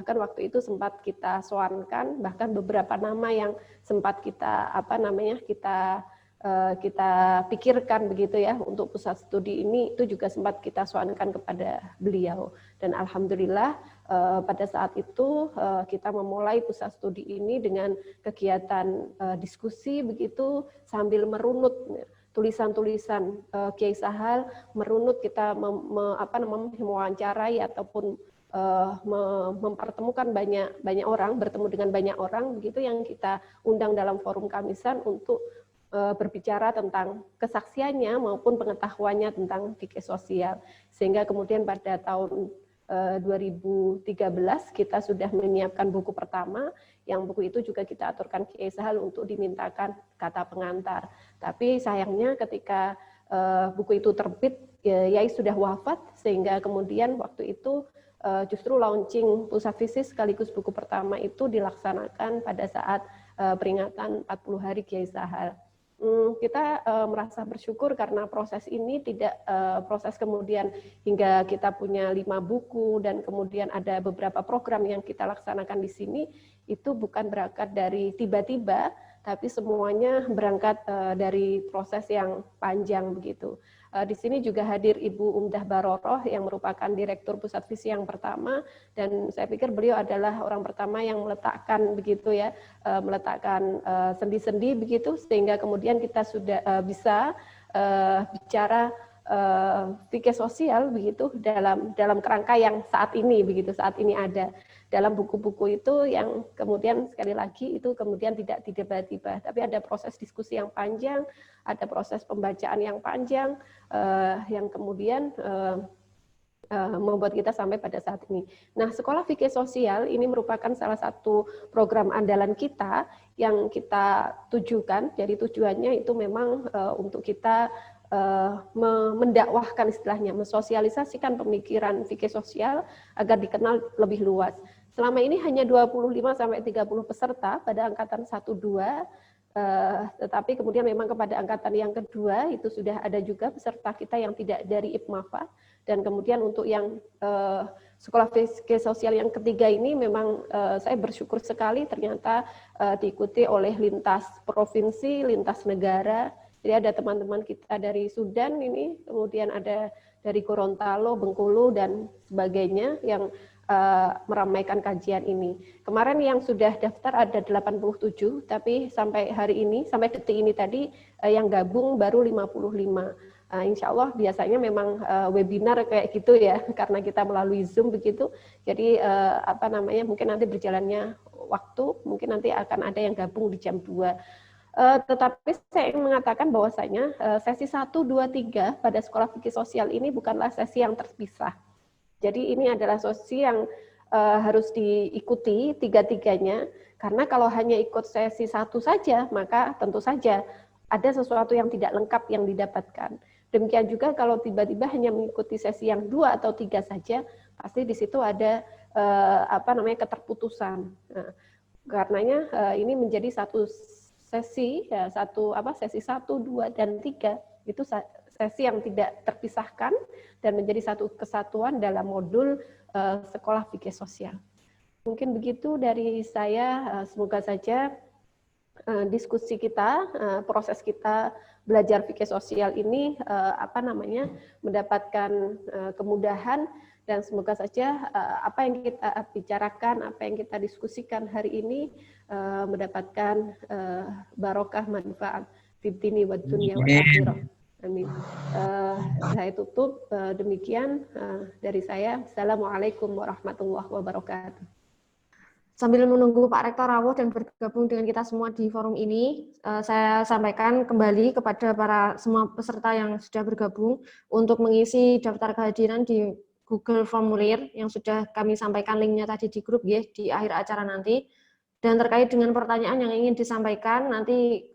bahkan waktu itu sempat kita soankan, bahkan beberapa nama yang sempat kita kita pikirkan begitu ya untuk pusat studi ini, itu juga sempat kita soankan kepada beliau. Dan alhamdulillah pada saat itu kita memulai pusat studi ini dengan kegiatan diskusi begitu sambil merunut tulisan-tulisan Kiai Sahal, merunut kita mewawancarai ataupun mempertemukan banyak orang, bertemu dengan banyak orang begitu yang kita undang dalam forum Kamisan untuk berbicara tentang kesaksiannya maupun pengetahuannya tentang fikih sosial. Sehingga kemudian pada tahun 2013 kita sudah menyiapkan buku pertama, yang buku itu juga kita aturkan Kiai Sahal untuk dimintakan kata pengantar. Tapi sayangnya ketika buku itu terbit, Yai sudah wafat, sehingga kemudian waktu itu justru launching Pusat Fisis sekaligus buku pertama itu dilaksanakan pada saat peringatan 40 hari Kiai Sahal. Kita merasa bersyukur karena proses ini tidak proses kemudian hingga kita punya 5 buku dan kemudian ada beberapa program yang kita laksanakan di sini, itu bukan berangkat dari tiba-tiba, tapi semuanya berangkat dari proses yang panjang begitu. Di sini juga hadir Ibu Umdah Baroroh yang merupakan Direktur Pusat Visi yang pertama, dan saya pikir beliau adalah orang pertama yang meletakkan begitu ya, meletakkan sendi-sendi begitu, sehingga kemudian kita sudah bisa bicara fikih sosial begitu dalam kerangka yang saat ini ada. Dalam buku-buku itu yang kemudian sekali lagi itu kemudian tidak tiba-tiba, tapi ada proses diskusi yang panjang, ada proses pembacaan yang panjang yang kemudian membuat kita sampai pada saat ini. Nah, Sekolah Fikih Sosial ini merupakan salah satu program andalan kita yang kita tujukan. Jadi tujuannya itu memang untuk kita mendakwahkan istilahnya, mensosialisasikan pemikiran fikih sosial agar dikenal lebih luas. Selama ini hanya 25-30 peserta pada angkatan 1-2, tetapi kemudian memang kepada angkatan yang kedua itu sudah ada juga peserta kita yang tidak dari IPMAFA, dan kemudian untuk yang Sekolah Fikih Sosial yang ketiga ini memang saya bersyukur sekali ternyata diikuti oleh lintas provinsi, lintas negara. Jadi ada teman-teman kita dari Sudan ini, kemudian ada dari Gorontalo, Bengkulu, dan sebagainya yang meramaikan kajian ini. Kemarin yang sudah daftar ada 87, tapi sampai hari ini, sampai detik ini tadi, yang gabung baru 55. Insya Allah biasanya memang webinar kayak gitu ya, karena kita melalui Zoom begitu. Jadi mungkin nanti berjalannya waktu, mungkin nanti akan ada yang gabung di jam 2. Tetapi saya ingin mengatakan bahwasanya sesi 1, 2, 3 pada Sekolah Fikih Sosial ini bukanlah sesi yang terpisah. Jadi ini adalah sesi yang harus diikuti tiga-tiganya, karena kalau hanya ikut sesi 1 saja, maka tentu saja ada sesuatu yang tidak lengkap yang didapatkan. Demikian juga kalau tiba-tiba hanya mengikuti sesi yang 2 atau 3 saja, pasti di situ ada keterputusan. Nah, karenanya ini menjadi satu sesi, ya, sesi 1, 2, dan 3 itu sesi yang tidak terpisahkan dan menjadi satu kesatuan dalam modul Sekolah Fikih Sosial. Mungkin begitu dari saya, semoga saja diskusi kita, proses kita belajar fikih sosial ini mendapatkan kemudahan, dan semoga saja apa yang kita bicarakan, apa yang kita diskusikan hari ini mendapatkan barokah manfaat fid dini wad dunya wal akhirah. Amin. Saya tutup demikian dari saya. Assalamualaikum warahmatullahi wabarakatuh. Sambil menunggu Pak Rektor rawuh dan bergabung dengan kita semua di forum ini, saya sampaikan kembali kepada para semua peserta yang sudah bergabung untuk mengisi daftar kehadiran di Google Formulir yang sudah kami sampaikan linknya tadi di grup ya, di akhir acara nanti. Dan terkait dengan pertanyaan yang ingin disampaikan, nanti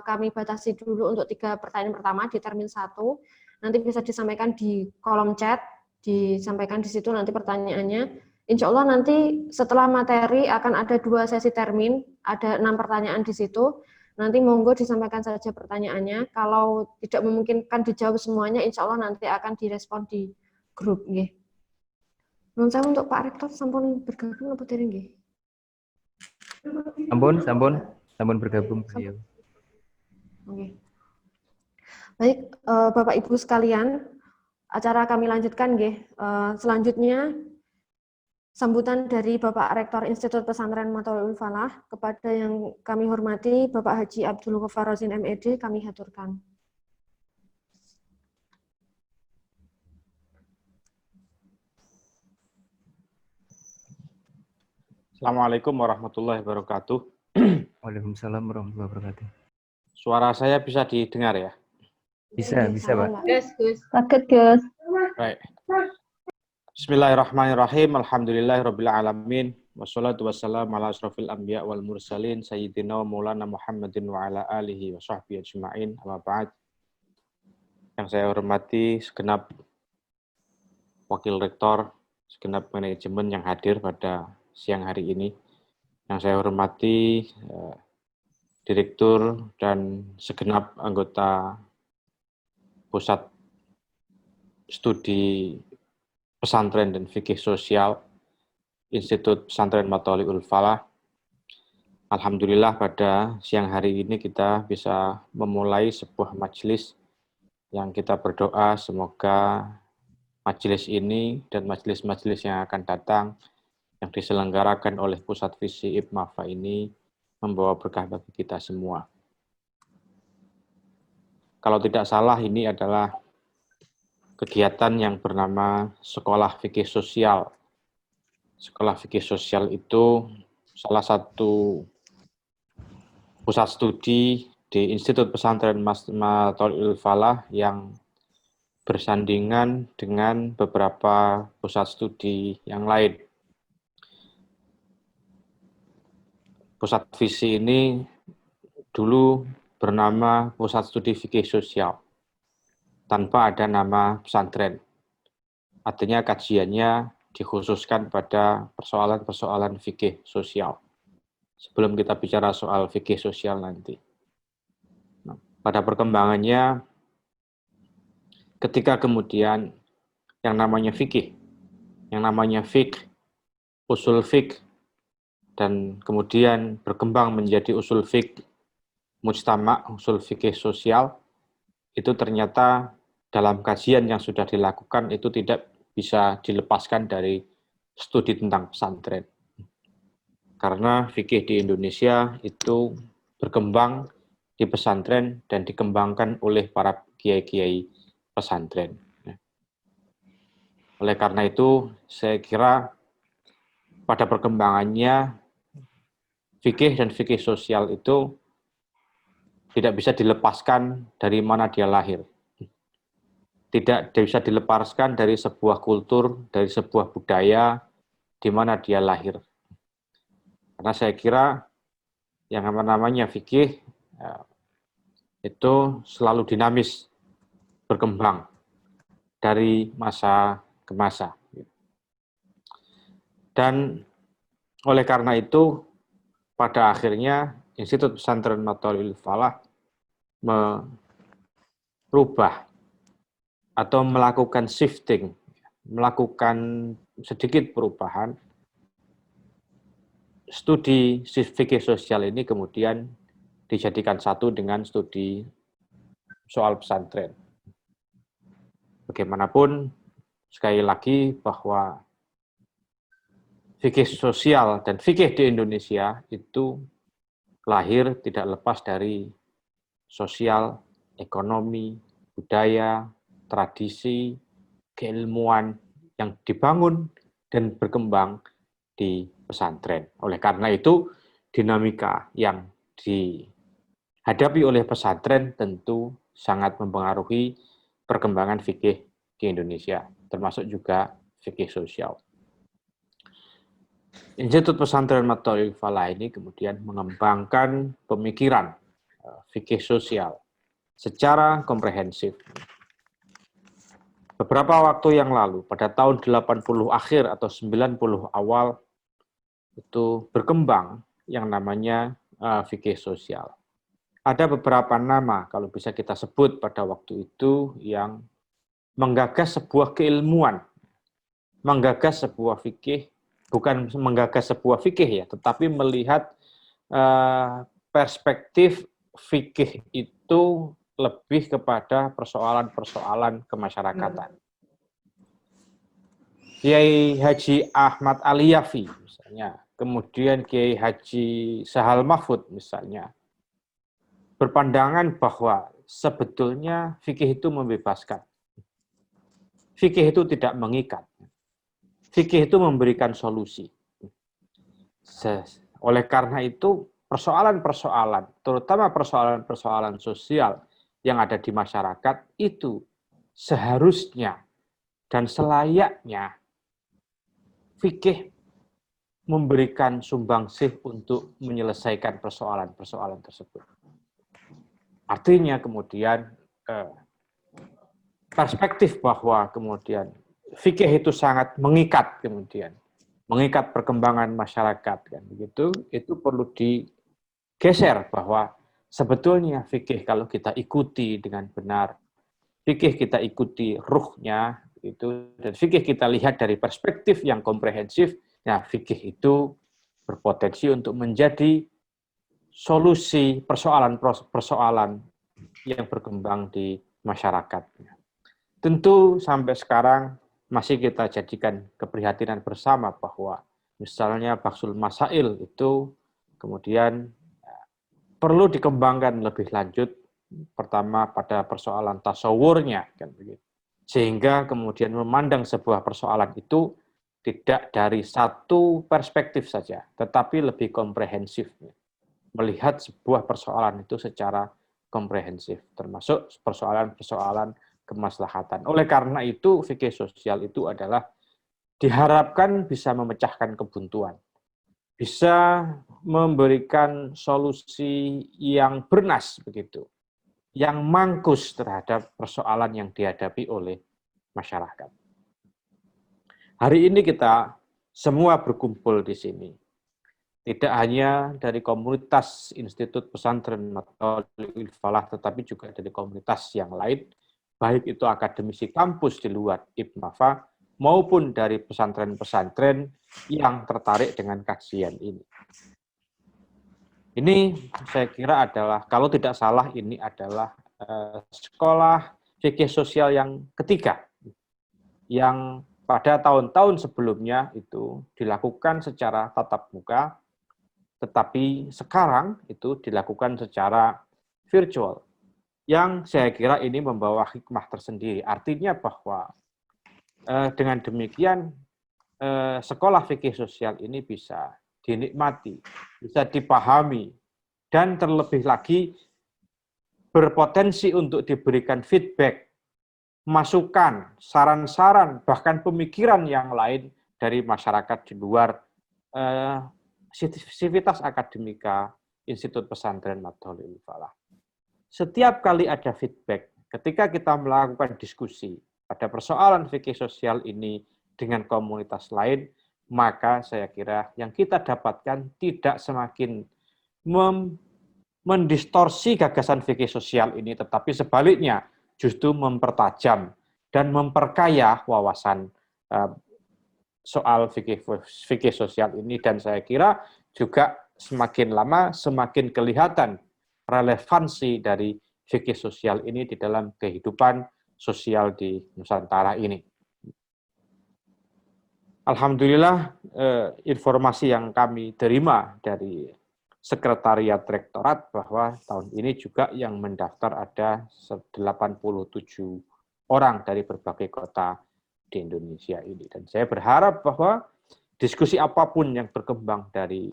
kami batasi dulu untuk 3 pertanyaan pertama di termin 1. Nanti bisa disampaikan di kolom chat, disampaikan di situ nanti pertanyaannya. Insya Allah nanti setelah materi akan ada 2 sesi termin, ada 6 pertanyaan di situ. Nanti monggo disampaikan saja pertanyaannya. Kalau tidak memungkinkan dijawab semuanya, insya Allah nanti akan direspon di grup. Nun saya untuk Pak Rektor sampun bergabung apa dereng nggih? Sampun bergabung beliau. Oke. Baik, Bapak Ibu sekalian, acara kami lanjutkan nggih. Selanjutnya sambutan dari Bapak Rektor Institut Pesantren Matlaul Falah kepada yang kami hormati Bapak Haji Abdul Ghaffar Rosin MED kami haturkan. Assalamualaikum warahmatullahi wabarakatuh. Waalaikumsalam warahmatullahi wabarakatuh. Suara saya bisa didengar ya? Bisa Pak. Gus. Paket, Gus. Baik. Bismillahirrahmanirrahim. Alhamdulillahirabbil alamin. Wassalatu wassalamu ala asrofil anbiya wal mursalin sayyidina wa maulana Muhammadin wa ala alihi wa sahbihi ajma'in. Amma ba'd. Yang saya hormati segenap wakil rektor, segenap manajemen yang hadir pada siang hari ini. Yang saya hormati direktur dan segenap anggota Pusat Studi Pesantren dan Fikih Sosial Institut Pesantren Matlaul Falah. Alhamdulillah pada siang hari ini kita bisa memulai sebuah majelis yang kita berdoa semoga majelis ini dan majelis-majelis yang akan datang yang diselenggarakan oleh Pusat Visi IPMAFA ini membawa berkah bagi kita semua. Kalau tidak salah ini adalah kegiatan yang bernama Sekolah Fikih Sosial. Sekolah Fikih Sosial itu salah satu pusat studi di Institut Pesantren Matlaul Falah yang bersandingan dengan beberapa pusat studi yang lain. Pusat Visi ini dulu bernama Pusat Studi Fikih Sosial, tanpa ada nama pesantren. Artinya kajiannya dikhususkan pada persoalan-persoalan fikih sosial. Sebelum kita bicara soal fikih sosial nanti. Nah, pada perkembangannya, ketika kemudian yang namanya fikih, yang namanya fiqh, usul fiqh, dan kemudian berkembang menjadi usul fiqh mujtama, usul fikih sosial, itu ternyata dalam kajian yang sudah dilakukan itu tidak bisa dilepaskan dari studi tentang pesantren. Karena fikih di Indonesia itu berkembang di pesantren dan dikembangkan oleh para kiai-kiai pesantren. Oleh karena itu, saya kira pada perkembangannya fikih dan fikih sosial itu tidak bisa dilepaskan dari mana dia lahir. Tidak bisa dilepaskan dari sebuah kultur, dari sebuah budaya di mana dia lahir. Karena saya kira yang namanya fikih itu selalu dinamis, berkembang dari masa ke masa. Dan oleh karena itu, pada akhirnya Institut Pesantren Matlaul Falah merubah atau melakukan shifting, melakukan sedikit perubahan. Studi fikih sosial ini kemudian dijadikan satu dengan studi soal pesantren. Bagaimanapun, sekali lagi bahwa fikih sosial dan fikih di Indonesia itu lahir tidak lepas dari sosial, ekonomi, budaya, tradisi, keilmuan yang dibangun dan berkembang di pesantren. Oleh karena itu, dinamika yang dihadapi oleh pesantren tentu sangat mempengaruhi perkembangan fikih di Indonesia, termasuk juga fikih sosial. Institut Pesantren Matlaul Falah ini kemudian mengembangkan pemikiran fikih sosial secara komprehensif. Beberapa waktu yang lalu, pada tahun 80 akhir atau 90 awal, itu berkembang yang namanya fikih sosial. Ada beberapa nama, kalau bisa kita sebut pada waktu itu, yang menggagas sebuah keilmuan menggagas sebuah fikih, bukan menggagas sebuah fikih ya, tetapi melihat perspektif fikih itu lebih kepada persoalan-persoalan kemasyarakatan. Kiai Haji Ahmad Aliyafi misalnya, kemudian Kiai Haji Sahal Mahfud misalnya, berpandangan bahwa sebetulnya fikih itu membebaskan. Fikih itu tidak mengikat. Fikih itu memberikan solusi. Oleh karena itu, persoalan-persoalan, terutama persoalan-persoalan sosial yang ada di masyarakat, itu seharusnya dan selayaknya fikih memberikan sumbangsih untuk menyelesaikan persoalan-persoalan tersebut. Artinya kemudian perspektif bahwa kemudian fikih itu sangat mengikat, kemudian mengikat perkembangan masyarakat, kan begitu, itu perlu digeser bahwa sebetulnya fikih kalau kita ikuti dengan benar, fikih kita ikuti ruhnya itu, dan fikih kita lihat dari perspektif yang komprehensif, nah fikih itu berpotensi untuk menjadi solusi persoalan-persoalan yang berkembang di masyarakat. Tentu sampai sekarang masih kita jadikan keprihatinan bersama bahwa misalnya Baksul Masail itu kemudian perlu dikembangkan lebih lanjut, pertama pada persoalan tasawurnya, kan begitu. Sehingga kemudian memandang sebuah persoalan itu tidak dari satu perspektif saja, tetapi lebih komprehensif. Melihat sebuah persoalan itu secara komprehensif, termasuk persoalan-persoalan kemaslahatan. Oleh karena itu, fikih sosial itu adalah diharapkan bisa memecahkan kebuntuan, bisa memberikan solusi yang bernas begitu, yang mangkus terhadap persoalan yang dihadapi oleh masyarakat. Hari ini kita semua berkumpul di sini. Tidak hanya dari komunitas Institut Pesantren Mathalul Falah, tetapi juga dari komunitas yang lain, baik itu akademisi kampus di luar IPMAFA, maupun dari pesantren-pesantren yang tertarik dengan kajian ini. Ini saya kira adalah, kalau tidak salah, ini adalah sekolah fikih sosial yang ketiga, yang pada tahun-tahun sebelumnya itu dilakukan secara tatap muka, tetapi sekarang itu dilakukan secara virtual, yang saya kira ini membawa hikmah tersendiri. Artinya bahwa dengan demikian sekolah fikih sosial ini bisa dinikmati, bisa dipahami, dan terlebih lagi berpotensi untuk diberikan feedback, masukan, saran-saran, bahkan pemikiran yang lain dari masyarakat di luar sivitas akademika Institut Pesantren Mathalul Falah. Setiap kali ada feedback, ketika kita melakukan diskusi pada persoalan fikih sosial ini dengan komunitas lain, maka saya kira yang kita dapatkan tidak semakin mendistorsi gagasan fikih sosial ini, tetapi sebaliknya justru mempertajam dan memperkaya wawasan soal fikih sosial ini, dan saya kira juga semakin lama semakin kelihatan relevansi dari fikih sosial ini di dalam kehidupan sosial di Nusantara ini. Alhamdulillah, informasi yang kami terima dari Sekretariat Rektorat bahwa tahun ini juga yang mendaftar ada 87 orang dari berbagai kota di Indonesia ini. Dan saya berharap bahwa diskusi apapun yang berkembang dari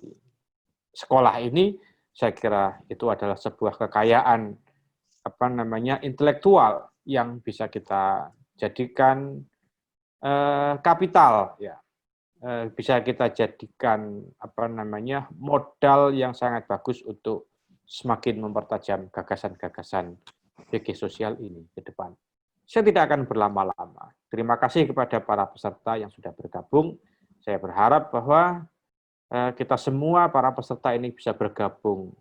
sekolah ini, saya kira itu adalah sebuah kekayaan intelektual yang bisa kita jadikan kapital, ya, bisa kita jadikan modal yang sangat bagus untuk semakin mempertajam gagasan-gagasan fikih sosial ini ke depan. Saya tidak akan berlama-lama. Terima kasih kepada para peserta yang sudah bergabung. Saya berharap bahwa kita semua, para peserta ini bisa bergabung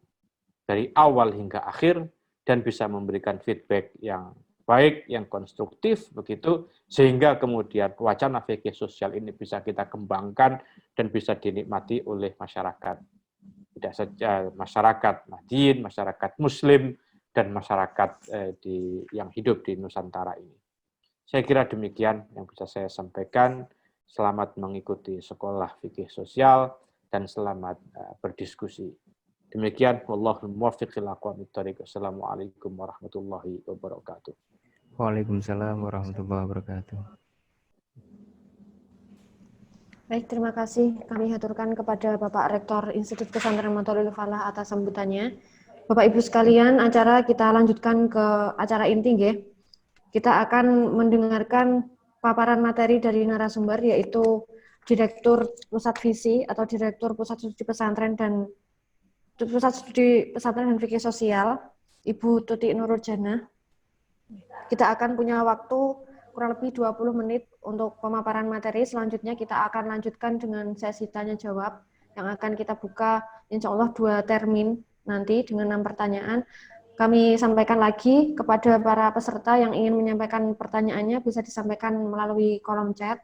dari awal hingga akhir dan bisa memberikan feedback yang baik, yang konstruktif begitu, sehingga kemudian wacana fikih sosial ini bisa kita kembangkan dan bisa dinikmati oleh masyarakat. Tidak saja masyarakat Nahdien, masyarakat Muslim, dan masyarakat yang hidup di Nusantara ini. Saya kira demikian yang bisa saya sampaikan. Selamat mengikuti sekolah fikih sosial dan selamat berdiskusi. Demikian, wallahul muwaffiq ila aqwamit thoriq. Assalamualaikum warahmatullahi wabarakatuh. Waalaikumsalam warahmatullahi wabarakatuh. Baik, terima kasih kami haturkan kepada Bapak Rektor Institut Pesantren Matalul Falah atas sambutannya. Bapak Ibu sekalian, acara kita lanjutkan ke acara inti nggih. Kita akan mendengarkan paparan materi dari narasumber yaitu Direktur Pusat Visi atau Direktur Pusat Studi Pesantren dan Fikih Sosial, Ibu Tuti Nurul Jannah. Kita akan punya waktu kurang lebih 20 menit untuk pemaparan materi. Selanjutnya kita akan lanjutkan dengan sesi tanya jawab yang akan kita buka insya Allah 2 termin nanti dengan 6 pertanyaan. Kami sampaikan lagi kepada para peserta yang ingin menyampaikan pertanyaannya bisa disampaikan melalui kolom chat.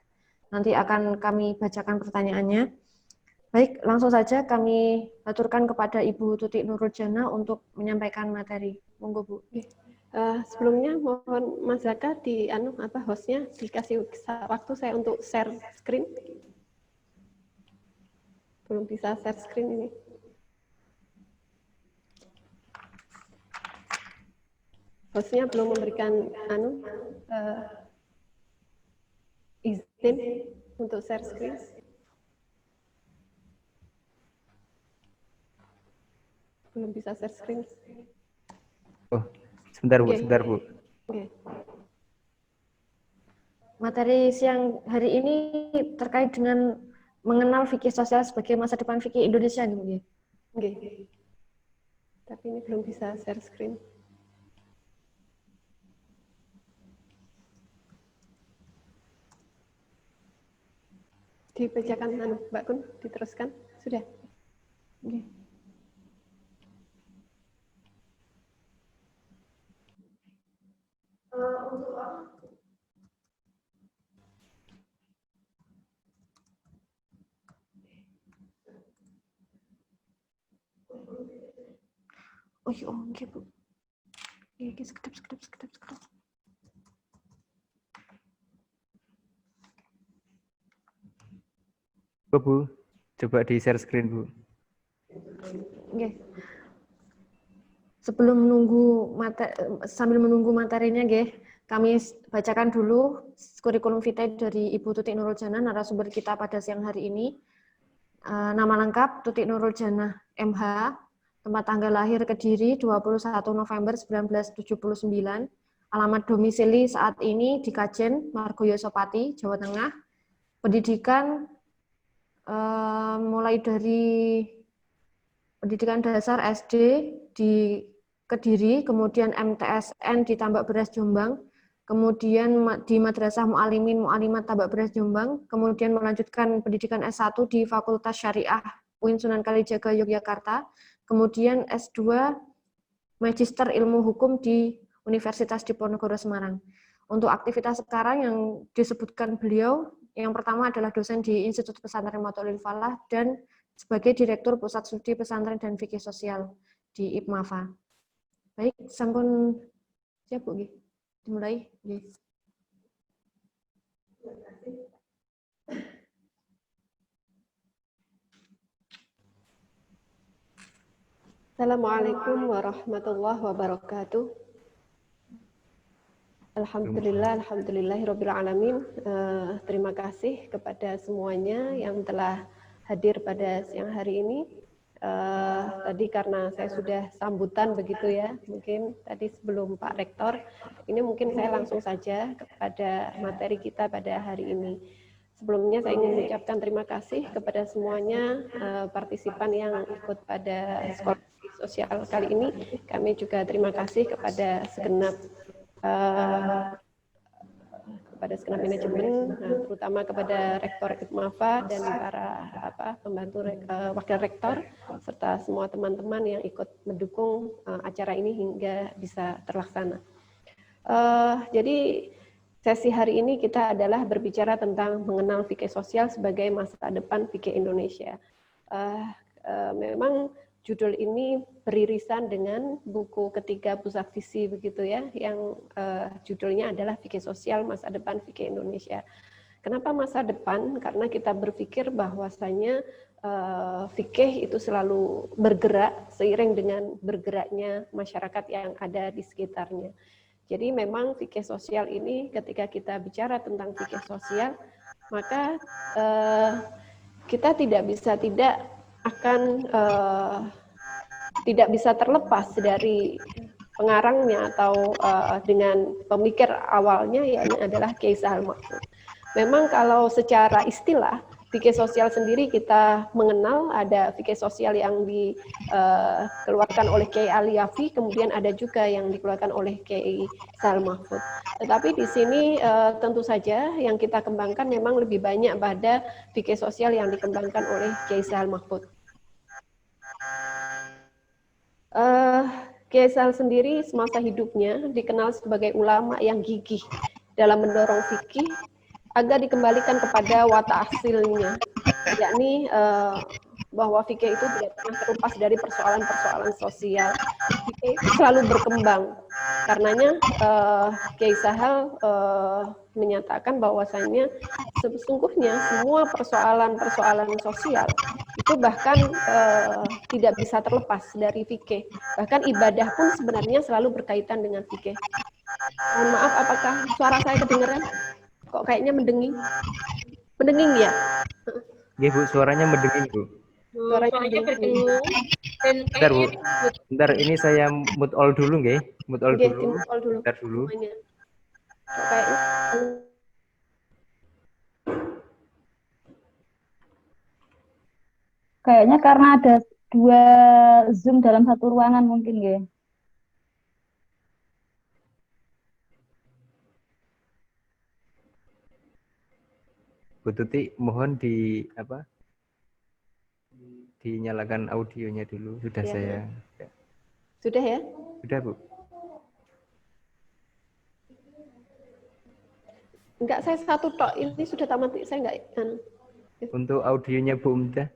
Nanti akan kami bacakan pertanyaannya. Baik, langsung saja kami aturkan kepada Ibu Tuti Nurul Jannah untuk menyampaikan materi. Monggo Bu. Sebelumnya mohon Mas Zaka hostnya dikasih waktu saya untuk share screen. Belum bisa share screen ini. Hostnya belum memberikan izin untuk share screen. Belum bisa share screen. Oh, sebentar Bu, Okay. sebentar Bu. Okay. Materi siang hari ini terkait dengan mengenal fikih sosial sebagai masa depan fikih Indonesia nih. Okay. Tapi ini belum bisa share screen. Dibacakan Mbak Kun, diteruskan. Sudah. Okay. Oh iya, oke Bu. Oke, sekedap. Bu, coba di share screen Bu. Oke. Sebelum sambil menunggu materinya, kami bacakan dulu kurikulum vitae dari Ibu Tuti Nurul Jannah, narasumber kita pada siang hari ini. Nama lengkap Tuti Nurul Jannah, MH, tempat tanggal lahir Kediri 21 November 1979, alamat domisili saat ini di Kajen, Margoyo Sopati, Jawa Tengah. Pendidikan mulai dari pendidikan dasar SD di Kediri, kemudian MTSN di Tambak Beras Jombang, kemudian di Madrasah Mu'alimin Mu'alimat Tambak Beras Jombang, kemudian melanjutkan pendidikan S1 di Fakultas Syariah UIN Sunan Kalijaga Yogyakarta, kemudian S2 Magister Ilmu Hukum di Universitas Diponegoro Semarang. Untuk aktivitas sekarang yang disebutkan beliau, yang pertama adalah dosen di Institut Pesantren Matalul Falah dan sebagai Direktur Pusat Studi Pesantren dan Fikih Sosial di IPMAFA. Baik, sampun siap Bu, dimulai. Assalamualaikum warahmatullahi wabarakatuh. Alhamdulillahirabbil alamin. Terima kasih kepada semuanya yang telah hadir pada siang hari ini. Tadi karena saya sudah sambutan begitu ya, mungkin tadi sebelum Pak Rektor, ini mungkin saya langsung saja kepada materi kita pada hari ini. Sebelumnya saya ingin mengucapkan terima kasih kepada semuanya partisipan yang ikut pada sekolah sosial kali ini. Kami juga terima kasih kepada segenap manajemen, terutama kepada Rektor IPMAFA dan para pembantu wakil rektor serta semua teman-teman yang ikut mendukung acara ini hingga bisa terlaksana. Jadi sesi hari ini kita adalah berbicara tentang mengenal fikih sosial sebagai masa depan fikih Indonesia. Memang judul ini beririsan dengan buku ketiga Pusat Visi begitu ya, yang judulnya adalah Fikih Sosial Masa Depan Fikih Indonesia. Kenapa masa depan? Karena kita berpikir bahwasanya fikih itu selalu bergerak seiring dengan bergeraknya masyarakat yang ada di sekitarnya. Jadi memang fikih sosial ini ketika kita bicara tentang fikih sosial, maka kita tidak bisa terlepas dari pengarangnya atau dengan pemikir awalnya, yakni adalah Kiai Sahal Mahfudz. Memang kalau secara istilah fikih sosial sendiri kita mengenal ada fikih sosial yang dikeluarkan oleh Kiai Ali Yafi, kemudian ada juga yang dikeluarkan oleh Kiai Sahal Mahfudz. Tetapi di sini tentu saja yang kita kembangkan memang lebih banyak pada fikih sosial yang dikembangkan oleh Kiai Sahal Mahfudz. Kiai Sahal sendiri semasa hidupnya dikenal sebagai ulama yang gigih dalam mendorong fikih agar dikembalikan kepada watak asilnya, yakni bahwa fikih itu tidak pernah terlepas dari persoalan-persoalan sosial. Fikih itu selalu berkembang. Karenanya Kiai Sahal menyatakan bahwasanya sesungguhnya semua persoalan-persoalan sosial itu bahkan tidak bisa terlepas dari fikih. Bahkan ibadah pun sebenarnya selalu berkaitan dengan fikih. Mohon maaf, apakah suara saya kedengaran? Kok kayaknya mendenging? Mendenging ya? Iya Bu, suaranya mendenging Bu. Suaranya mendenging. Bentar Bu, bentar ini saya mute all dulu nggih. Mute all Nggih, dulu. di-mute all dulu Bentar dulu. semuanya. Kok kayaknya Kayaknya karena ada 2 Zoom dalam satu ruangan mungkin ya. Bu Tuti, mohon dinyalakan audionya dulu. Sudah Ya. saya. Sudah ya? Sudah Bu. Enggak, saya satu tok. Ini sudah tamat. Saya enggak. Untuk audionya Bu Umdah.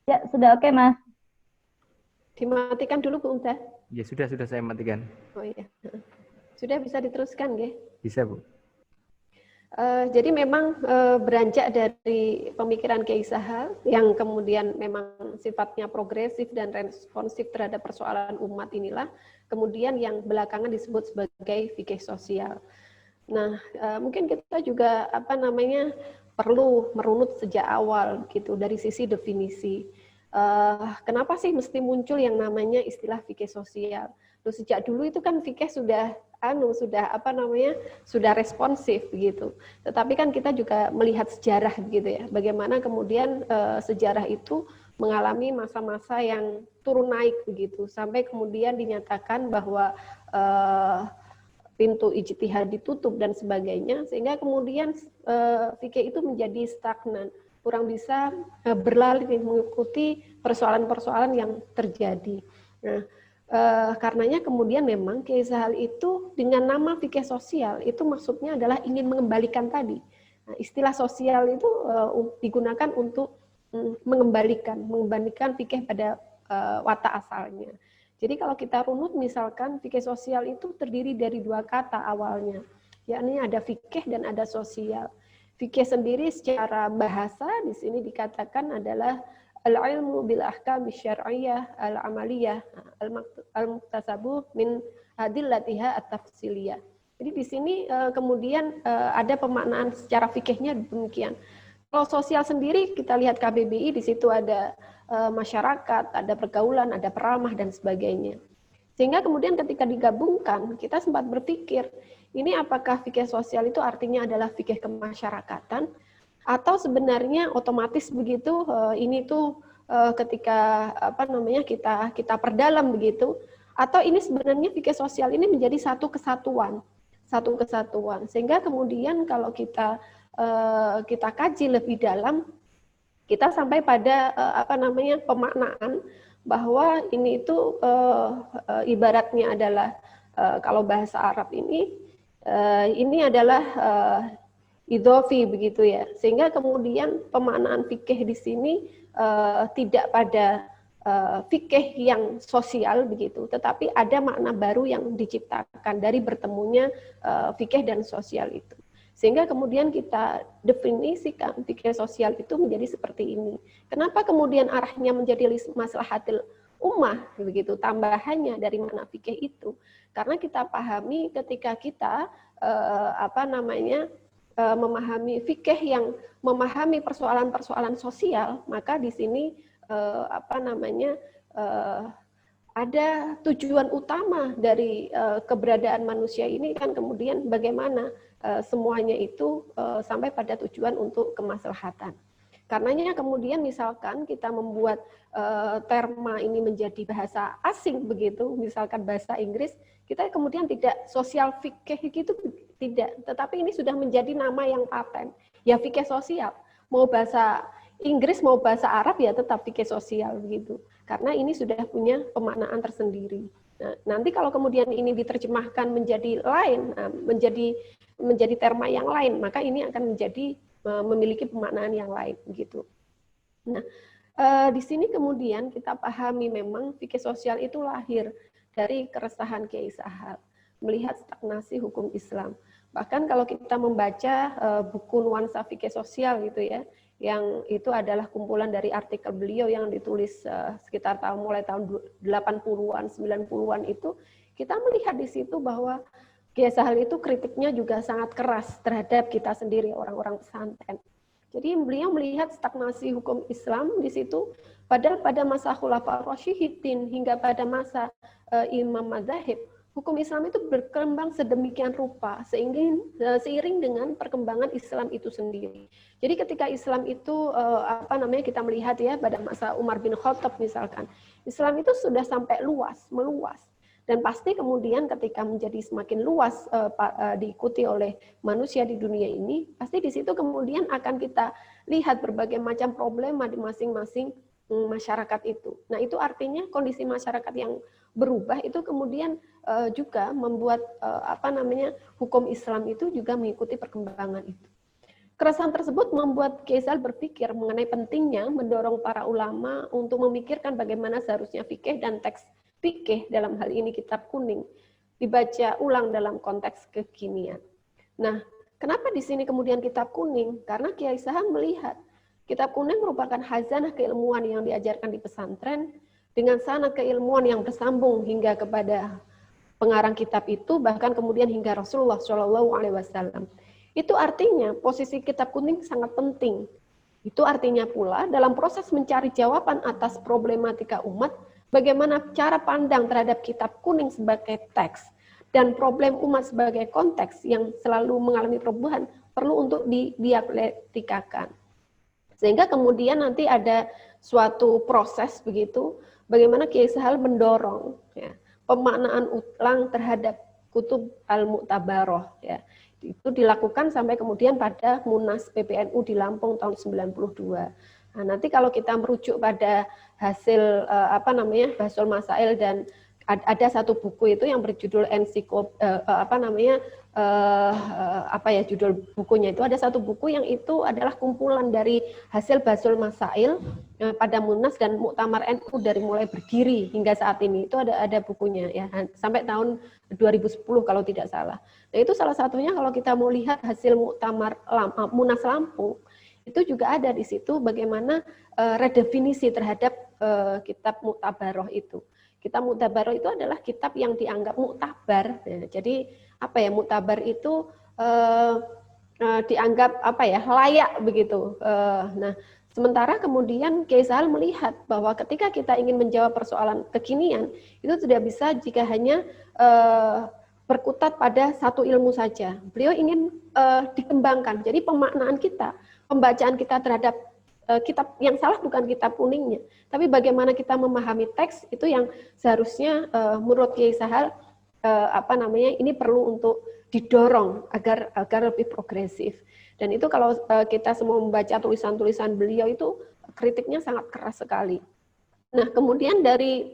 Ya, sudah oke, Mas. Dimatikan dulu Bu Umdah. Ya sudah saya matikan. Oh iya. Sudah bisa diteruskan nggih? Bisa Bu. Jadi memang beranjak dari pemikiran Kiai Sahal yang kemudian memang sifatnya progresif dan responsif terhadap persoalan umat inilah, kemudian yang belakangan disebut sebagai fikih sosial. Nah, mungkin kita juga perlu merunut sejak awal gitu dari sisi definisi. Kenapa sih mesti muncul yang namanya istilah fikih sosial? Terus sejak dulu itu kan fikih sudah responsif begitu. Tetapi kan kita juga melihat sejarah begitu ya. Bagaimana kemudian sejarah itu mengalami masa-masa yang turun naik begitu sampai kemudian dinyatakan bahwa pintu ijtihad ditutup dan sebagainya, sehingga kemudian fikih itu menjadi stagnan, kurang bisa berlari mengikuti persoalan-persoalan yang terjadi. Nah, karenanya kemudian memang Kiai Sahal itu dengan nama fikih sosial itu maksudnya adalah ingin mengembalikan tadi. Nah, istilah sosial itu digunakan untuk mengembalikan fikih pada watak asalnya. Jadi kalau kita runut misalkan fikih sosial itu terdiri dari 2 kata awalnya, yakni ada fikih dan ada sosial. Fikih sendiri secara bahasa di sini dikatakan adalah al-ilmu bil ahkam syar'iyyah al-amaliyah al-muktasabu min adillatiha at-tafsiliyah. Jadi di sini kemudian ada pemaknaan secara fikihnya demikian. Kalau sosial sendiri kita lihat KBBI, di situ ada masyarakat, ada pergaulan, ada peramah dan sebagainya. Sehingga kemudian ketika digabungkan, kita sempat berpikir, ini apakah fikih sosial itu artinya adalah fikih kemasyarakatan, atau sebenarnya otomatis begitu ini tuh ketika kita perdalam begitu, atau ini sebenarnya fikih sosial ini menjadi satu kesatuan, sehingga kemudian kalau kita kaji lebih dalam, kita sampai pada pemaknaan bahwa ini itu ibaratnya adalah Kalau bahasa Arab ini adalah idhofi begitu ya, sehingga kemudian pemaknaan fikih di sini tidak pada fikih yang sosial begitu, tetapi ada makna baru yang diciptakan dari bertemunya fikih dan sosial itu. Sehingga kemudian kita definisikan fikih sosial itu menjadi seperti ini. Kenapa kemudian arahnya menjadi maslahatil ummah begitu, tambahannya dari makna fikih itu? Karena kita pahami ketika kita memahami fikih yang memahami persoalan-persoalan sosial, maka di sini ada tujuan utama dari keberadaan manusia ini kan kemudian bagaimana semuanya itu sampai pada tujuan untuk kemaslahatan. Karenanya kemudian misalkan kita membuat terma ini menjadi bahasa asing begitu, misalkan bahasa Inggris, kita kemudian tidak sosial fikih gitu, tidak. Tetapi ini sudah menjadi nama yang paten. Ya fikih sosial, mau bahasa Inggris mau bahasa Arab ya tetap fikih sosial begitu. Karena ini sudah punya pemaknaan tersendiri. Nah, nanti kalau kemudian ini diterjemahkan menjadi lain, menjadi terma yang lain, maka ini akan menjadi memiliki pemaknaan yang lain begitu. Nah, di sini kemudian kita pahami memang fikih sosial itu lahir dari keresahan Kiai Sahal melihat stagnasi hukum Islam. Bahkan kalau kita membaca buku Nuansa Fikih Sosial gitu ya, yang itu adalah kumpulan dari artikel beliau yang ditulis sekitar mulai tahun 80-an, 90-an itu, kita melihat di situ bahwa Kiai Sahal itu kritiknya juga sangat keras terhadap kita sendiri, orang-orang pesantren. Jadi beliau melihat stagnasi hukum Islam di situ, padahal pada masa Khulafaur Rasyidin hingga pada masa Imam Madzhab, hukum Islam itu berkembang sedemikian rupa seiring dengan perkembangan Islam itu sendiri. Jadi ketika Islam itu kita melihat ya pada masa Umar bin Khattab misalkan, Islam itu sudah sampai meluas. Dan pasti kemudian ketika menjadi semakin luas diikuti oleh manusia di dunia ini, pasti di situ kemudian akan kita lihat berbagai macam problema di masing-masing masyarakat itu. Nah, itu artinya kondisi masyarakat yang berubah itu kemudian juga membuat hukum Islam itu juga mengikuti perkembangan itu. Keresahan tersebut membuat Kiai Sahal berpikir mengenai pentingnya mendorong para ulama untuk memikirkan bagaimana seharusnya fikih dan teks fikih dalam hal ini kitab kuning dibaca ulang dalam konteks kekinian. Nah, kenapa di sini kemudian kitab kuning? Karena Kiai Sahal melihat kitab kuning merupakan khazanah keilmuan yang diajarkan di pesantren dengan sanad keilmuan yang bersambung hingga kepada pengarang kitab itu, bahkan kemudian hingga Rasulullah SAW. Itu artinya posisi kitab kuning sangat penting. Itu artinya pula dalam proses mencari jawaban atas problematika umat, bagaimana cara pandang terhadap kitab kuning sebagai teks dan problem umat sebagai konteks yang selalu mengalami perubahan perlu untuk didialektikakan. Sehingga kemudian nanti ada suatu proses begitu, bagaimana Kiai Sahal mendorong ya, pemaknaan ulang terhadap kutub al-Mu'tabaroh ya. Itu dilakukan sampai kemudian pada Munas PBNU di Lampung tahun 92. Nah, nanti kalau kita merujuk pada hasil Bahsul Masail dan ada satu buku itu yang berjudul judul bukunya itu ada satu buku yang itu adalah kumpulan dari hasil Bahsul Masail pada Munas dan Muktamar NU dari mulai berdiri hingga saat ini. Itu ada bukunya ya sampai tahun 2010 kalau tidak salah. Nah, itu salah satunya kalau kita mau lihat hasil Muktamar Munas Lampung, itu juga ada di situ bagaimana redefinisi terhadap kitab Mu'tabaroh itu. Kitab Mu'tabaroh itu adalah kitab yang dianggap muktabar. Ya, jadi muktabar itu dianggap layak begitu. Nah, sementara kemudian Kiai Sahal melihat bahwa ketika kita ingin menjawab persoalan kekinian, itu tidak bisa jika hanya berkutat pada satu ilmu saja. Beliau ingin dikembangkan. Jadi pemaknaan kita, pembacaan kita terhadap kitab yang salah bukan kitab kuningnya, tapi bagaimana kita memahami teks itu yang seharusnya menurut Kiai Sahal ini perlu untuk didorong agar lebih progresif. Dan itu kalau kita semua membaca tulisan-tulisan beliau itu kritiknya sangat keras sekali. Nah, kemudian dari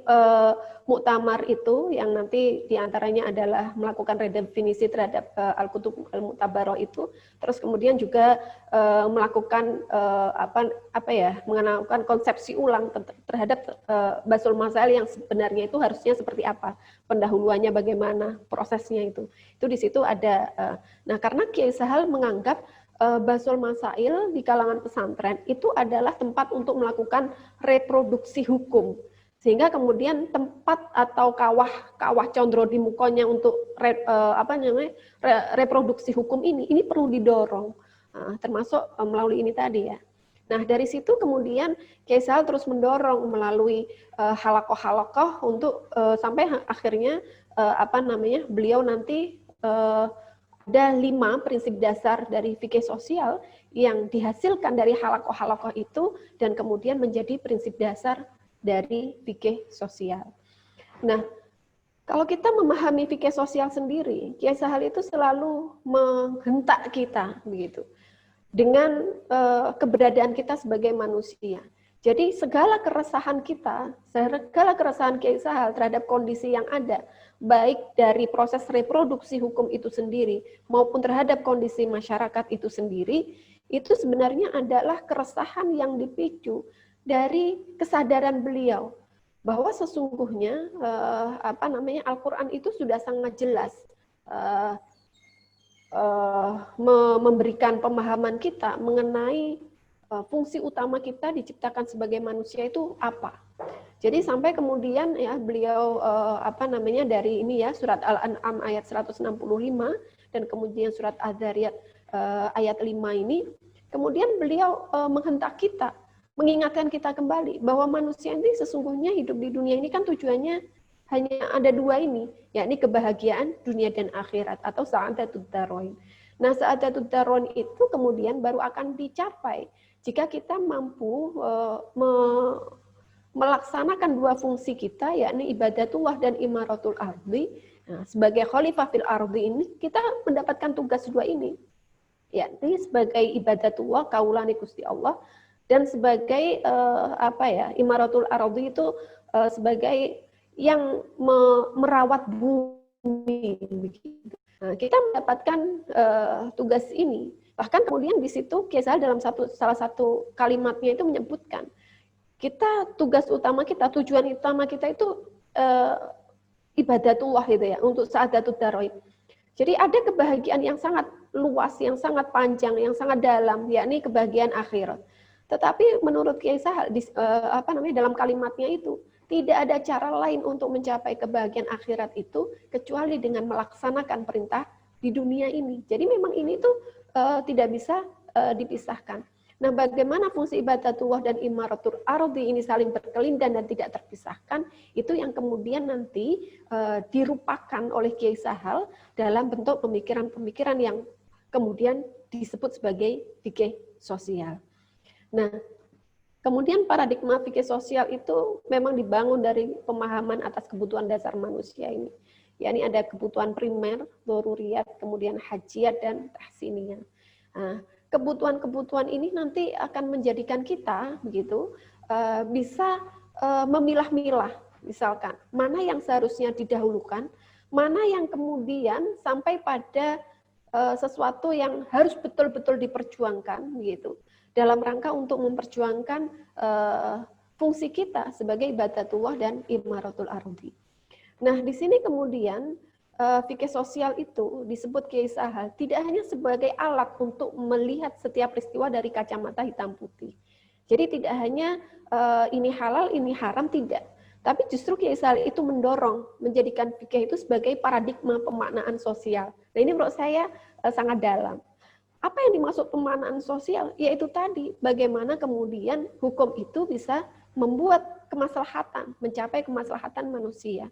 muktamar itu yang nanti diantaranya adalah melakukan redefinisi terhadap Al-Kutub Al-Mu'tabarah itu, terus kemudian juga melakukan mengenalkan konsepsi ulang terhadap Basul Masail yang sebenarnya itu harusnya seperti apa, pendahuluannya bagaimana, prosesnya itu di situ ada. Nah, karena Kiai Sahal menganggap Basul Masail di kalangan pesantren itu adalah tempat untuk melakukan reproduksi hukum, sehingga kemudian tempat atau kawah condro di mukonya untuk reproduksi hukum ini perlu didorong, termasuk melalui ini tadi ya. Nah, dari situ kemudian Kiai Sahal terus mendorong melalui halakoh-halakoh untuk sampai akhirnya beliau nanti ada 5 prinsip dasar dari fikih sosial yang dihasilkan dari halakoh-halakoh itu dan kemudian menjadi prinsip dasar dari fikih sosial. Nah, kalau kita memahami fikih sosial sendiri, Kiai Sahal itu selalu menghentak kita begitu dengan keberadaan kita sebagai manusia. Jadi segala keresahan kita, segala keresahan Kiai Sahal terhadap kondisi yang ada, baik dari proses reproduksi hukum itu sendiri maupun terhadap kondisi masyarakat itu sendiri, itu sebenarnya adalah keresahan yang dipicu dari kesadaran beliau bahwa sesungguhnya Al-Quran itu sudah sangat jelas memberikan pemahaman kita mengenai fungsi utama kita diciptakan sebagai manusia itu apa. Jadi sampai kemudian ya beliau dari ini ya surat Al-An'am ayat 165 dan kemudian surat Az-Zariyat ayat 5 ini, kemudian beliau menghentak kita, mengingatkan kita kembali bahwa manusia ini sesungguhnya hidup di dunia ini kan tujuannya hanya ada 2 ini, yakni kebahagiaan dunia dan akhirat atau sa'adatud darain. Nah, sa'adatud darain itu kemudian baru akan dicapai jika kita mampu melaksanakan 2 fungsi kita, yakni ibadatullah dan imaratul ardi. Nah, sebagai khalifah fil ardi ini, kita mendapatkan tugas 2 ini, yakni sebagai ibadatullah, kaulani Gusti Allah, dan sebagai imaratul ardi itu sebagai yang merawat bumi. Nah, kita mendapatkan tugas ini. Bahkan kemudian di situ Kiai Sahal dalam salah satu kalimatnya itu menyebutkan tugas utama kita, tujuan utama kita itu ibadatullah gitu ya, untuk sa'adatud darain. Jadi ada kebahagiaan yang sangat luas, yang sangat panjang, yang sangat dalam, yakni kebahagiaan akhirat. Tetapi menurut Kiai Sahal dalam kalimatnya itu tidak ada cara lain untuk mencapai kebahagiaan akhirat itu kecuali dengan melaksanakan perintah di dunia ini. Jadi memang ini tuh tidak bisa dipisahkan. Nah, bagaimana fungsi ibadatullah dan imaratul ardi ini saling berkelindan dan tidak terpisahkan, itu yang kemudian nanti dirupakan oleh Kiai Sahal dalam bentuk pemikiran-pemikiran yang kemudian disebut sebagai fikih sosial. Nah, kemudian paradigma fikih sosial itu memang dibangun dari pemahaman atas kebutuhan dasar manusia ini. Yakni ada kebutuhan primer, doruriyat, kemudian hajiyat, dan tahsiniyah. Nah, kebutuhan-kebutuhan ini nanti akan menjadikan kita begitu bisa memilah-milah, misalkan mana yang seharusnya didahulukan, mana yang kemudian sampai pada sesuatu yang harus betul-betul diperjuangkan begitu dalam rangka untuk memperjuangkan fungsi kita sebagai ibadatullah dan imaratul ardi. Nah, di sini kemudian fikih sosial itu disebut Kiai Sahal tidak hanya sebagai alat untuk melihat setiap peristiwa dari kacamata hitam putih. Jadi tidak hanya ini halal, ini haram, tidak. Tapi justru Kiai Sahal itu mendorong, menjadikan fikih itu sebagai paradigma pemaknaan sosial. Nah, ini menurut saya sangat dalam. Apa yang dimaksud pemaknaan sosial? Yaitu tadi, bagaimana kemudian hukum itu bisa membuat kemaslahatan, mencapai kemaslahatan manusia.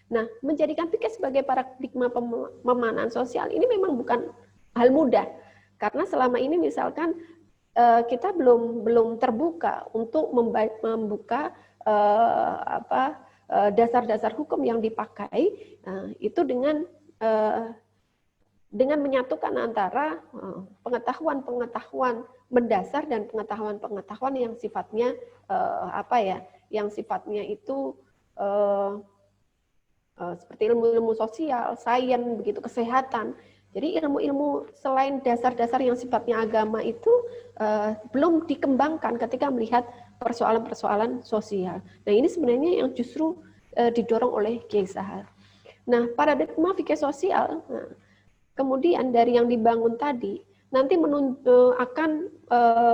Nah, menjadikan fikih sebagai paradigma pemaknaan sosial ini memang bukan hal mudah, karena selama ini misalkan kita belum terbuka untuk membuka dasar-dasar hukum yang dipakai itu dengan menyatukan antara pengetahuan-pengetahuan mendasar dan pengetahuan-pengetahuan yang sifatnya yang sifatnya itu seperti ilmu-ilmu sosial, sains, begitu, kesehatan. Jadi ilmu-ilmu selain dasar-dasar yang sifatnya agama itu belum dikembangkan ketika melihat persoalan-persoalan sosial. Nah, ini sebenarnya yang justru didorong oleh Kiai Sahal. Nah, paradigma fikih sosial, kemudian dari yang dibangun tadi, nanti akan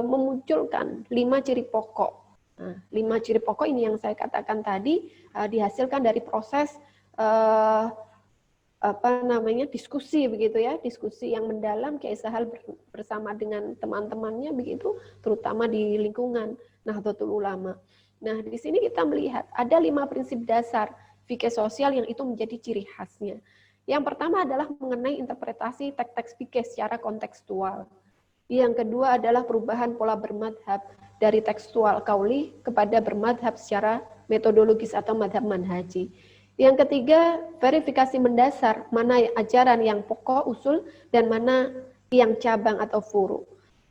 memunculkan 5 ciri pokok. Nah, 5 ciri pokok ini yang saya katakan tadi dihasilkan dari proses diskusi begitu ya, diskusi yang mendalam Kiai Sahal bersama dengan teman-temannya begitu, terutama di lingkungan Nahdlatul Ulama. Nah, di sini kita melihat ada 5 prinsip dasar fikih sosial yang itu menjadi ciri khasnya. Yang pertama adalah mengenai interpretasi teks-teks fikih secara kontekstual. Yang kedua adalah perubahan pola bermadhab dari tekstual kauli kepada bermadhab secara metodologis atau madhab manhaji. Yang ketiga, verifikasi mendasar, mana ajaran yang pokok, usul, dan mana yang cabang atau furu.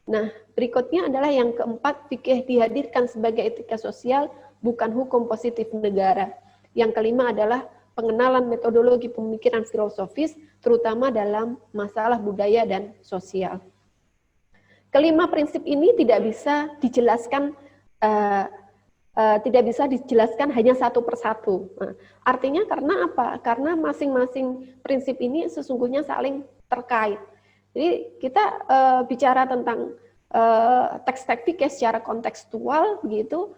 Nah, berikutnya adalah yang keempat, fikih dihadirkan sebagai etika sosial, bukan hukum positif negara. Yang kelima adalah pengenalan metodologi pemikiran filosofis, terutama dalam masalah budaya dan sosial. Kelima prinsip ini tidak bisa dijelaskan hanya satu persatu. Nah, artinya karena apa? Karena masing-masing prinsip ini sesungguhnya saling terkait. Jadi kita bicara tentang teks-teks fikih secara kontekstual begitu,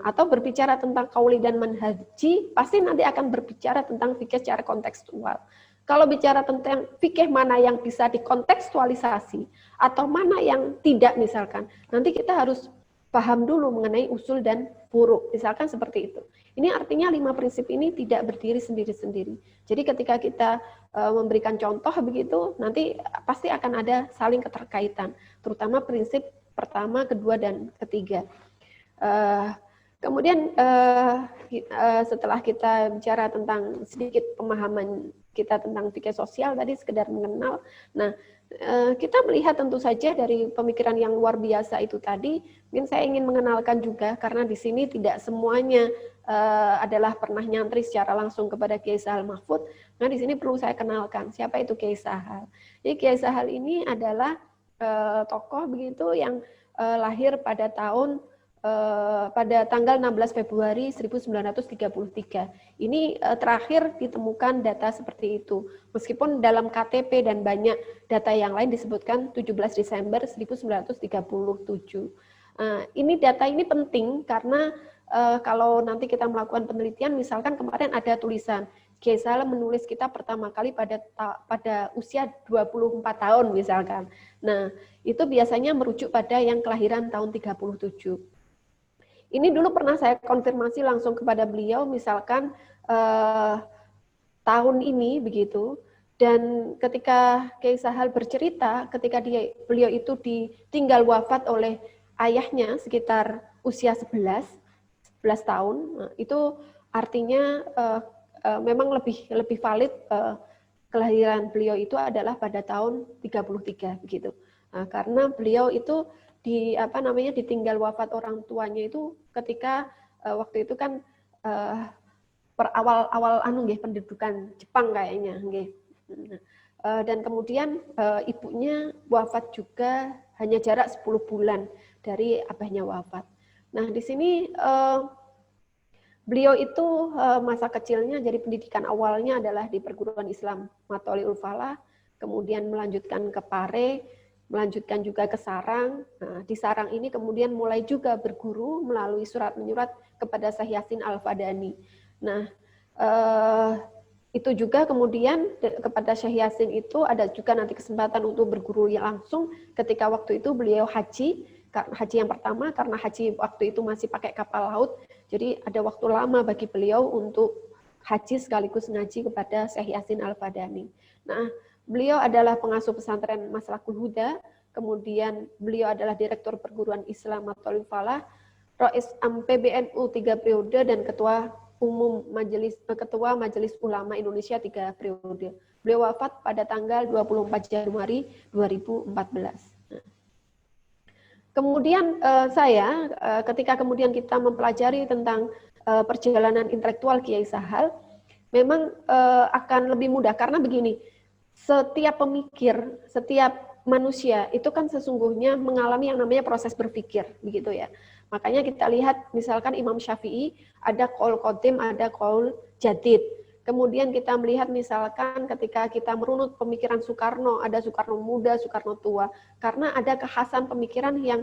atau berbicara tentang kauli dan manhaji, pasti nanti akan berbicara tentang fikih secara kontekstual. Kalau bicara tentang fikih mana yang bisa dikontekstualisasi atau mana yang tidak misalkan, nanti kita harus paham dulu mengenai usul dan furu, misalkan seperti itu. Ini artinya 5 prinsip ini tidak berdiri sendiri-sendiri. Jadi ketika kita memberikan contoh begitu, nanti pasti akan ada saling keterkaitan, terutama prinsip pertama, kedua, dan ketiga. Kemudian setelah kita bicara tentang sedikit pemahaman kita tentang fikih sosial tadi, sekedar mengenal. Nah, kita melihat tentu saja dari pemikiran yang luar biasa itu tadi, mungkin saya ingin mengenalkan juga, karena di sini tidak semuanya adalah pernah nyantri secara langsung kepada Kiai Sahal Mahfud. Nah, di sini perlu saya kenalkan, siapa itu Kiai Sahal. Jadi Kiai Sahal ini adalah tokoh begitu yang lahir pada pada tanggal 16 Februari 1933. Ini terakhir ditemukan data seperti itu. Meskipun dalam KTP dan banyak data yang lain disebutkan 17 Desember 1937. Ini data ini penting karena kalau nanti kita melakukan penelitian, misalkan kemarin ada tulisan Kiai Sahal menulis kita pertama kali pada usia 24 tahun misalkan. Nah, itu biasanya merujuk pada yang kelahiran tahun 37. Ini dulu pernah saya konfirmasi langsung kepada beliau, misalkan tahun ini begitu, dan ketika Kiai Sahal bercerita, ketika beliau itu ditinggal wafat oleh ayahnya sekitar usia 11 tahun, nah, itu artinya memang lebih valid kelahiran beliau itu adalah pada tahun 33 begitu. Nah, karena beliau itu ditinggal wafat orang tuanya itu ketika waktu itu kan awal pendudukan Jepang kayaknya, dan kemudian ibunya wafat juga hanya jarak 10 bulan dari abahnya wafat. Nah, di sini beliau itu masa kecilnya, jadi pendidikan awalnya adalah di perguruan Islam Matoliul Falah, kemudian melanjutkan ke Pare, melanjutkan juga ke Sarang. Nah, di Sarang ini kemudian mulai juga berguru melalui surat-menyurat kepada Syekh Yasin Al-Fadani. Nah, itu juga kemudian kepada Syekh Yasin itu ada juga nanti kesempatan untuk berguru langsung ketika waktu itu beliau haji yang pertama, karena haji waktu itu masih pakai kapal laut, jadi ada waktu lama bagi beliau untuk haji sekaligus ngaji kepada Syekh Yasin Al-Fadani. Nah, beliau adalah pengasuh pesantren Maslakul Huda, kemudian beliau adalah direktur perguruan Islam Matoliul Falah, Rais PBNU 3 periode, dan ketua Majelis Ulama Indonesia 3 periode. Beliau wafat pada tanggal 24 Januari 2014. Kemudian saya ketika kemudian kita mempelajari tentang perjalanan intelektual Kiai Sahal, memang akan lebih mudah karena begini, setiap pemikir, setiap manusia itu kan sesungguhnya mengalami yang namanya proses berpikir, begitu ya. Makanya kita lihat misalkan Imam Syafi'i ada qaul qadim, ada qaul jadid. Kemudian kita melihat misalkan ketika kita merunut pemikiran Soekarno, ada Soekarno muda, Soekarno tua, karena ada kekhasan pemikiran yang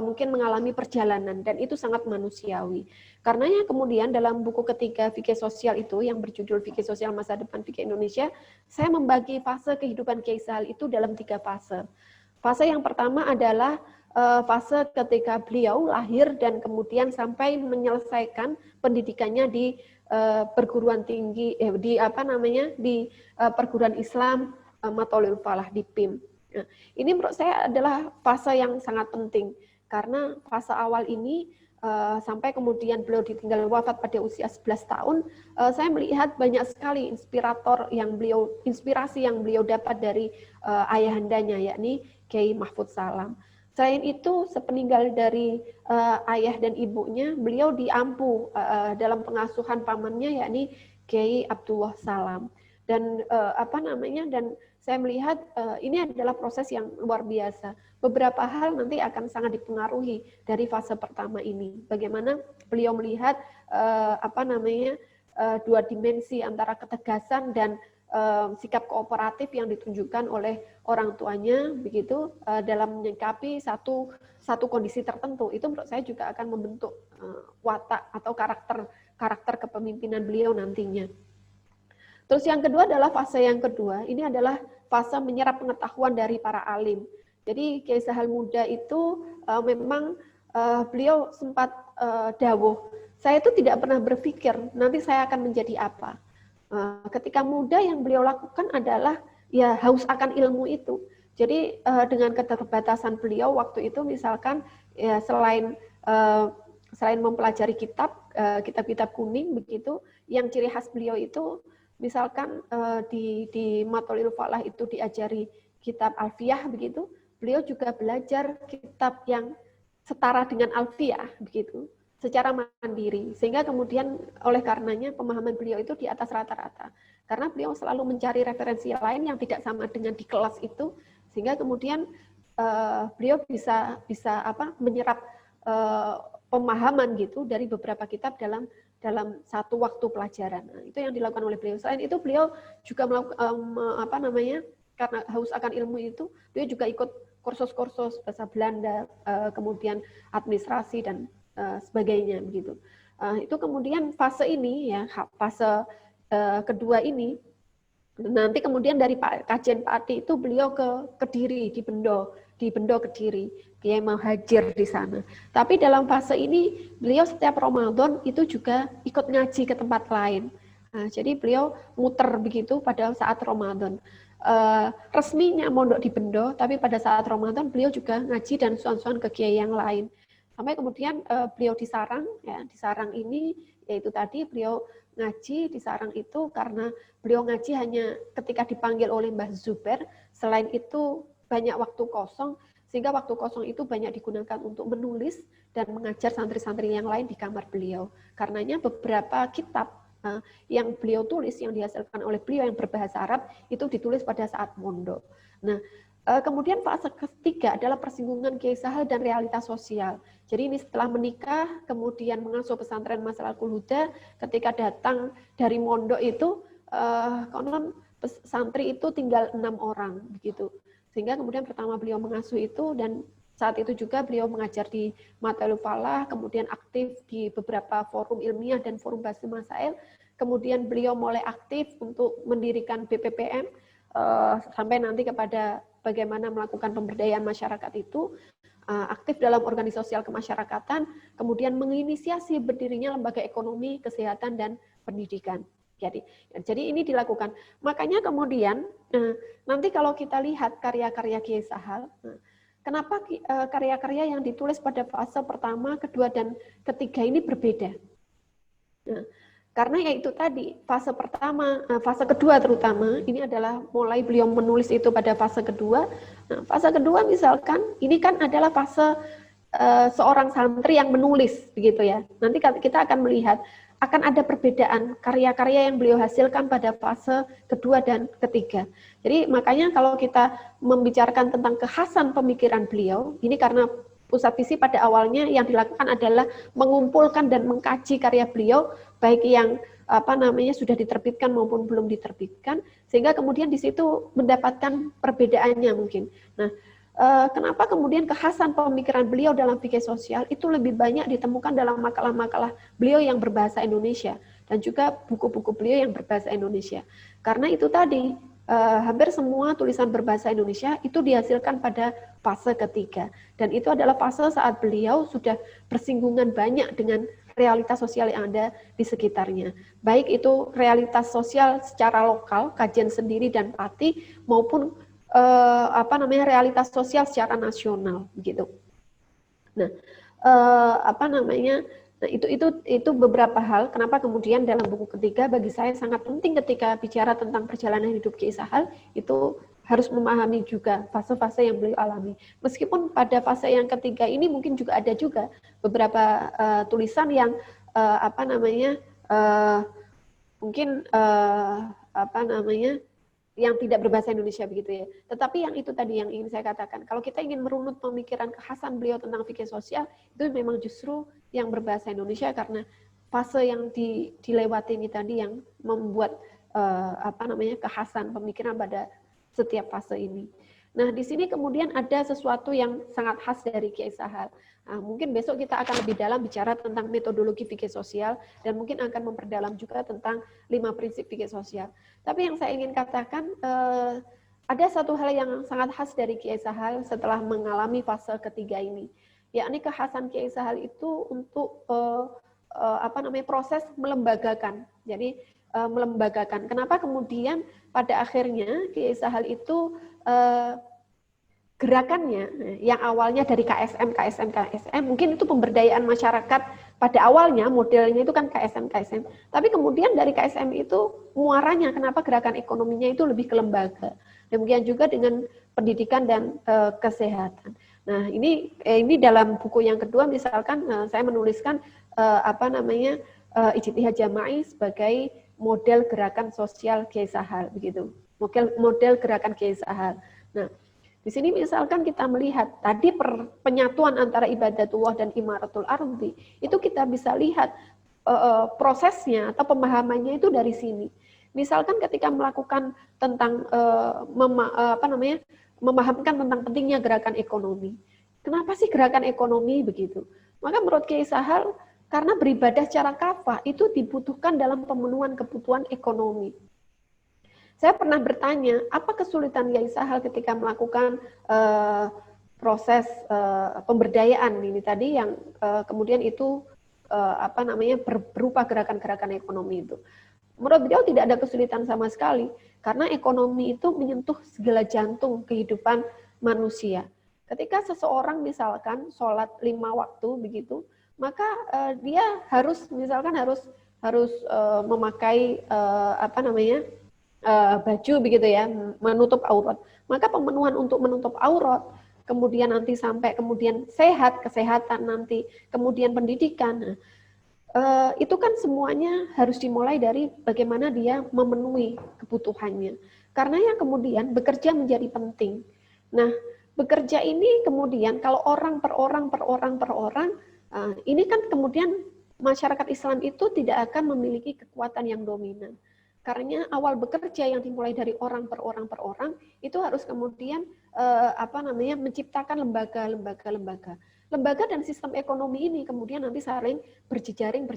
mungkin mengalami perjalanan, dan itu sangat manusiawi. Karenanya kemudian dalam buku ketiga Fikih Sosial itu, yang berjudul Fikih Sosial Masa Depan Fikih Indonesia, saya membagi fase kehidupan Kiai Sahal itu dalam 3 fase. Fase yang pertama adalah fase ketika beliau lahir dan kemudian sampai menyelesaikan pendidikannya di perguruan tinggi di perguruan Islam Mathalul Falah di PIM. Nah, ini menurut saya adalah fase yang sangat penting karena fase awal ini sampai kemudian beliau ditinggal wafat pada usia 11 tahun, saya melihat banyak sekali inspirasi yang beliau dapat dari ayahandanya, yakni Kiai Mahfudz Salam. Selain itu, sepeninggal dari ayah dan ibunya, beliau diampu dalam pengasuhan pamannya, yakni Kiai Abdullah Salam. Dan dan saya melihat ini adalah proses yang luar biasa. Beberapa hal nanti akan sangat dipengaruhi dari fase pertama ini. Bagaimana beliau melihat dua dimensi antara ketegasan dan sikap kooperatif yang ditunjukkan oleh orang tuanya begitu dalam menyikapi satu kondisi tertentu. Itu menurut saya juga akan membentuk watak atau karakter kepemimpinan beliau nantinya. Terus yang kedua adalah fase yang kedua, ini adalah fase menyerap pengetahuan dari para alim. Jadi Kiai Sahal muda itu memang beliau sempat dawuh, saya itu tidak pernah berpikir nanti saya akan menjadi apa. Ketika muda yang beliau lakukan adalah ya haus akan ilmu itu. Jadi dengan keterbatasan beliau waktu itu misalkan ya selain mempelajari kitab-kitab kuning begitu, yang ciri khas beliau itu misalkan di Mathalul Falah itu diajari kitab Alfiyah begitu, beliau juga belajar kitab yang setara dengan Alfiyah begitu, secara mandiri, sehingga kemudian oleh karenanya pemahaman beliau itu di atas rata-rata, karena beliau selalu mencari referensi lain yang tidak sama dengan di kelas itu, sehingga kemudian beliau bisa menyerap pemahaman gitu dari beberapa kitab dalam satu waktu pelajaran. Nah, itu yang dilakukan oleh beliau. Selain itu beliau juga melakukan karena haus akan ilmu itu, beliau juga ikut kursus-kursus bahasa Belanda, kemudian administrasi dan sebagainya begitu. Itu kemudian fase ini ya, fase kedua ini nanti kemudian dari kajian Pak Adi itu beliau ke Kediri, di Bendo Kediri, dia muhajir di sana. Tapi dalam fase ini beliau setiap Ramadan itu juga ikut ngaji ke tempat lain. Nah, jadi beliau muter begitu pada saat Ramadan. Resminya mondok di Bendo, tapi pada saat Ramadan beliau juga ngaji dan suan-suan ke kiai yang lain. Sampai kemudian beliau di Sarang, ya di Sarang ini yaitu tadi beliau ngaji di Sarang itu karena beliau ngaji hanya ketika dipanggil oleh Mbah Zubair. Selain itu banyak waktu kosong, sehingga waktu kosong itu banyak digunakan untuk menulis dan mengajar santri-santri yang lain di kamar beliau. Karenanya beberapa kitab yang beliau tulis, yang dihasilkan oleh beliau yang berbahasa Arab, itu ditulis pada saat mondok. Nah, kemudian fase ketiga adalah persinggungan Kiai Sahal dan realitas sosial. Jadi ini setelah menikah, kemudian mengasuh pesantren Masalikul Huda, ketika datang dari mondok itu, konon santri itu tinggal 6 orang, begitu. Sehingga kemudian pertama beliau mengasuh itu, dan saat itu juga beliau mengajar di Mathalul Falah, kemudian aktif di beberapa forum ilmiah dan forum bahasa Masail. Kemudian beliau mulai aktif untuk mendirikan BPPM, sampai nanti kepada bagaimana melakukan pemberdayaan masyarakat itu, aktif dalam organisasi sosial kemasyarakatan, kemudian menginisiasi berdirinya lembaga ekonomi, kesehatan, dan pendidikan. Jadi ini dilakukan. Makanya kemudian nanti kalau kita lihat karya-karya Kiai Sahal, kenapa karya-karya yang ditulis pada fase pertama, kedua, dan ketiga ini berbeda? Nah, karena yaitu tadi, fase pertama, fase kedua terutama, ini adalah mulai beliau menulis itu pada fase kedua. Nah, fase kedua misalkan, ini kan adalah fase seorang santri yang menulis begitu ya. Nanti kita akan melihat akan ada perbedaan karya-karya yang beliau hasilkan pada fase kedua dan ketiga. Jadi makanya kalau kita membicarakan tentang kekhasan pemikiran beliau, ini karena Pusat Visi pada awalnya yang dilakukan adalah mengumpulkan dan mengkaji karya beliau, baik yang sudah diterbitkan maupun belum diterbitkan, sehingga kemudian di situ mendapatkan perbedaannya mungkin. Nah, kenapa kemudian kekhasan pemikiran beliau dalam fikih sosial itu lebih banyak ditemukan dalam makalah-makalah beliau yang berbahasa Indonesia dan juga buku-buku beliau yang berbahasa Indonesia. Karena itu tadi hampir semua tulisan berbahasa Indonesia itu dihasilkan pada fase ketiga, dan itu adalah fase saat beliau sudah bersinggungan banyak dengan realitas sosial yang ada di sekitarnya, baik itu realitas sosial secara lokal, kajian sendiri dan prati, maupun realitas sosial secara nasional gitu. Nah, nah itu beberapa hal kenapa kemudian dalam buku ketiga bagi saya sangat penting ketika bicara tentang perjalanan hidup Kiai Sahal itu harus memahami juga fase-fase yang beliau alami. Meskipun pada fase yang ketiga ini mungkin juga ada juga beberapa tulisan yang yang tidak berbahasa Indonesia begitu ya. Tetapi yang itu tadi yang ingin saya katakan, kalau kita ingin merunut pemikiran kekhasan beliau tentang fikih sosial, itu memang justru yang berbahasa Indonesia karena fase yang dilewati ini tadi yang membuat kekhasan pemikiran pada setiap fase ini. Nah, di sini kemudian ada sesuatu yang sangat khas dari Kiai Sahal. Nah, mungkin besok kita akan lebih dalam bicara tentang metodologi fikih sosial dan mungkin akan memperdalam juga tentang 5 prinsip fikih sosial. Tapi yang saya ingin katakan, ada satu hal yang sangat khas dari Kiai Sahal setelah mengalami fase ketiga ini, yakni kekhasan Kiai Sahal itu untuk proses melembagakan. Jadi melembagakan. Kenapa kemudian pada akhirnya Kiai Sahal itu gerakannya yang awalnya dari KSM, mungkin itu pemberdayaan masyarakat pada awalnya modelnya itu kan KSM. Tapi kemudian dari KSM itu muaranya kenapa gerakan ekonominya itu lebih ke lembaga. Demikian juga dengan pendidikan dan kesehatan. Nah, ini dalam buku yang kedua misalkan saya menuliskan Ijtihad Jama'i sebagai model gerakan sosial Kiai Sahal begitu. Model gerakan Kiai Sahal. Nah, di sini misalkan kita melihat tadi penyatuan antara ibadatullah dan imaratul ardi, itu kita bisa lihat prosesnya atau pemahamannya itu dari sini. Misalkan ketika melakukan tentang memahamkan tentang pentingnya gerakan ekonomi. Kenapa sih gerakan ekonomi begitu? Maka menurut Kiai Sahal karena beribadah secara kafah itu dibutuhkan dalam pemenuhan kebutuhan ekonomi. Saya pernah bertanya, apa kesulitan Kiai Sahal ketika melakukan proses pemberdayaan ini tadi yang kemudian itu berupa gerakan-gerakan ekonomi itu. Menurut beliau tidak ada kesulitan sama sekali, karena ekonomi itu menyentuh segala jantung kehidupan manusia. Ketika seseorang misalkan sholat 5 waktu begitu, maka dia harus memakai baju begitu ya, menutup aurat. Maka pemenuhan untuk menutup aurat, kemudian nanti sampai kemudian kesehatan nanti, kemudian pendidikan. Itu kan semuanya harus dimulai dari bagaimana dia memenuhi kebutuhannya. Karena yang kemudian bekerja menjadi penting. Nah, bekerja ini kemudian kalau orang per orang, ini kan kemudian masyarakat Islam itu tidak akan memiliki kekuatan yang dominan. Karena awal bekerja yang dimulai dari orang per orang itu harus kemudian menciptakan lembaga. Lembaga dan sistem ekonomi ini kemudian nanti saling berjejaring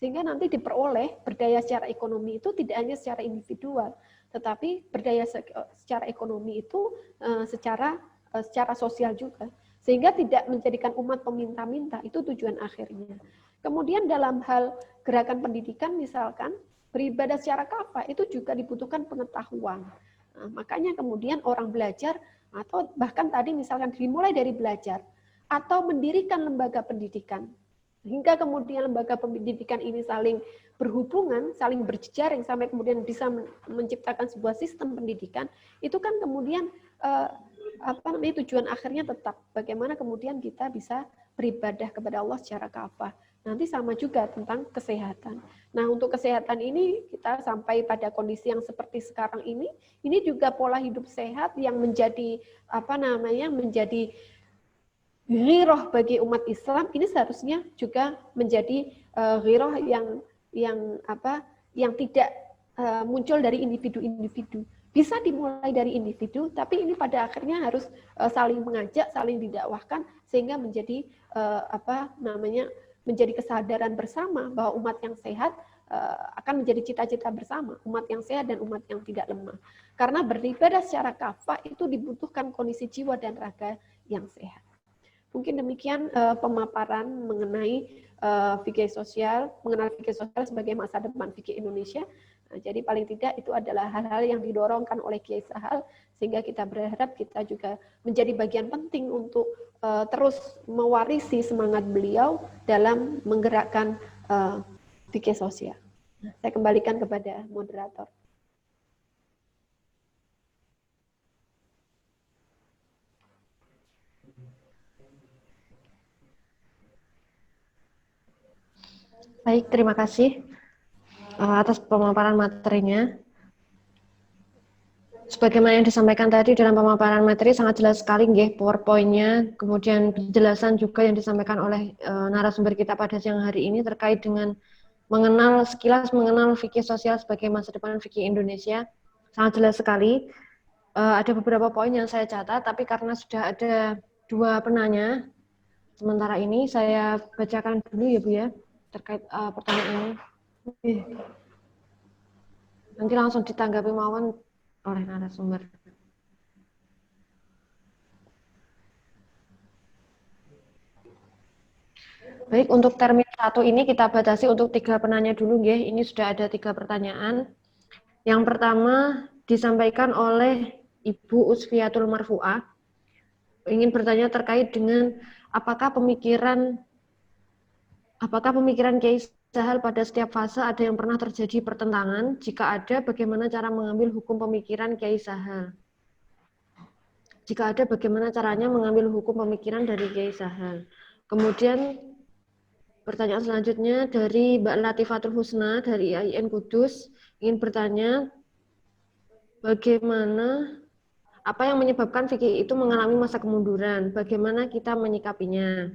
sehingga nanti diperoleh berdaya secara ekonomi itu tidak hanya secara individual, tetapi berdaya secara ekonomi itu secara sosial juga, sehingga tidak menjadikan umat peminta-minta, itu tujuan akhirnya. Kemudian dalam hal gerakan pendidikan misalkan beribadah secara kafah itu juga dibutuhkan pengetahuan. Nah, makanya kemudian orang belajar atau bahkan tadi misalkan dimulai dari belajar atau mendirikan lembaga pendidikan hingga kemudian lembaga pendidikan ini saling berhubungan, saling berjejaring sampai kemudian bisa menciptakan sebuah sistem pendidikan, itu kan kemudian tujuan akhirnya tetap bagaimana kemudian kita bisa beribadah kepada Allah secara kafah. Nanti sama juga tentang kesehatan. Nah, untuk kesehatan ini kita sampai pada kondisi yang seperti sekarang ini juga pola hidup sehat yang menjadi menjadi ghirah bagi umat Islam, ini seharusnya juga menjadi ghirah yang tidak muncul dari individu-individu. Bisa dimulai dari individu, tapi ini pada akhirnya harus saling mengajak, saling didakwahkan sehingga menjadi menjadi kesadaran bersama bahwa umat yang sehat akan menjadi cita-cita bersama, umat yang sehat dan umat yang tidak lemah. Karena beribadah secara kafah itu dibutuhkan kondisi jiwa dan raga yang sehat. Mungkin demikian pemaparan mengenai fikih sosial, mengenal fikih sosial sebagai masa depan fikih Indonesia. Jadi paling tidak itu adalah hal-hal yang didorongkan oleh Kiai Sahal, sehingga kita berharap kita juga menjadi bagian penting untuk terus mewarisi semangat beliau dalam menggerakkan fikih sosial. Saya kembalikan kepada moderator. Baik, terima kasih atas pemaparan materinya. Sebagaimana yang disampaikan tadi dalam pemaparan materi sangat jelas sekali nggih PowerPoint-nya, kemudian penjelasan juga yang disampaikan oleh narasumber kita pada siang hari ini terkait dengan sekilas mengenal fikih sosial sebagai masa depan fikih Indonesia. Sangat jelas sekali. Ada beberapa poin yang saya catat, tapi karena sudah ada 2 penanya, sementara ini saya bacakan dulu ya Bu ya, terkait pertanyaan ini. Nanti langsung ditanggapi mawon oleh narasumber. Baik, untuk termin 1 ini kita batasi untuk 3 penanya dulu nggih. Ini sudah ada 3 pertanyaan. Yang pertama disampaikan oleh Ibu Usfiyatul Marfu'ah. Ingin bertanya terkait dengan apakah pemikiran Kiai Sahal pada setiap fase ada yang pernah terjadi pertentangan? Jika ada, bagaimana cara mengambil hukum pemikiran Kiai Sahal? Jika ada, bagaimana caranya mengambil hukum pemikiran dari Kiai Sahal? Kemudian pertanyaan selanjutnya dari Mbak Latifatul Husna dari IAIN Kudus, ingin bertanya bagaimana apa yang menyebabkan fikih itu mengalami masa kemunduran? Bagaimana kita menyikapinya?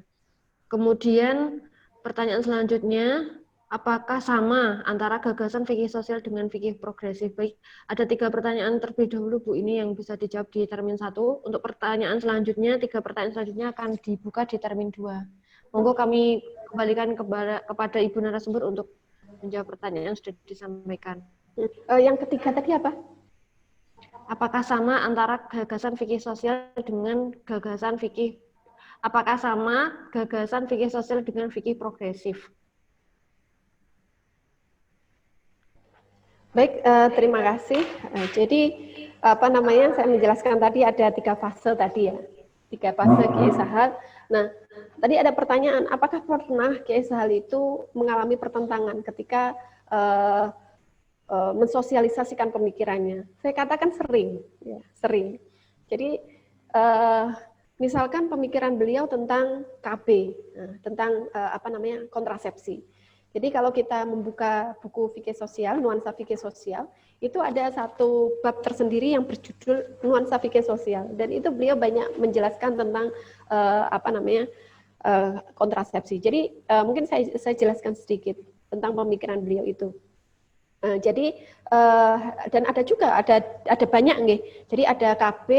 Kemudian pertanyaan selanjutnya, apakah sama antara gagasan fikih sosial dengan fikih progresif? Baik, ada 3 pertanyaan terlebih dahulu Bu, ini yang bisa dijawab di termin 1. Untuk pertanyaan selanjutnya, 3 pertanyaan selanjutnya akan dibuka di termin 2. Monggo kami kembalikan kepada Ibu narasumber untuk menjawab pertanyaan yang sudah disampaikan. Yang ketiga tadi apa? Apakah sama antara gagasan fikih sosial dengan gagasan fikih sosial dengan fikih progresif? Baik, terima kasih. Jadi saya menjelaskan tadi ada 3 fase tadi ya, 3 fase Kiai Sahal. Nah, tadi ada pertanyaan, apakah pernah Kiai Sahal itu mengalami pertentangan ketika mensosialisasikan pemikirannya? Saya katakan sering, ya, sering. Jadi misalkan pemikiran beliau tentang KB, tentang kontrasepsi. Jadi kalau kita membuka buku fikih sosial, nuansa fikih sosial, itu ada 1 bab tersendiri yang berjudul nuansa fikih sosial, dan itu beliau banyak menjelaskan tentang kontrasepsi. Jadi mungkin saya jelaskan sedikit tentang pemikiran beliau itu. Dan ada juga ada banyak nggih. Jadi ada KB,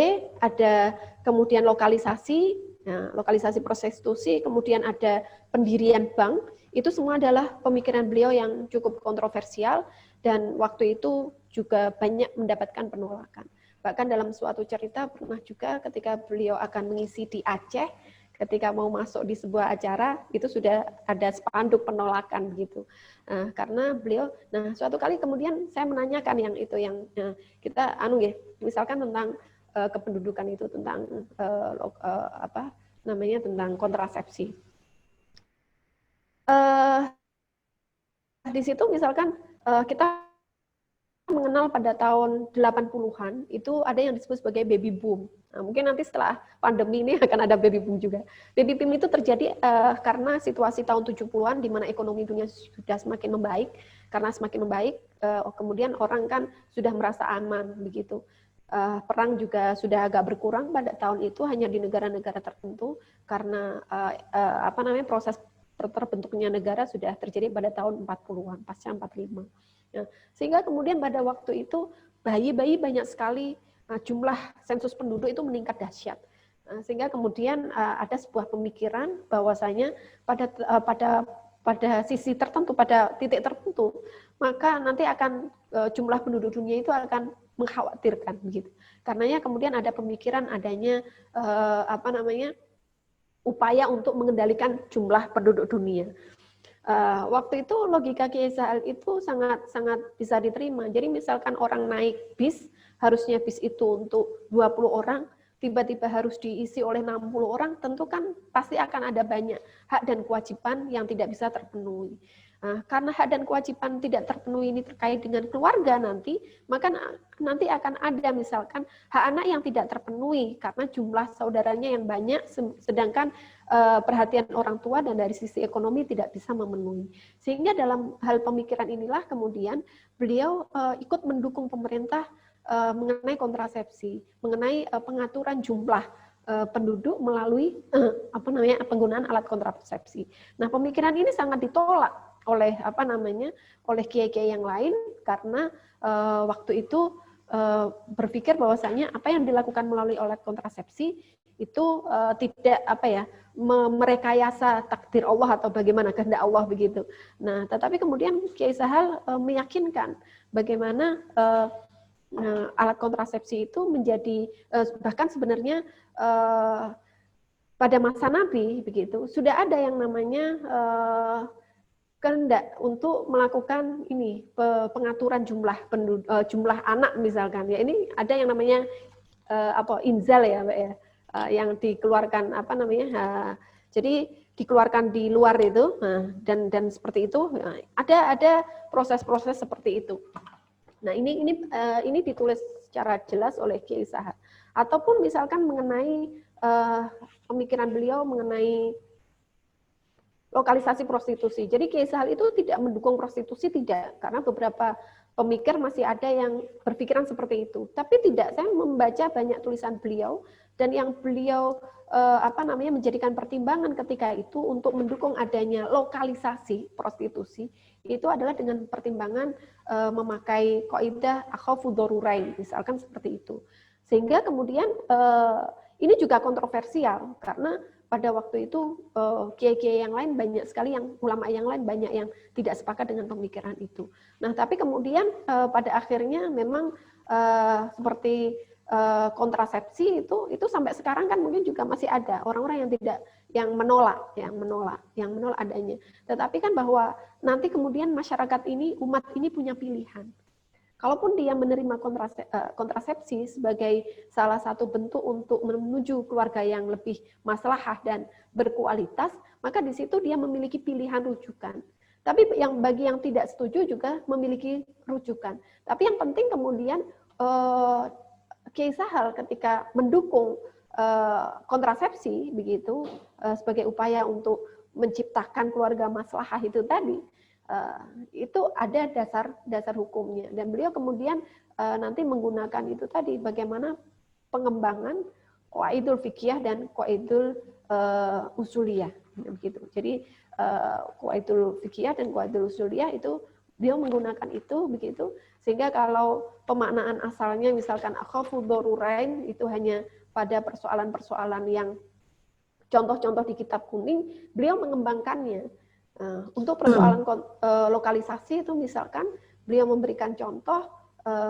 ada kemudian lokalisasi prostitusi, kemudian ada pendirian bank. Itu semua adalah pemikiran beliau yang cukup kontroversial dan waktu itu juga banyak mendapatkan penolakan. Bahkan dalam suatu cerita pernah juga ketika beliau akan mengisi di Aceh, ketika mau masuk di sebuah acara itu sudah ada spanduk penolakan begitu. Karena beliau, suatu kali kemudian saya menanyakan yang itu yang kita misalkan tentang kependudukan itu, tentang tentang kontrasepsi. Di situ misalkan kita mengenal pada tahun 80-an itu ada yang disebut sebagai baby boom. Nah, mungkin nanti setelah pandemi ini akan ada baby boom juga. Baby boom itu terjadi karena situasi tahun 70-an di mana ekonomi dunia sudah semakin membaik. Karena semakin membaik, kemudian orang kan sudah merasa aman begitu. Perang juga sudah agak berkurang pada tahun itu hanya di negara-negara tertentu karena proses terbentuknya negara sudah terjadi pada tahun 40-an, pasca 45. Ya, sehingga kemudian pada waktu itu bayi-bayi banyak sekali, jumlah sensus penduduk itu meningkat dahsyat. Sehingga kemudian ada sebuah pemikiran bahwasanya pada sisi tertentu, pada titik tertentu, maka nanti akan jumlah penduduk dunia itu akan mengkhawatirkan begitu. Karenanya kemudian ada pemikiran adanya upaya untuk mengendalikan jumlah penduduk dunia. Waktu itu logika Kiai Sahal itu sangat bisa diterima. Jadi misalkan orang naik bis, harusnya bis itu untuk 20 orang, tiba-tiba harus diisi oleh 60 orang, tentu kan pasti akan ada banyak hak dan kewajiban yang tidak bisa terpenuhi. Karena hak dan kewajiban tidak terpenuhi ini terkait dengan keluarga nanti, maka nanti akan ada misalkan hak anak yang tidak terpenuhi karena jumlah saudaranya yang banyak, sedangkan perhatian orang tua dan dari sisi ekonomi tidak bisa memenuhi. Sehingga dalam hal pemikiran inilah kemudian beliau ikut mendukung pemerintah mengenai kontrasepsi, mengenai pengaturan jumlah penduduk melalui penggunaan alat kontrasepsi. Nah, pemikiran ini sangat ditolak oleh kiai-kiai yang lain karena waktu itu berpikir bahwasanya apa yang dilakukan melalui alat kontrasepsi itu tidak merekayasa takdir Allah atau bagaimana kehendak Allah begitu. Nah, tetapi kemudian Kiai Sahal meyakinkan bagaimana alat kontrasepsi itu menjadi bahkan sebenarnya pada masa Nabi begitu sudah ada yang namanya kehendak untuk melakukan ini pengaturan jumlah anak misalkan ya, ini ada yang namanya inzal ya Mbak ya, yang dikeluarkan jadi dikeluarkan di luar itu, dan seperti itu ada proses-proses seperti itu. Nah ini ditulis secara jelas oleh Kiai Sahal. Ataupun misalkan mengenai pemikiran beliau mengenai lokalisasi prostitusi. Jadi Kiai Sahal itu tidak mendukung prostitusi, tidak, karena beberapa pemikir masih ada yang berpikiran seperti itu. Tapi tidak, saya membaca banyak tulisan beliau dan yang beliau menjadikan pertimbangan ketika itu untuk mendukung adanya lokalisasi prostitusi itu adalah dengan pertimbangan memakai kaidah akhafu darurain, misalkan seperti itu. Sehingga kemudian ini juga kontroversial karena pada waktu itu kiai-kiai yang lain banyak sekali, yang ulama yang lain banyak yang tidak sepakat dengan pemikiran itu. Nah, tapi kemudian pada akhirnya memang seperti kontrasepsi itu sampai sekarang kan mungkin juga masih ada orang-orang yang menolak adanya. Tetapi kan bahwa nanti kemudian masyarakat ini, umat ini punya pilihan. Kalaupun dia menerima kontrasepsi sebagai salah satu bentuk untuk menuju keluarga yang lebih maslahah dan berkualitas, maka di situ dia memiliki pilihan rujukan. Tapi bagi yang tidak setuju juga memiliki rujukan. Tapi yang penting kemudian Kiai Sahal ketika mendukung kontrasepsi begitu sebagai upaya untuk menciptakan keluarga maslahah itu tadi, itu ada dasar hukumnya, dan beliau kemudian nanti menggunakan itu tadi bagaimana pengembangan qaidul fiqhiyah dan qaidul usuliyah begitu. Jadi qaidul fiqhiyah dan qaidul usuliyah itu beliau menggunakan itu begitu, sehingga kalau pemaknaan asalnya misalkan akhafu darurain itu hanya pada persoalan-persoalan yang contoh-contoh di kitab kuning, beliau mengembangkannya. Untuk persoalan lokalisasi itu misalkan beliau memberikan contoh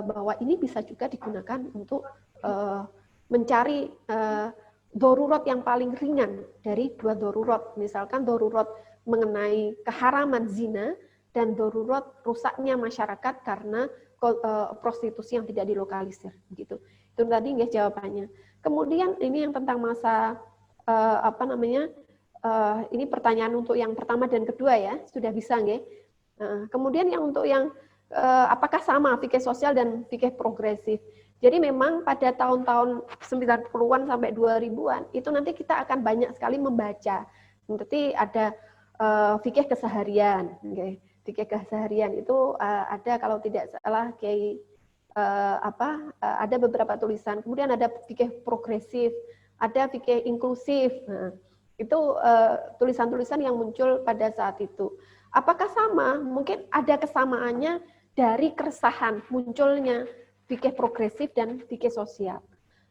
bahwa ini bisa juga digunakan untuk mencari darurat yang paling ringan dari dua darurat, misalkan darurat mengenai keharaman zina dan darurat rusaknya masyarakat karena prostitusi yang tidak dilokalisir gitu. Itu tadi nggih jawabannya. Kemudian ini yang tentang masa ini pertanyaan untuk yang pertama dan kedua ya, sudah bisa nggih. Kemudian yang untuk yang apakah sama fikih sosial dan fikih progresif. Jadi memang pada tahun-tahun 90-an sampai 2000-an itu nanti kita akan banyak sekali membaca. Nanti ada fikih keseharian. Okay. Fikih keseharian itu ada kalau tidak salah Kiai ada beberapa tulisan. Kemudian ada fikih progresif, ada fikih inklusif. Nah, itu tulisan-tulisan yang muncul pada saat itu. Apakah sama? Mungkin ada kesamaannya dari keresahan munculnya fikih progresif dan fikih sosial.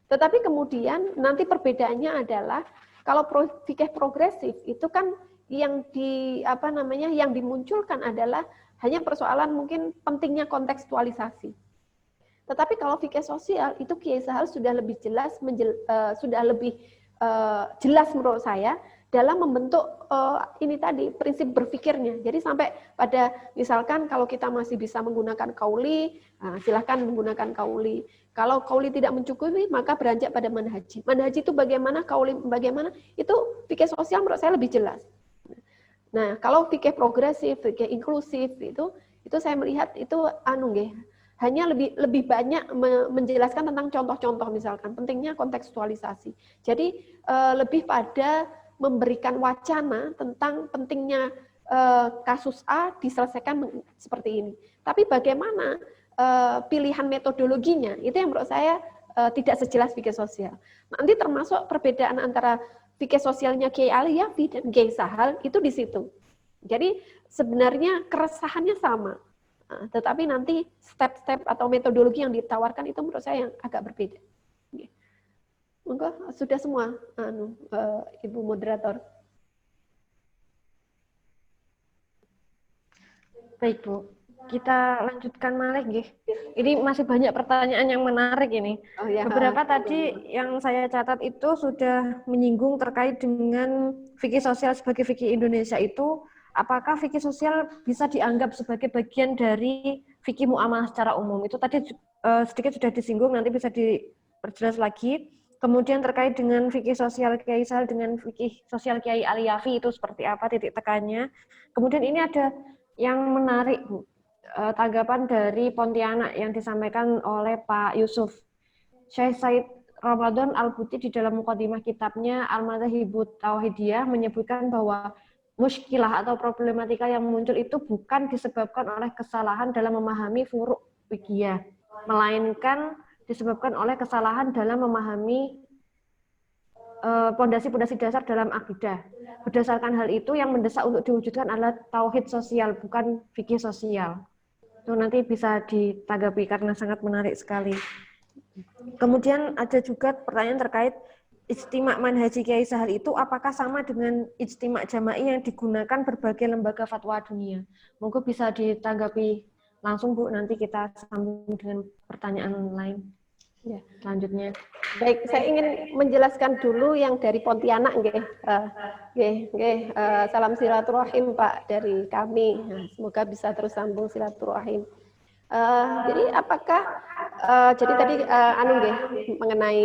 Tetapi kemudian nanti perbedaannya adalah kalau fikih progresif itu kan yang yang dimunculkan adalah hanya persoalan mungkin pentingnya kontekstualisasi. Tetapi kalau fikih sosial itu Kiai Sahal sudah lebih jelas jelas menurut saya dalam membentuk ini tadi prinsip berpikirnya. Jadi sampai pada misalkan kalau kita masih bisa menggunakan kauli, silahkan menggunakan kauli. Kalau kauli tidak mencukupi, maka beranjak pada manhaji. Manhaji itu bagaimana, kauli bagaimana, itu fikih sosial menurut saya lebih jelas. Nah, kalau fikih progresif, fikih inklusif itu saya melihat itu hanya lebih banyak menjelaskan tentang contoh-contoh misalkan pentingnya kontekstualisasi. Jadi lebih pada memberikan wacana tentang pentingnya kasus A diselesaikan seperti ini. Tapi bagaimana pilihan metodologinya itu yang menurut saya tidak sejelas fikih sosial. Nanti termasuk perbedaan antara fikih sosialnya Kiai Aliyafi dan Kiai Sahal itu di situ. Jadi sebenarnya keresahannya sama. Tetapi nanti step-step atau metodologi yang ditawarkan itu menurut saya yang agak berbeda. Monggo, sudah semua, Ibu Moderator. Baik, Bu. Kita lanjutkan malih nggih. Ini masih banyak pertanyaan yang menarik ini. Oh, ya. Beberapa tadi yang saya catat itu sudah menyinggung terkait dengan fikih sosial sebagai fikih Indonesia itu, apakah fikih sosial bisa dianggap sebagai bagian dari fikih muamalah secara umum? Itu tadi sedikit sudah disinggung, nanti bisa diperjelas lagi. Kemudian terkait dengan fikih sosial Kiai Sahal dengan fikih sosial Kiai Aliyafi itu seperti apa titik tekannya. Kemudian ini ada yang menarik, Bu. Tanggapan dari Pontianak yang disampaikan oleh Pak Yusuf. Syekh Said Ramadan Al-Buti di dalam mukadimah kitabnya Al-Madzhabut Tauhidiyah menyebutkan bahwa muskilah atau problematika yang muncul itu bukan disebabkan oleh kesalahan dalam memahami furu' fikih, melainkan disebabkan oleh kesalahan dalam memahami pondasi-pondasi dasar dalam akidah. Berdasarkan hal itu yang mendesak untuk diwujudkan adalah tauhid sosial, bukan fikih sosial. Itu nanti bisa ditanggapi karena sangat menarik sekali. Kemudian ada juga pertanyaan terkait ijtima' manhaji Kiai Sahal itu apakah sama dengan ijtima' jama'i yang digunakan berbagai lembaga fatwa dunia? Monggo bisa ditanggapi langsung, Bu, nanti kita sambung dengan pertanyaan lain. Ya. Selanjutnya. Baik, saya ingin menjelaskan dulu yang dari Pontianak, salam silaturahim Pak dari kami. Nah, semoga bisa terus sambung silaturahim. Jadi apakah jadi tadi mengenai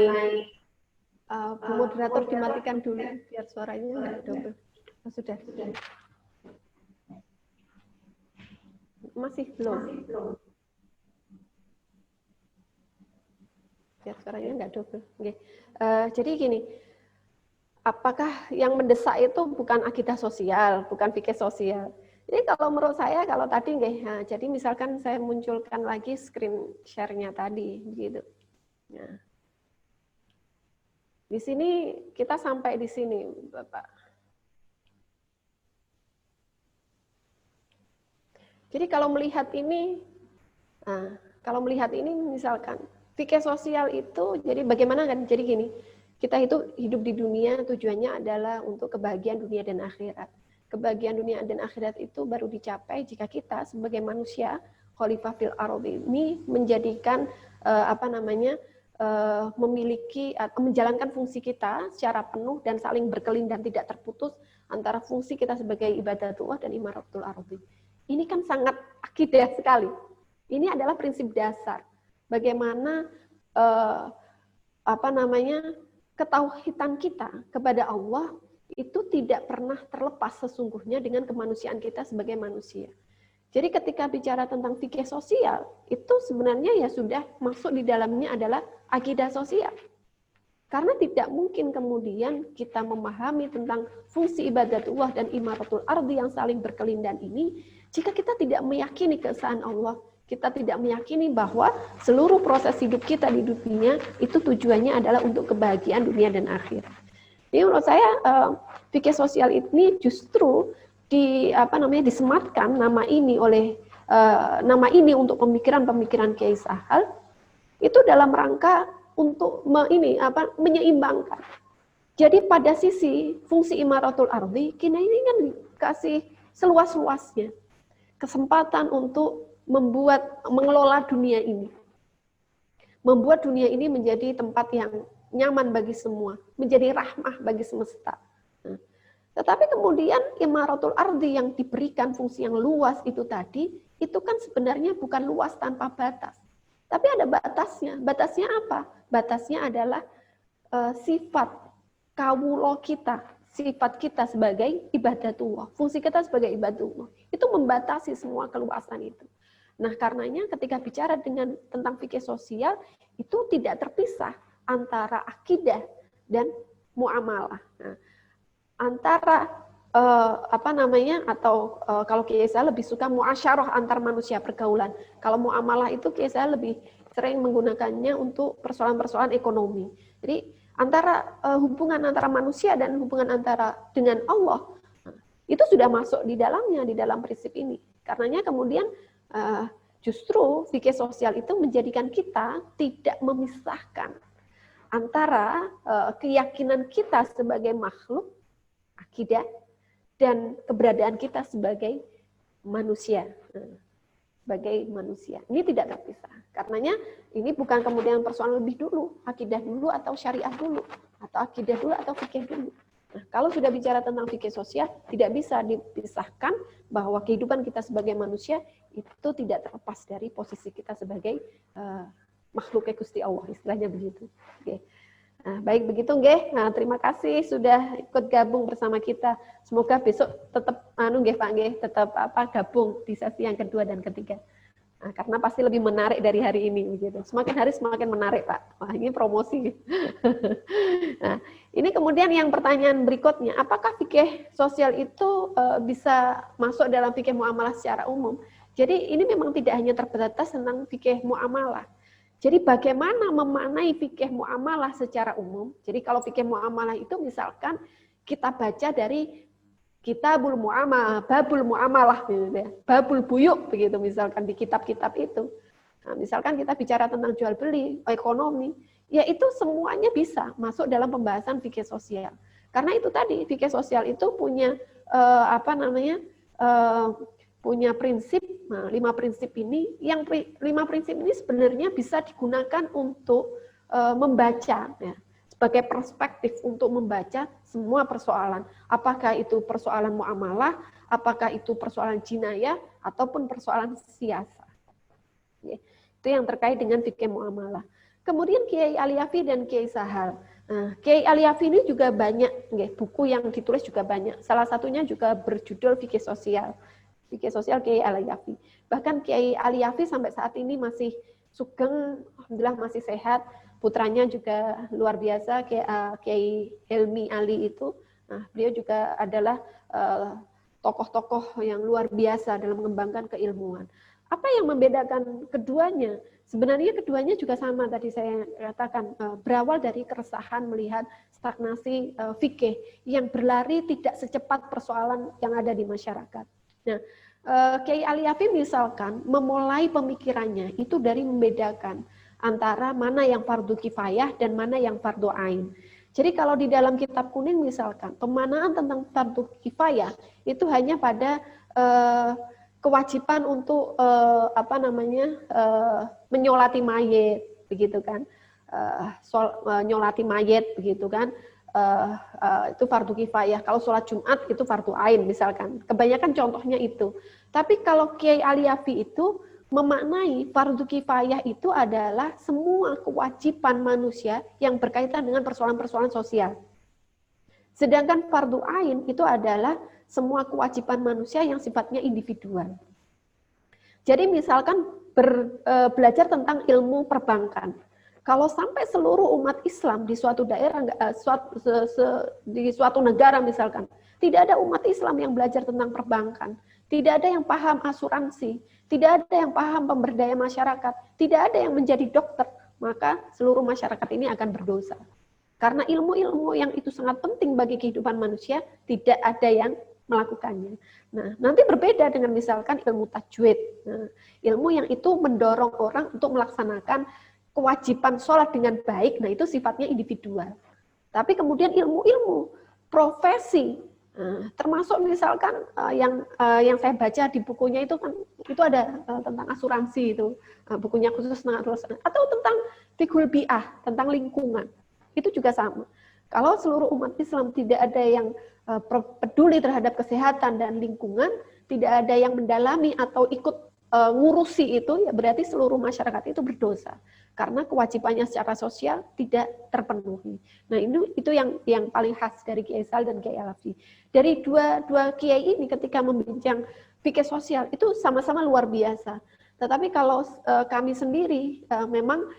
Bu Moderator dimatikan dulu biar suaranya enggak double. Oh, sudah. Masih belum. Biar suaranya enggak double. Jadi gini, apakah yang mendesak itu bukan akidah sosial, bukan fikih sosial? Jadi kalau menurut saya, kalau tadi jadi misalkan saya munculkan lagi screen share-nya tadi, begitu. Nah, di sini kita sampai di sini, Bapak. Jadi kalau melihat ini misalkan fikih sosial itu, jadi bagaimana kan? Jadi gini, kita itu hidup di dunia tujuannya adalah untuk kebahagiaan dunia dan akhirat. Kebahagiaan dunia dan akhirat itu baru dicapai jika kita sebagai manusia khalifah fil ardi ini menjadikan memiliki atau menjalankan fungsi kita secara penuh dan saling berkelin dan tidak terputus antara fungsi kita sebagai ibadatullah dan imaratul ardi. Ini kan sangat akidah sekali. Ini adalah prinsip dasar. Bagaimana ketauhidan kita kepada Allah itu tidak pernah terlepas sesungguhnya dengan kemanusiaan kita sebagai manusia. Jadi ketika bicara tentang fikih sosial, itu sebenarnya ya sudah masuk di dalamnya adalah akidah sosial. Karena tidak mungkin kemudian kita memahami tentang fungsi ibadatullah dan imaratul ardi yang saling berkelindan ini, jika kita tidak meyakini keesaan Allah, kita tidak meyakini bahwa seluruh proses hidup kita di dunia itu tujuannya adalah untuk kebahagiaan dunia dan akhirat. Jadi menurut saya fikih sosial ini justru disematkan nama ini oleh nama ini untuk pemikiran-pemikiran Kiai Sahal itu dalam rangka untuk menyeimbangkan. Jadi pada sisi fungsi imaratul ardi, kita ini kan dikasih seluas-luasnya kesempatan untuk mengelola dunia ini. Membuat dunia ini menjadi tempat yang nyaman bagi semua, menjadi rahmah bagi semesta. Tetapi kemudian imaratul ardi yang diberikan fungsi yang luas itu tadi, itu kan sebenarnya bukan luas tanpa batas. Tapi ada batasnya. Batasnya apa? Batasnya adalah sifat kawulo kita, sifat kita sebagai ibadatullah, fungsi kita sebagai ibadatullah. Itu membatasi semua keluasan itu. Nah, karenanya ketika bicara tentang fikih sosial, itu tidak terpisah antara akidah dan muamalah. Nah, antara kalau Kiai saya lebih suka muasyarah antar manusia, pergaulan. Kalau muamalah itu Kiai saya lebih sering menggunakannya untuk persoalan-persoalan ekonomi. Jadi antara hubungan antara manusia dan hubungan antara dengan Allah itu sudah masuk di dalamnya, di dalam prinsip ini. Karenanya kemudian justru fikih sosial itu menjadikan kita tidak memisahkan antara keyakinan kita sebagai makhluk, akidah, dan keberadaan kita sebagai manusia. Sebagai manusia. Ini tidak terpisah. Karenanya ini bukan kemudian persoalan lebih dulu, akidah dulu atau syariah dulu, atau akidah dulu atau fikih dulu. Nah, kalau sudah bicara tentang fikih sosial, tidak bisa dipisahkan bahwa kehidupan kita sebagai manusia itu tidak terlepas dari posisi kita sebagai makhluk Gusti Allah, istilahnya begitu. Oke. Nah, baik begitu nggih. Nah, terima kasih sudah ikut gabung bersama kita. Semoga besok tetap Pak nggih, tetap gabung di sesi yang kedua dan ketiga. Nah, karena pasti lebih menarik dari hari ini begitu. Semakin hari semakin menarik, Pak. Wah, ini promosi. Nah, ini kemudian yang pertanyaan berikutnya, apakah fikih sosial itu bisa masuk dalam fikih muamalah secara umum? Jadi ini memang tidak hanya terbatas tentang fikih muamalah. Jadi bagaimana memaknai fikih muamalah secara umum? Jadi kalau fikih muamalah itu misalkan kita baca dari Kitabul Muamalah, Babul Muamalah, Babul Buyuk begitu misalkan di kitab-kitab itu. Nah, misalkan kita bicara tentang jual beli, ekonomi, ya itu semuanya bisa masuk dalam pembahasan fikih sosial. Karena itu tadi fikih sosial itu punya punya prinsip. Nah, 5 prinsip ini, yang 5 prinsip ini sebenarnya bisa digunakan untuk membaca, ya, sebagai perspektif untuk membaca semua persoalan. Apakah itu persoalan muamalah, apakah itu persoalan jinayah, ataupun persoalan siasa. Ya, itu yang terkait dengan fikih muamalah. Kemudian Kiai Alyafi dan Kiai Sahal. Nah, Kiai Alyafi ini juga banyak, buku yang ditulis juga banyak. Salah satunya juga berjudul Fikih Sosial. Fikih Sosial Kiai Alyafi. Bahkan Kiai Alyafi sampai saat ini masih sugeng, alhamdulillah masih sehat. Putranya juga luar biasa, Kiai Helmi Ali itu. Nah, beliau juga adalah tokoh-tokoh yang luar biasa dalam mengembangkan keilmuan. Apa yang membedakan keduanya? Sebenarnya keduanya juga sama, tadi saya katakan, berawal dari keresahan melihat stagnasi fikih yang berlari tidak secepat persoalan yang ada di masyarakat. Nah, Kiai Alyafi misalkan memulai pemikirannya itu dari membedakan antara mana yang fardu kifayah dan mana yang fardu ain. Jadi kalau di dalam kitab kuning misalkan pemanaan tentang fardu kifayah itu hanya pada kewajiban untuk menyolati mayit begitu kan, nyolati mayit begitu kan. Itu fardu kifayah. Kalau sholat Jumat itu fardu ain misalkan. Kebanyakan contohnya itu. Tapi kalau Kiai Alyafi itu memaknai fardu kifayah itu adalah semua kewajiban manusia yang berkaitan dengan persoalan-persoalan sosial. Sedangkan fardu ain itu adalah semua kewajiban manusia yang sifatnya individual. Jadi misalkan belajar tentang ilmu perbankan. Kalau sampai seluruh umat Islam di suatu daerah, di suatu negara misalkan, tidak ada umat Islam yang belajar tentang perbankan, tidak ada yang paham asuransi, tidak ada yang paham pemberdayaan masyarakat, tidak ada yang menjadi dokter, maka seluruh masyarakat ini akan berdosa. Karena ilmu-ilmu yang itu sangat penting bagi kehidupan manusia, tidak ada yang melakukannya. Nah, nanti berbeda dengan misalkan ilmu tajwid. Nah, ilmu yang itu mendorong orang untuk melaksanakan kewajiban sholat dengan baik, nah itu sifatnya individual. Tapi kemudian ilmu-ilmu profesi, termasuk misalkan yang saya baca di bukunya itu kan itu ada tentang asuransi itu, bukunya khusus tentang asuransi, atau tentang fiqhul bi'ah, tentang lingkungan, itu juga sama. Kalau seluruh umat Islam tidak ada yang peduli terhadap kesehatan dan lingkungan, tidak ada yang mendalami atau ikut ngurusi itu, ya berarti seluruh masyarakat itu berdosa karena kewajibannya secara sosial tidak terpenuhi. Nah, itu yang paling khas dari Kiai Sal dan Kiai Alafi. Dari dua kiai ini ketika membincang fikih sosial itu sama-sama luar biasa. Tetapi kalau kami sendiri memang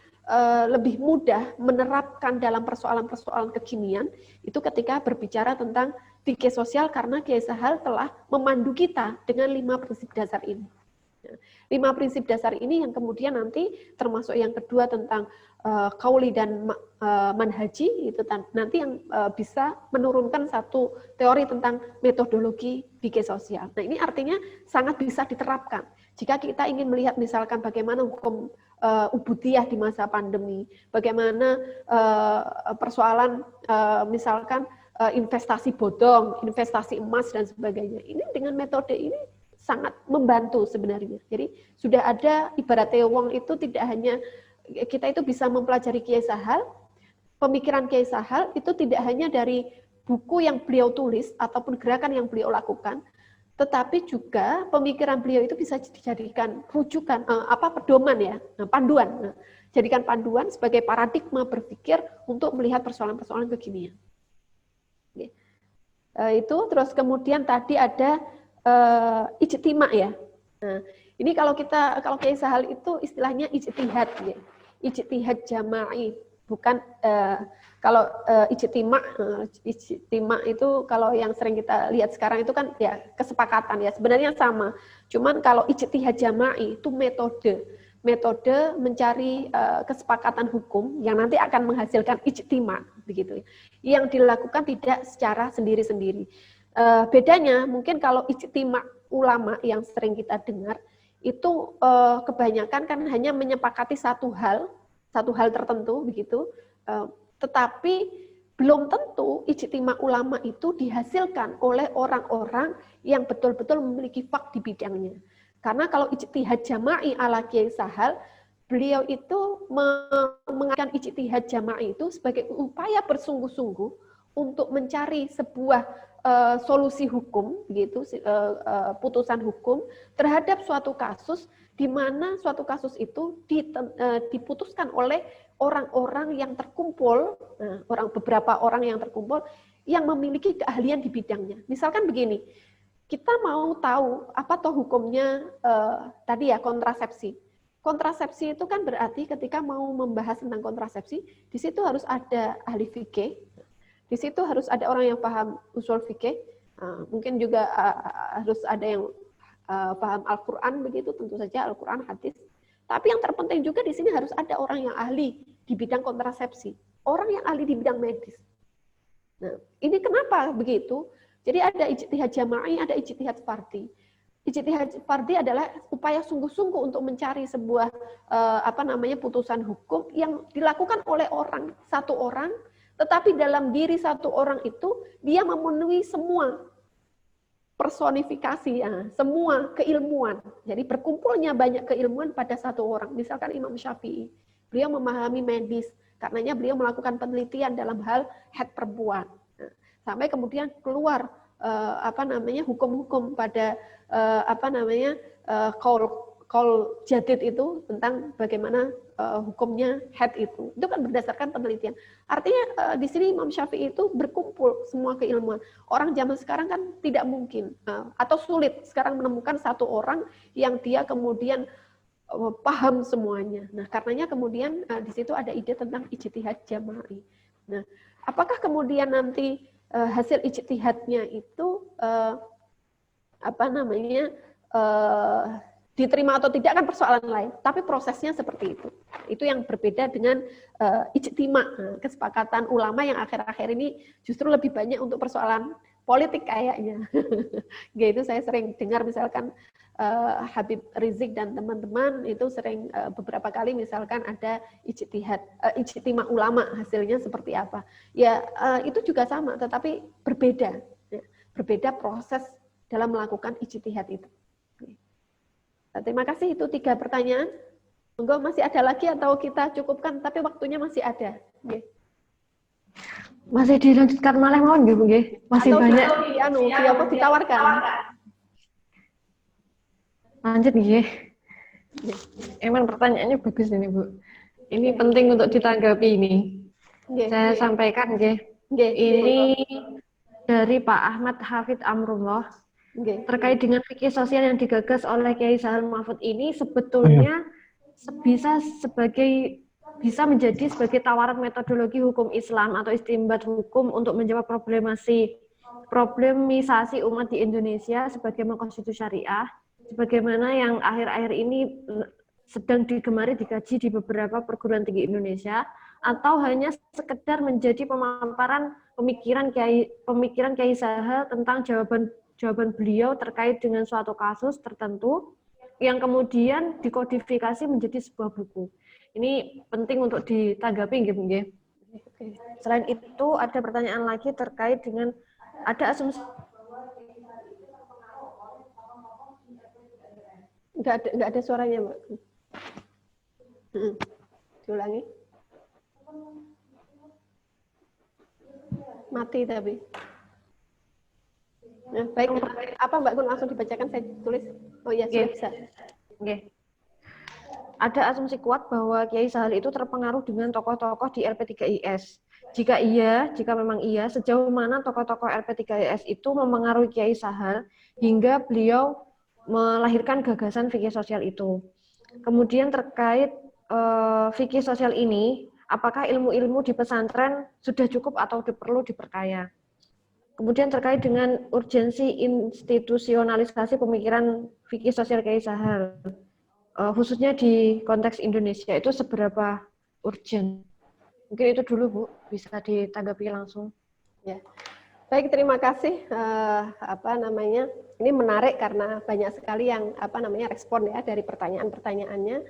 lebih mudah menerapkan dalam persoalan-persoalan kekinian itu ketika berbicara tentang fikih sosial karena Kiai Sahal telah memandu kita dengan 5 prinsip dasar ini. 5 prinsip dasar ini yang kemudian nanti termasuk yang kedua tentang qauli dan manhaji itu nanti yang bisa menurunkan satu teori tentang metodologi fikih sosial. Nah, ini artinya sangat bisa diterapkan. Jika kita ingin melihat misalkan bagaimana hukum ubudiyah di masa pandemi, bagaimana persoalan misalkan investasi bodong, investasi emas dan sebagainya. Ini dengan metode ini sangat membantu sebenarnya. Jadi sudah ada ibarat Teowong itu tidak hanya kita itu bisa mempelajari Kiai Sahal, pemikiran Kiai Sahal itu tidak hanya dari buku yang beliau tulis ataupun gerakan yang beliau lakukan, tetapi juga pemikiran beliau itu bisa dijadikan rujukan, pedoman ya, panduan. Jadikan panduan sebagai paradigma berpikir untuk melihat persoalan-persoalan kekinian. Itu terus kemudian tadi ada ijtima ya. Nah, ini kalau Kiai Sahal itu istilahnya ijtihad ya. Ijtihad jama'i, bukan kalau ijtima itu kalau yang sering kita lihat sekarang itu kan ya kesepakatan ya, sebenarnya sama. Cuman kalau ijtihad jama'i itu metode mencari kesepakatan hukum yang nanti akan menghasilkan ijtima begitu. Yang dilakukan tidak secara sendiri-sendiri. Bedanya mungkin kalau ijtima ulama yang sering kita dengar itu kebanyakan kan hanya menyepakati satu hal tertentu begitu, tetapi belum tentu ijtima ulama itu dihasilkan oleh orang-orang yang betul-betul memiliki fak di bidangnya. Karena kalau ijtihad jama'i ala Kiai Sahal, beliau itu mengatakan ijtihad jama'i itu sebagai upaya bersungguh-sungguh untuk mencari sebuah solusi hukum, gitu, putusan hukum terhadap suatu kasus di mana suatu kasus itu diputuskan oleh orang-orang yang terkumpul, beberapa orang yang terkumpul yang memiliki keahlian di bidangnya. Misalkan begini, kita mau tahu apa toh hukumnya tadi ya kontrasepsi. Kontrasepsi itu kan berarti ketika mau membahas tentang kontrasepsi, di situ harus ada ahli fikih. Di situ harus ada orang yang paham usul fikih, mungkin juga harus ada yang paham Al-Quran begitu, tentu saja Al-Quran, hadis. Tapi yang terpenting juga di sini harus ada orang yang ahli di bidang kontrasepsi, orang yang ahli di bidang medis. Nah, ini kenapa begitu? Jadi ada ijtihad jama'i, ada ijtihad fardhi. Ijtihad fardhi adalah upaya sungguh-sungguh untuk mencari sebuah putusan hukum yang dilakukan oleh satu orang. Tetapi dalam diri satu orang itu, dia memenuhi semua personifikasi, semua keilmuan. Jadi berkumpulnya banyak keilmuan pada satu orang. Misalkan Imam Syafi'i, beliau memahami medis, karenanya beliau melakukan penelitian dalam hal haid perempuan. Sampai kemudian keluar hukum-hukum pada qaul jadid itu tentang bagaimana hukumnya had itu kan berdasarkan penelitian. Artinya di sini Imam Syafi'i itu berkumpul semua keilmuan. Orang zaman sekarang kan tidak mungkin atau sulit sekarang menemukan satu orang yang dia kemudian paham semuanya. Nah, karenanya kemudian di situ ada ide tentang ijtihad jama'i. Nah, apakah kemudian nanti hasil ijtihadnya itu diterima atau tidak kan persoalan lain, tapi prosesnya seperti itu. Itu yang berbeda dengan ijtima, kesepakatan ulama yang akhir-akhir ini justru lebih banyak untuk persoalan politik kayaknya. Gitu saya sering dengar misalkan Habib Rizik dan teman-teman itu sering beberapa kali misalkan ada ijtima ulama, hasilnya seperti apa. Ya itu juga sama, tetapi berbeda. Ya, berbeda proses dalam melakukan ijtihad itu. Terima kasih, itu 3 pertanyaan. Monggo masih ada lagi atau kita cukupkan, tapi waktunya masih ada. Nggih. Masih dilanjutkan malah mau nggih, Bu nggih? Masih atau banyak. ditawarkan. Lanjut nggih. Emang pertanyaannya bagus ini, Bu. Ini penting untuk ditanggapi ini. Saya sampaikan nggih. Ini dari Pak Ahmad Hafid Amrullah. Terkait dengan fikih sosial yang digagas oleh Kiai Sahal Mahfud ini sebetulnya bisa menjadi sebagai tawaran metodologi hukum Islam atau istinbat hukum untuk menjawab problemisasi umat di Indonesia sebagai konstitusi syariah, sebagaimana yang akhir-akhir ini sedang digemari dikaji di beberapa perguruan tinggi Indonesia, atau hanya sekedar menjadi pemaparan pemikiran Kiai Sahal tentang jawaban beliau terkait dengan suatu kasus tertentu yang kemudian dikodifikasi menjadi sebuah buku. Ini penting untuk ditanggapi, nggih, Bu nggih. Selain itu ada pertanyaan lagi terkait dengan ada asumsi Enggak ada suaranya, Mbak. Diulangi. Mati tapi. Nah, baik, apa Mbak Gun langsung dibacakan, saya tulis. Oh iya, sudah bisa. Oke. Ada asumsi kuat bahwa Kiai Sahal itu terpengaruh dengan tokoh-tokoh di LP3IS. Jika memang iya, sejauh mana tokoh-tokoh LP3IS itu mempengaruhi Kiai Sahal hingga beliau melahirkan gagasan fikih sosial itu. Kemudian terkait fikih sosial ini, apakah ilmu-ilmu di pesantren sudah cukup atau perlu diperkaya? Kemudian terkait dengan urgensi institusionalisasi pemikiran fikih sosial Kiai Sahal, khususnya di konteks Indonesia itu seberapa urgent? Mungkin itu dulu, Bu, bisa ditanggapi langsung. Ya, baik, terima kasih. Ini menarik karena banyak sekali yang respon ya dari pertanyaan-pertanyaannya.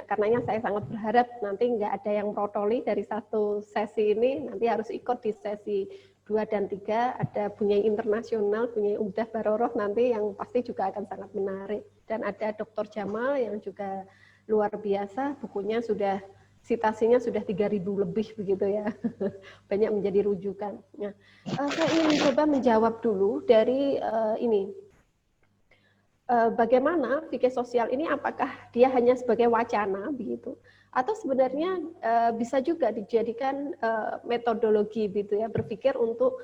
Karenanya saya sangat berharap nanti nggak ada yang protoli dari satu sesi ini, nanti harus ikut di sesi 2 dan 3, ada Bunyai Internasional, Bunyai Umdah Baroroh nanti yang pasti juga akan sangat menarik. Dan ada Dr. Jamal yang juga luar biasa, bukunya sudah, citasinya sudah 3.000 lebih begitu ya, banyak menjadi rujukan. Nah, saya ingin mencoba menjawab dulu dari bagaimana fikih sosial ini, apakah dia hanya sebagai wacana begitu, atau sebenarnya bisa juga dijadikan metodologi gitu ya, berpikir untuk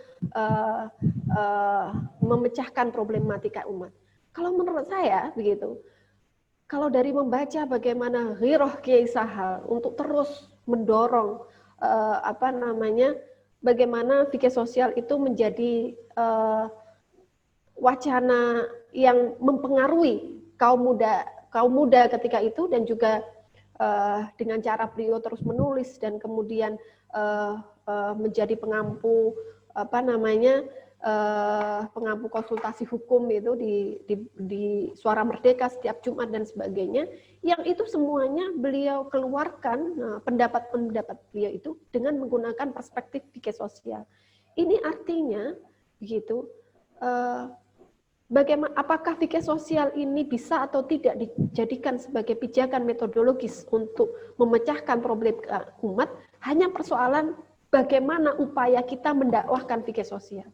memecahkan problematika umat. Kalau menurut saya begitu, kalau dari membaca bagaimana ghirah Kiai Sahal untuk terus mendorong bagaimana fikih sosial itu menjadi wacana yang mempengaruhi kaum muda ketika itu, dan juga dengan cara beliau terus menulis dan kemudian menjadi pengampu pengampu konsultasi hukum itu di Suara Merdeka setiap Jumat dan sebagainya, yang itu semuanya beliau keluarkan pendapat-pendapat beliau itu dengan menggunakan perspektif fikih sosial. Ini artinya begitu, bagaimana, apakah fikih sosial ini bisa atau tidak dijadikan sebagai pijakan metodologis untuk memecahkan problem umat, hanya persoalan bagaimana upaya kita mendakwahkan fikih sosial.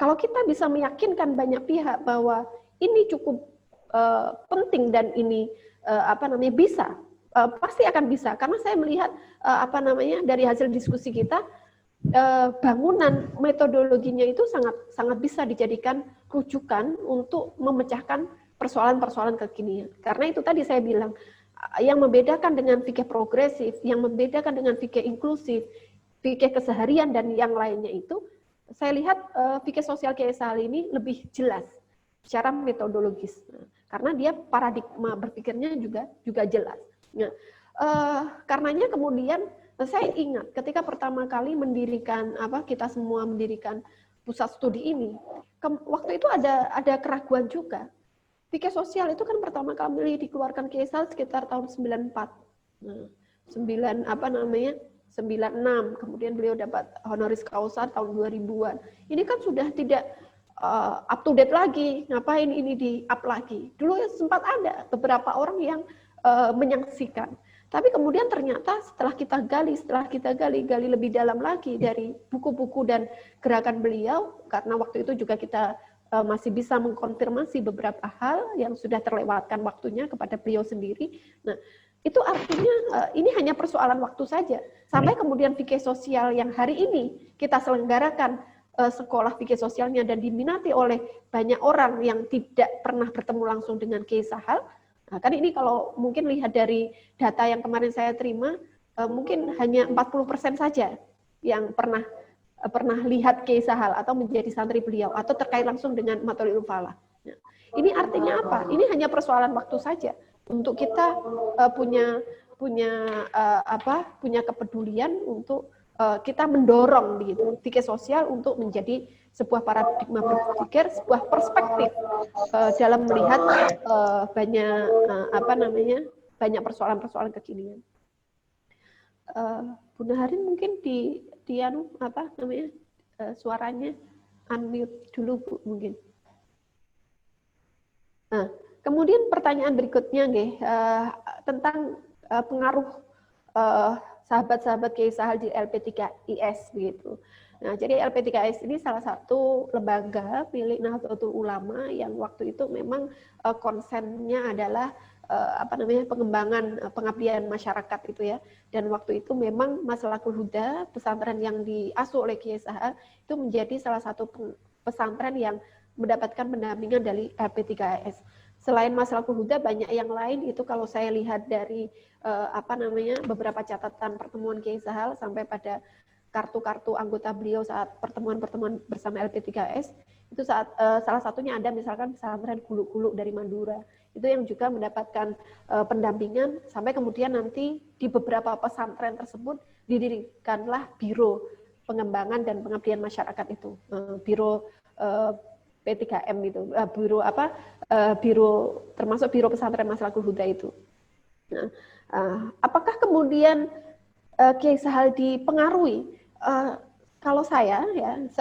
Kalau kita bisa meyakinkan banyak pihak bahwa ini cukup penting dan ini bisa pasti akan bisa, karena saya melihat dari hasil diskusi kita, bangunan metodologinya itu sangat bisa dijadikan rujukan untuk memecahkan persoalan-persoalan kekinian. Karena itu tadi saya bilang, yang membedakan dengan fikih progresif, yang membedakan dengan fikih inklusif, fikih keseharian dan yang lainnya itu, saya lihat fikih sosial Kiai Sahal ini lebih jelas secara metodologis, karena dia paradigma berpikirnya juga jelas. Nah, karenanya kemudian saya ingat ketika pertama kali kita semua mendirikan pusat studi ini, waktu itu ada keraguan juga. Fikih sosial itu kan pertama kali dikeluarkan Kiai Sahal sekitar tahun 94. Nah, 96, kemudian beliau dapat honoris causa tahun 2000-an. Ini kan sudah tidak up to date lagi, ngapain ini di-up lagi. Dulu sempat ada beberapa orang yang menyaksikan. Tapi kemudian ternyata setelah kita gali lebih dalam lagi dari buku-buku dan gerakan beliau, karena waktu itu juga kita masih bisa mengkonfirmasi beberapa hal yang sudah terlewatkan waktunya kepada beliau sendiri. Nah, itu artinya ini hanya persoalan waktu saja. Sampai kemudian fikih sosial yang hari ini kita selenggarakan sekolah fikih sosialnya dan diminati oleh banyak orang yang tidak pernah bertemu langsung dengan Kiai Sahal. Nah, kan ini kalau mungkin lihat dari data yang kemarin saya terima, mungkin hanya 40% saja yang pernah lihat Kiai Sahal atau menjadi santri beliau atau terkait langsung dengan Mathalul Falah. Nah, ini artinya apa? Ini hanya persoalan waktu saja untuk kita punya kepedulian untuk kita mendorong begitu fikih sosial untuk menjadi sebuah paradigma berpikir, sebuah perspektif dalam melihat banyak persoalan-persoalan kekinian. Bu Naharin mungkin suaranya unmute dulu Bu mungkin. Nah, kemudian pertanyaan berikutnya tentang pengaruh sahabat-sahabat Kiai Sahal di LP3IS begitu. Nah, jadi LP3IS ini salah satu lembaga milik Nahdlatul Ulama yang waktu itu memang konsennya adalah pengembangan pengabdian masyarakat itu ya. Dan waktu itu memang Maslakul Huda, pesantren yang diasuh oleh Kiai Sahal itu menjadi salah satu pesantren yang mendapatkan pendampingan dari LP3IS. Selain Maslakul Huda banyak yang lain itu kalau saya lihat dari beberapa catatan pertemuan Kiai Sahal sampai pada kartu-kartu anggota beliau saat pertemuan-pertemuan bersama LP3IS itu salah satunya ada misalkan pesantren Guluk-Guluk dari Madura itu yang juga mendapatkan pendampingan sampai kemudian nanti di beberapa pesantren tersebut didirikanlah biro pengembangan dan pengabdian masyarakat itu biro P3M itu biro termasuk biro pesantren Maslakul Huda itu. Nah, apakah kemudian Kiai Sahal dipengaruhi? Kalau saya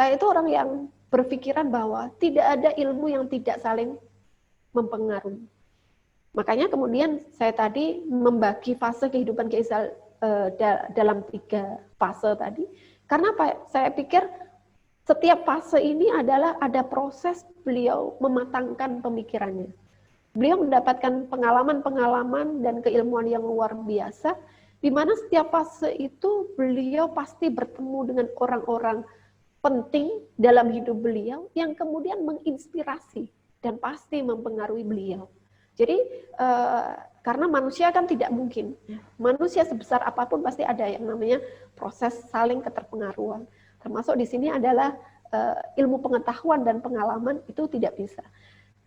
itu orang yang berpikiran bahwa tidak ada ilmu yang tidak saling mempengaruhi. Makanya kemudian saya tadi membagi fase kehidupan Kiai Sahal dalam 3 fase tadi. Karena apa? Saya pikir setiap fase ini ada proses beliau mematangkan pemikirannya. Beliau mendapatkan pengalaman-pengalaman dan keilmuan yang luar biasa, di mana setiap fase itu beliau pasti bertemu dengan orang-orang penting dalam hidup beliau yang kemudian menginspirasi dan pasti mempengaruhi beliau. Jadi karena manusia kan tidak mungkin, manusia sebesar apapun pasti ada yang namanya proses saling keterpengaruhan. Termasuk di sini adalah ilmu pengetahuan dan pengalaman itu tidak bisa.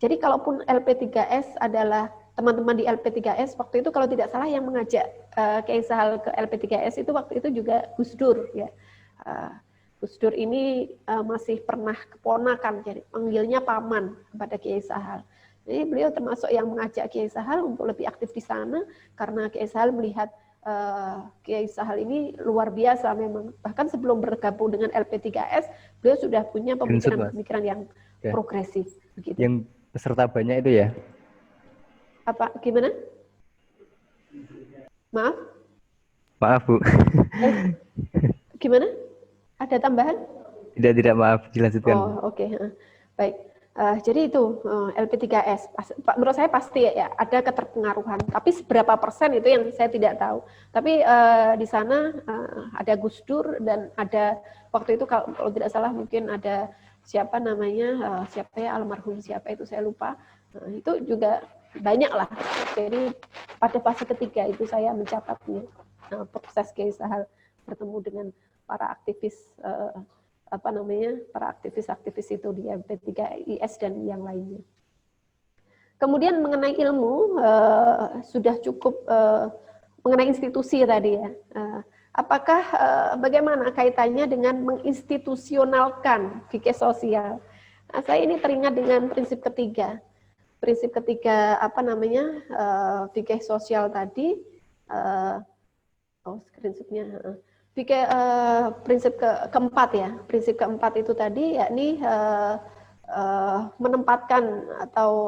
Jadi kalaupun LP3S adalah teman-teman di LP3S waktu itu kalau tidak salah yang mengajak Kiai Sahal ke LP3S itu waktu itu juga Gus Dur ya. Gus Dur ini masih pernah keponakan, jadi panggilnya paman kepada Kiai Sahal. Jadi beliau termasuk yang mengajak Kiai Sahal untuk lebih aktif di sana karena Kiai Sahal melihat Kiai Sahal ini luar biasa memang. Bahkan sebelum bergabung dengan LP3S, beliau sudah punya pemikiran-pemikiran yang progresif. Begitu. Yang peserta banyak itu ya? Apa? Gimana? Maaf? Maaf Bu. Gimana? Ada tambahan? Tidak maaf, dilanjutkan. Oh, oke. Baik. Jadi itu LP3S. Menurut saya pasti ya ada keterpengaruhan. Tapi seberapa persen itu yang saya tidak tahu. Tapi di sana ada Gus Dur dan ada waktu itu kalau tidak salah mungkin ada siapa namanya siapa ya almarhum siapa itu saya lupa. Itu juga banyak lah. Jadi pada fase ketiga itu saya mencatatnya proses Kiai Sahal bertemu dengan para aktivis para aktivis itu di MP3IS dan yang lainnya. Kemudian mengenai ilmu sudah cukup mengenai institusi tadi ya. Apakah bagaimana kaitannya dengan menginstitusionalkan fikih sosial? Nah, saya ini teringat dengan prinsip ketiga. Prinsip ketiga fikih sosial tadi. Prinsipnya. Prinsip keempat ya, prinsip keempat itu tadi yakni menempatkan atau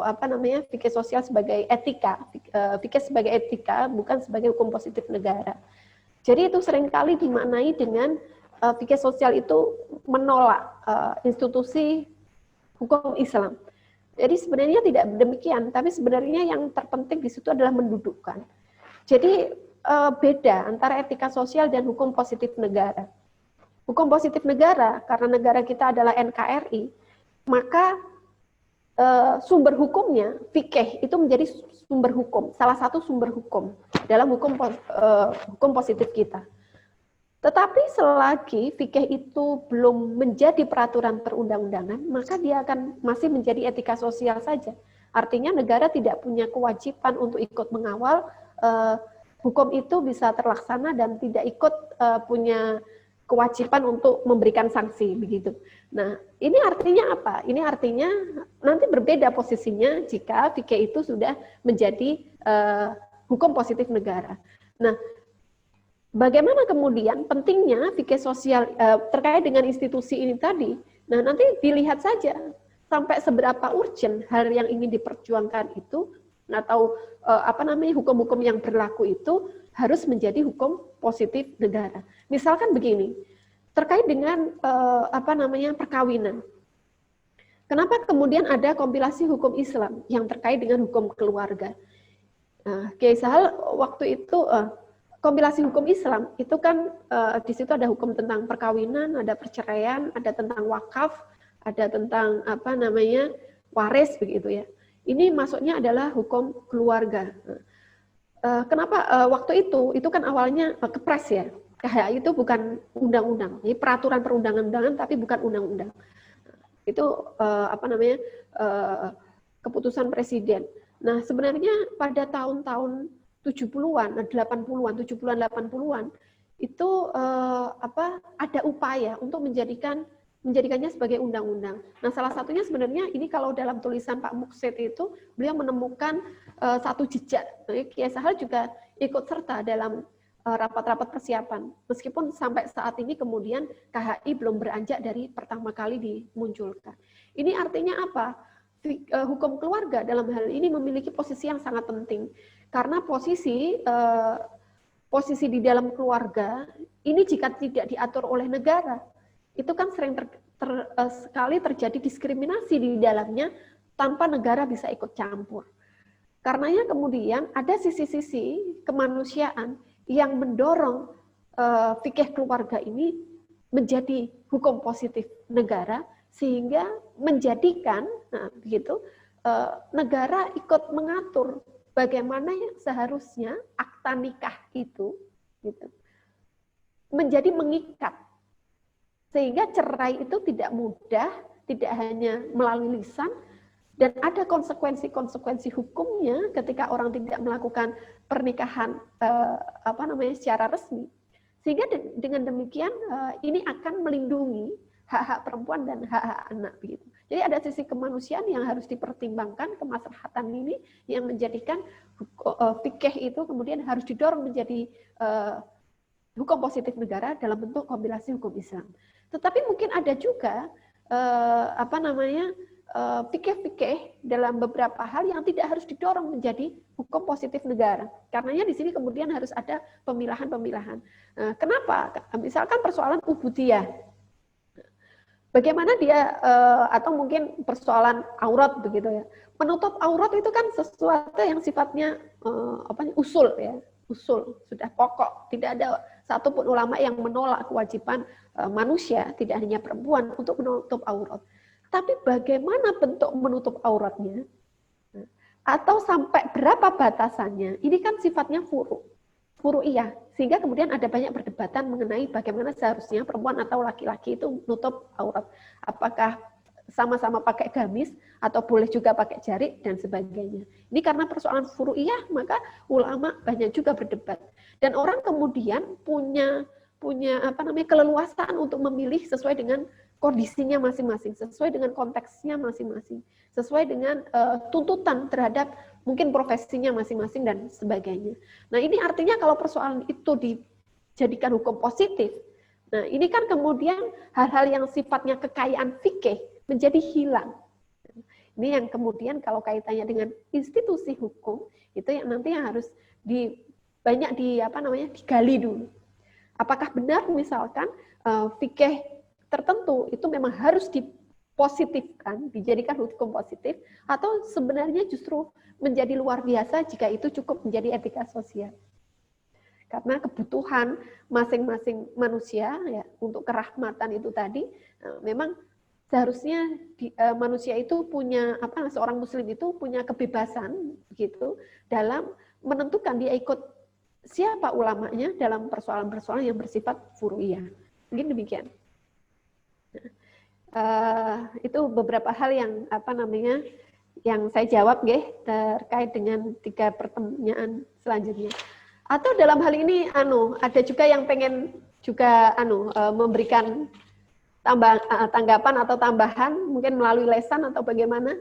fikih sosial sebagai etika, fikih sebagai etika bukan sebagai hukum positif negara. Jadi itu seringkali dimaknai dengan fikih sosial itu menolak institusi hukum Islam. Jadi sebenarnya tidak demikian, tapi sebenarnya yang terpenting di situ adalah mendudukkan. Jadi beda antara etika sosial dan hukum positif negara. Hukum positif negara, karena negara kita adalah NKRI, maka sumber hukumnya, fikih itu menjadi sumber hukum, salah satu sumber hukum dalam hukum positif kita. Tetapi selagi fikih itu belum menjadi peraturan perundang-undangan, maka dia akan masih menjadi etika sosial saja. Artinya negara tidak punya kewajiban untuk ikut mengawal hukum itu bisa terlaksana dan tidak ikut punya kewajiban untuk memberikan sanksi begitu. Nah, ini artinya apa? Ini artinya nanti berbeda posisinya jika fikih itu sudah menjadi hukum positif negara. Nah, bagaimana kemudian pentingnya fikih sosial terkait dengan institusi ini tadi? Nah, nanti dilihat saja sampai seberapa urgent hal yang ingin diperjuangkan itu atau hukum-hukum yang berlaku itu harus menjadi hukum positif negara. Misalkan begini, terkait dengan perkawinan. Kenapa kemudian ada kompilasi hukum Islam yang terkait dengan hukum keluarga? Kiai Sahal waktu itu kompilasi hukum Islam itu kan di situ ada hukum tentang perkawinan, ada perceraian, ada tentang wakaf, ada tentang waris begitu ya. Ini masuknya adalah hukum keluarga. Kenapa waktu itu kan awalnya kepres ya. KHI itu bukan undang-undang, ini peraturan perundang-undangan tapi bukan undang-undang. Itu keputusan presiden. Nah, sebenarnya pada tahun-tahun 70-an, 80-an, 70-an, 80-an itu ada upaya untuk menjadikannya sebagai undang-undang. Nah, salah satunya sebenarnya ini kalau dalam tulisan Pak Muksid itu, beliau menemukan satu jejak. Kiai Sahal juga ikut serta dalam rapat-rapat persiapan. Meskipun sampai saat ini kemudian KHI belum beranjak dari pertama kali dimunculkan. Ini artinya apa? Hukum keluarga dalam hal ini memiliki posisi yang sangat penting. Karena posisi di dalam keluarga, ini jika tidak diatur oleh negara, itu kan sering sekali terjadi diskriminasi di dalamnya tanpa negara bisa ikut campur. Karenanya kemudian ada sisi-sisi kemanusiaan yang mendorong fikih keluarga ini menjadi hukum positif negara sehingga menjadikan negara ikut mengatur bagaimana yang seharusnya akta nikah itu menjadi mengikat. Sehingga cerai itu tidak mudah, tidak hanya melalui lisan, dan ada konsekuensi-konsekuensi hukumnya ketika orang tidak melakukan pernikahan secara resmi. Sehingga dengan demikian ini akan melindungi hak-hak perempuan dan hak-hak anak begitu. Jadi ada sisi kemanusiaan yang harus dipertimbangkan, kemaslahatan ini yang menjadikan fikih itu kemudian harus didorong menjadi hukum positif negara dalam bentuk kompilasi hukum Islam. Tetapi mungkin ada juga fikih-fikih dalam beberapa hal yang tidak harus didorong menjadi hukum positif negara. Karenanya di sini kemudian harus ada pemilahan-pemilahan. Kenapa? Misalkan persoalan ubudiyah. Bagaimana dia atau mungkin persoalan aurat begitu ya. Menutup aurat itu kan sesuatu yang sifatnya usul ya, usul sudah pokok. Tidak ada satupun ulama yang menolak kewajiban manusia, tidak hanya perempuan, untuk menutup aurat. Tapi bagaimana bentuk menutup auratnya? Atau sampai berapa batasannya? Ini kan sifatnya furu'iyah, sehingga kemudian ada banyak perdebatan mengenai bagaimana seharusnya perempuan atau laki-laki itu menutup aurat. Apakah sama-sama pakai gamis atau boleh juga pakai jari dan sebagainya. Ini karena persoalan furu'iyah, maka ulama banyak juga berdebat. Dan orang kemudian punya keleluasaan untuk memilih sesuai dengan kondisinya masing-masing, sesuai dengan konteksnya masing-masing, sesuai dengan tuntutan terhadap mungkin profesinya masing-masing dan sebagainya. Nah, ini artinya kalau persoalan itu dijadikan hukum positif, nah ini kan kemudian hal-hal yang sifatnya kekayaan fikih menjadi hilang. Ini yang kemudian kalau kaitannya dengan institusi hukum, itu yang nanti yang harus banyak digali dulu. Apakah benar misalkan fikih tertentu itu memang harus dipositifkan, dijadikan hukum positif, atau sebenarnya justru menjadi luar biasa jika itu cukup menjadi etika sosial. Karena kebutuhan masing-masing manusia ya untuk kerahmatan itu tadi, memang seharusnya manusia itu punya seorang muslim itu punya kebebasan begitu dalam menentukan dia ikut siapa ulamanya dalam persoalan-persoalan yang bersifat furu'iyah. Mungkin demikian. Itu beberapa hal yang yang saya jawab terkait dengan 3 pertanyaan selanjutnya. Atau dalam hal ini ada juga yang pengen juga memberikan tanggapan atau tambahan mungkin melalui lesan atau bagaimana.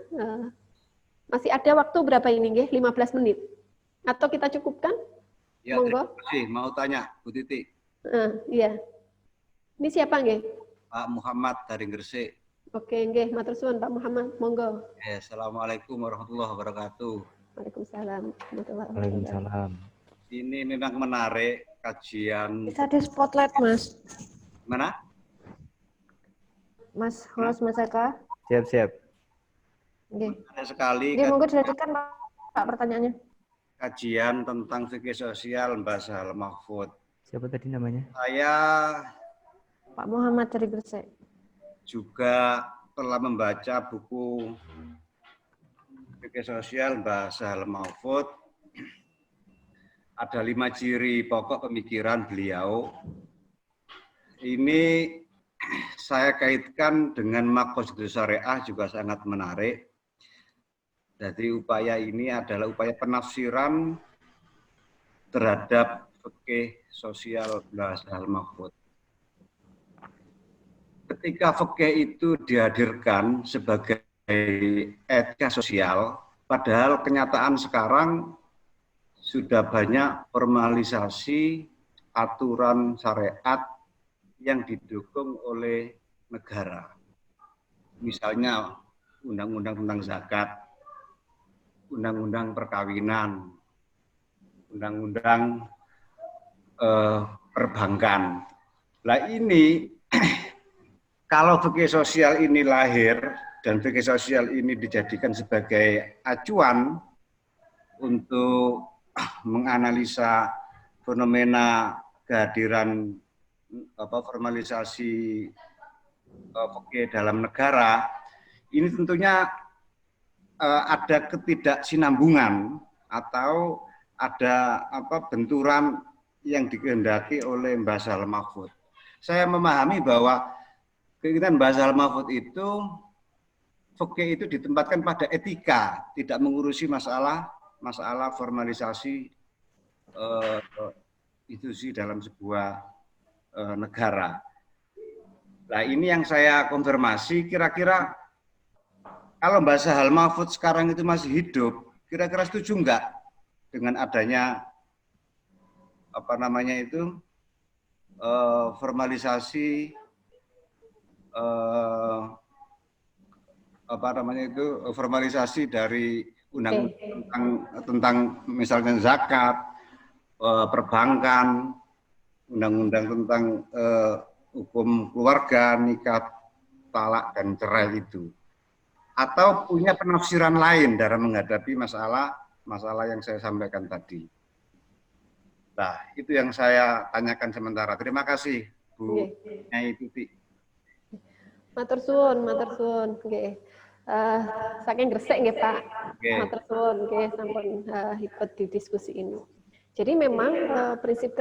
Masih ada waktu berapa ini 15 menit. Atau kita cukupkan? Ya, monggo. terima kasih. Mau tanya, Bu Titi. Iya. Ini siapa nggih? Pak Muhammad dari Gresik. Oke, nggih, matur suwun Pak Muhammad, monggo. Assalamualaikum warahmatullahi wabarakatuh. Waalaikumsalam. Waalaikumsalam. Ini memang menarik kajian. Bisa di spotlight, Mas. Mana? Mas Holos, Mas Eka. Siap. Oke. Menarik sekali Monggo dilanjutkan Pak pertanyaannya. kajian tentang fikih sosial Mbak Sahal Mahfud. Siapa tadi namanya? Saya Pak Muhammad dari Gresik. juga telah membaca buku fikih sosial Mbak Sahal Mahfud. Ada 5 ciri pokok pemikiran beliau. Ini saya kaitkan dengan Maqasidus Syariah juga sangat menarik. Jadi upaya ini adalah upaya penafsiran terhadap fikih sosial Mbah Sahal Mahfud. Ketika fikih itu dihadirkan sebagai etika sosial, padahal kenyataan sekarang sudah banyak formalisasi aturan syariat yang didukung oleh negara. Misalnya undang-undang tentang zakat, undang-undang perkawinan, undang-undang perbankan. Nah ini kalau fikih sosial ini lahir dan fikih sosial ini dijadikan sebagai acuan untuk menganalisa fenomena kehadiran formalisasi fikih dalam negara, ini tentunya ada ketidaksinambungan atau ada benturan yang dikehendaki oleh Mbah Sahal Mahfud. Saya memahami bahwa keinginan Mbah Sahal Mahfud itu fikih itu ditempatkan pada etika, tidak mengurusi masalah formalisasi institusi dalam sebuah negara. Nah ini yang saya konfirmasi, kira-kira kalau Mbah Sahal Mahfud sekarang itu masih hidup, kira-kira setuju enggak dengan adanya formalisasi formalisasi dari undang-undang tentang misalnya zakat, perbankan, undang-undang tentang hukum keluarga, nikah talak dan cerai itu, atau punya penafsiran lain dalam menghadapi masalah yang saya sampaikan tadi. Nah, itu yang saya tanyakan sementara. Terima kasih, Bu Nyai Tuti. Matur suwun, matur suwun. Nggih. Saking gresik nggih, Pak. Matur suwun nggih sampun ikut di diskusi ini. Jadi memang prinsip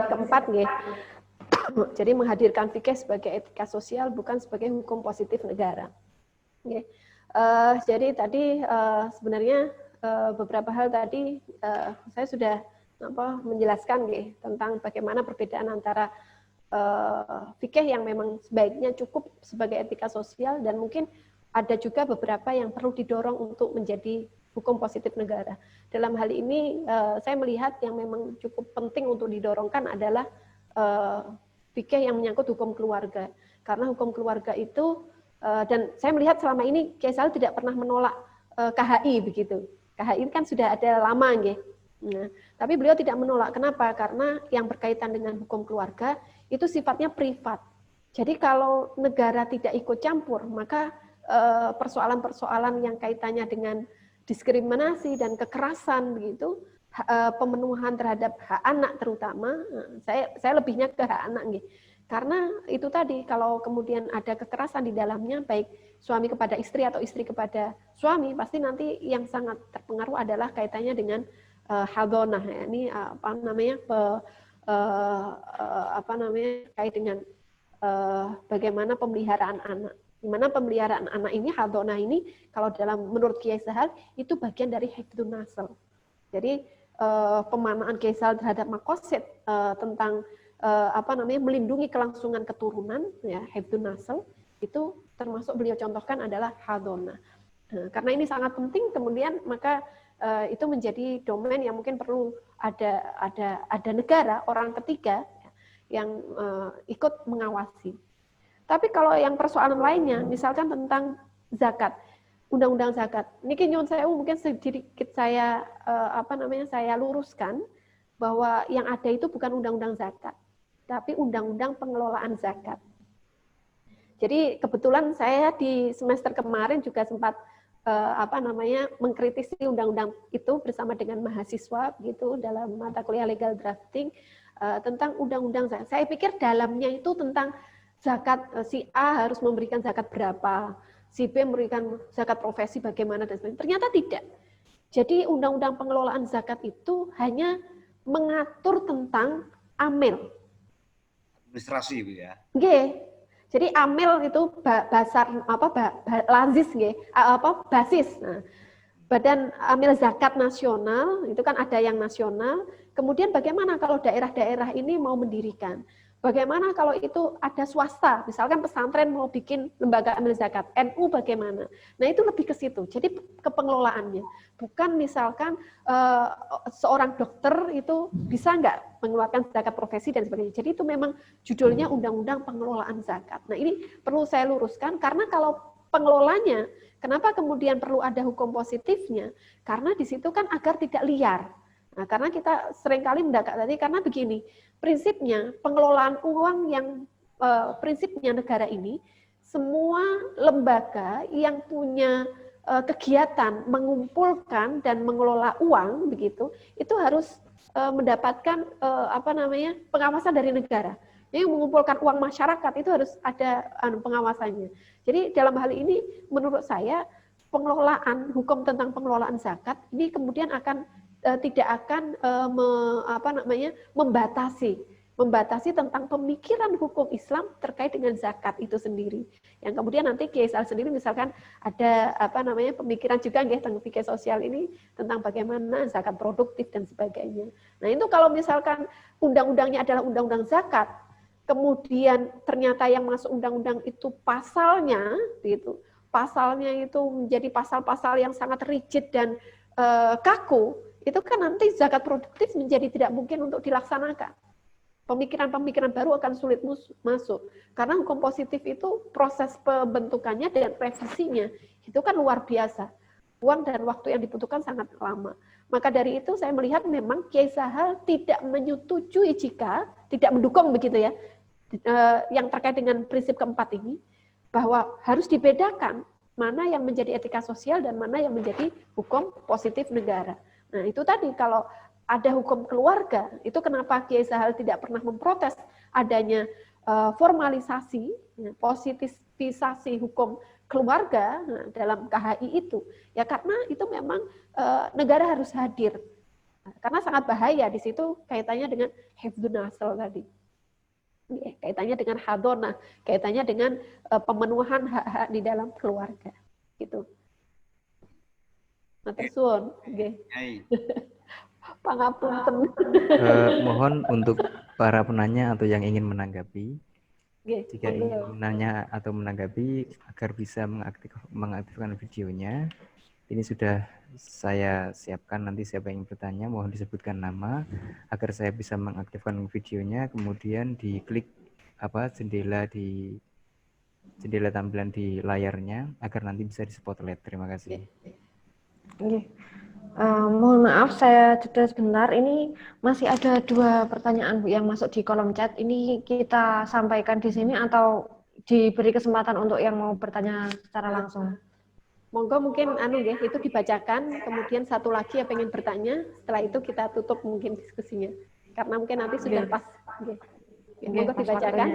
keempat nggih. Jadi menghadirkan fikih sebagai etika sosial bukan sebagai hukum positif negara. Nggih. Jadi tadi sebenarnya beberapa hal tadi saya sudah menjelaskan nggih tentang bagaimana perbedaan antara fikih yang memang sebaiknya cukup sebagai etika sosial dan mungkin ada juga beberapa yang perlu didorong untuk menjadi hukum positif negara. Dalam hal ini saya melihat yang memang cukup penting untuk didorongkan adalah fikih yang menyangkut hukum keluarga. Karena hukum keluarga itu dan saya melihat selama ini Kiai Sahl tidak pernah menolak KHI begitu. KHI kan sudah ada lama nggih. Nah, tapi beliau tidak menolak. Kenapa? Karena yang berkaitan dengan hukum keluarga itu sifatnya privat. Jadi kalau negara tidak ikut campur, maka persoalan-persoalan yang kaitannya dengan diskriminasi dan kekerasan begitu, pemenuhan terhadap hak anak terutama, saya lebihnya ke hak anak nih. Karena itu tadi kalau kemudian ada kekerasan di dalamnya baik suami kepada istri atau istri kepada suami, pasti nanti yang sangat terpengaruh adalah kaitannya dengan hadonah, ya. Ini kait dengan bagaimana pemeliharaan anak. Di mana pemeliharaan anak ini, hadonah ini, kalau menurut Kiai Sahl itu bagian dari hifdzun nasl. Jadi pemanaan Kiai Sahl terhadap makosid tentang melindungi kelangsungan keturunan, ya, hifdzun nasl, itu termasuk beliau contohkan adalah hadonah. Nah, karena ini sangat penting, kemudian maka itu menjadi domain yang mungkin perlu ada negara, orang ketiga yang ikut mengawasi. Tapi kalau yang persoalan lainnya, misalkan tentang zakat, undang-undang zakat, ini nyuwun saya mungkin sedikit saya saya luruskan bahwa yang ada itu bukan undang-undang zakat, tapi undang-undang pengelolaan zakat. Jadi kebetulan saya di semester kemarin juga sempat mengkritisi undang-undang itu bersama dengan mahasiswa gitu dalam mata kuliah legal drafting tentang undang-undang zakat. Saya pikir dalamnya itu tentang zakat, si A harus memberikan zakat berapa, si B memberikan zakat profesi bagaimana dan sebagainya. Ternyata tidak. Jadi undang-undang pengelolaan zakat itu hanya mengatur tentang amil. Administrasi Bu ya. Nggih. Jadi amil itu basis. Nah, Badan Amil Zakat Nasional itu kan ada yang nasional. Kemudian bagaimana kalau daerah-daerah ini mau mendirikan? Bagaimana kalau itu ada swasta, misalkan pesantren mau bikin lembaga amil zakat, NU bagaimana? Nah itu lebih ke situ, jadi ke pengelolaannya. Bukan misalkan seorang dokter itu bisa nggak mengeluarkan zakat profesi dan sebagainya. Jadi itu memang judulnya Undang-Undang Pengelolaan Zakat. Nah ini perlu saya luruskan, karena kalau pengelolanya, kenapa kemudian perlu ada hukum positifnya? Karena di situ kan agar tidak liar. Nah, karena kita seringkali mendekat tadi, karena begini, prinsipnya pengelolaan uang yang prinsipnya negara ini, semua lembaga yang punya kegiatan mengumpulkan dan mengelola uang begitu, itu harus mendapatkan pengawasan dari negara. Yang mengumpulkan uang masyarakat itu harus ada pengawasannya. Jadi dalam hal ini menurut saya pengelolaan hukum tentang pengelolaan zakat ini kemudian tidak akan membatasi tentang pemikiran hukum Islam terkait dengan zakat itu sendiri. Yang kemudian nanti Kiai Sahl sendiri misalkan ada pemikiran juga nggih tentang fikih sosial ini tentang bagaimana zakat produktif dan sebagainya. Nah, itu kalau misalkan undang-undangnya adalah undang-undang zakat, kemudian ternyata yang masuk undang-undang itu pasalnya itu menjadi pasal-pasal yang sangat rigid dan kaku, itu kan nanti zakat produktif menjadi tidak mungkin untuk dilaksanakan. Pemikiran-pemikiran baru akan sulit masuk. Karena hukum positif itu proses pembentukannya dan revisinya itu kan luar biasa. Uang dan waktu yang dibutuhkan sangat lama. Maka dari itu saya melihat memang Kiai Sahl tidak menyetujui jika tidak mendukung begitu ya, yang terkait dengan prinsip keempat ini, bahwa harus dibedakan mana yang menjadi etika sosial dan mana yang menjadi hukum positif negara. Nah, itu tadi kalau ada hukum keluarga, itu kenapa Kiai Sahal tidak pernah memprotes adanya formalisasi, positifisasi hukum keluarga dalam KHI itu. Ya karena itu memang negara harus hadir. Karena sangat bahaya di situ kaitannya dengan hifdzun nasl tadi. Kaitannya dengan hadonah, kaitannya dengan pemenuhan hak-hak di dalam keluarga. Gitu. Matur suwun, nggih. Pangapunten. Mohon untuk para penanya atau yang ingin menanggapi, jika monggo. ingin menanya atau menanggapi agar bisa mengaktifkan videonya, ini sudah saya siapkan. Nanti siapa yang bertanya mohon disebutkan nama agar saya bisa mengaktifkan videonya, kemudian diklik jendela tampilan di layarnya agar nanti bisa di spotlight. Terima kasih. Mohon maaf, saya jeda sebentar. Ini masih ada 2 pertanyaan Bu yang masuk di kolom chat. Ini kita sampaikan di sini atau diberi kesempatan untuk yang mau bertanya secara langsung? Monggo mungkin itu dibacakan, kemudian satu lagi yang pengen bertanya, setelah itu kita tutup mungkin diskusinya. Karena mungkin nanti sudah pas. Monggo dibacakan.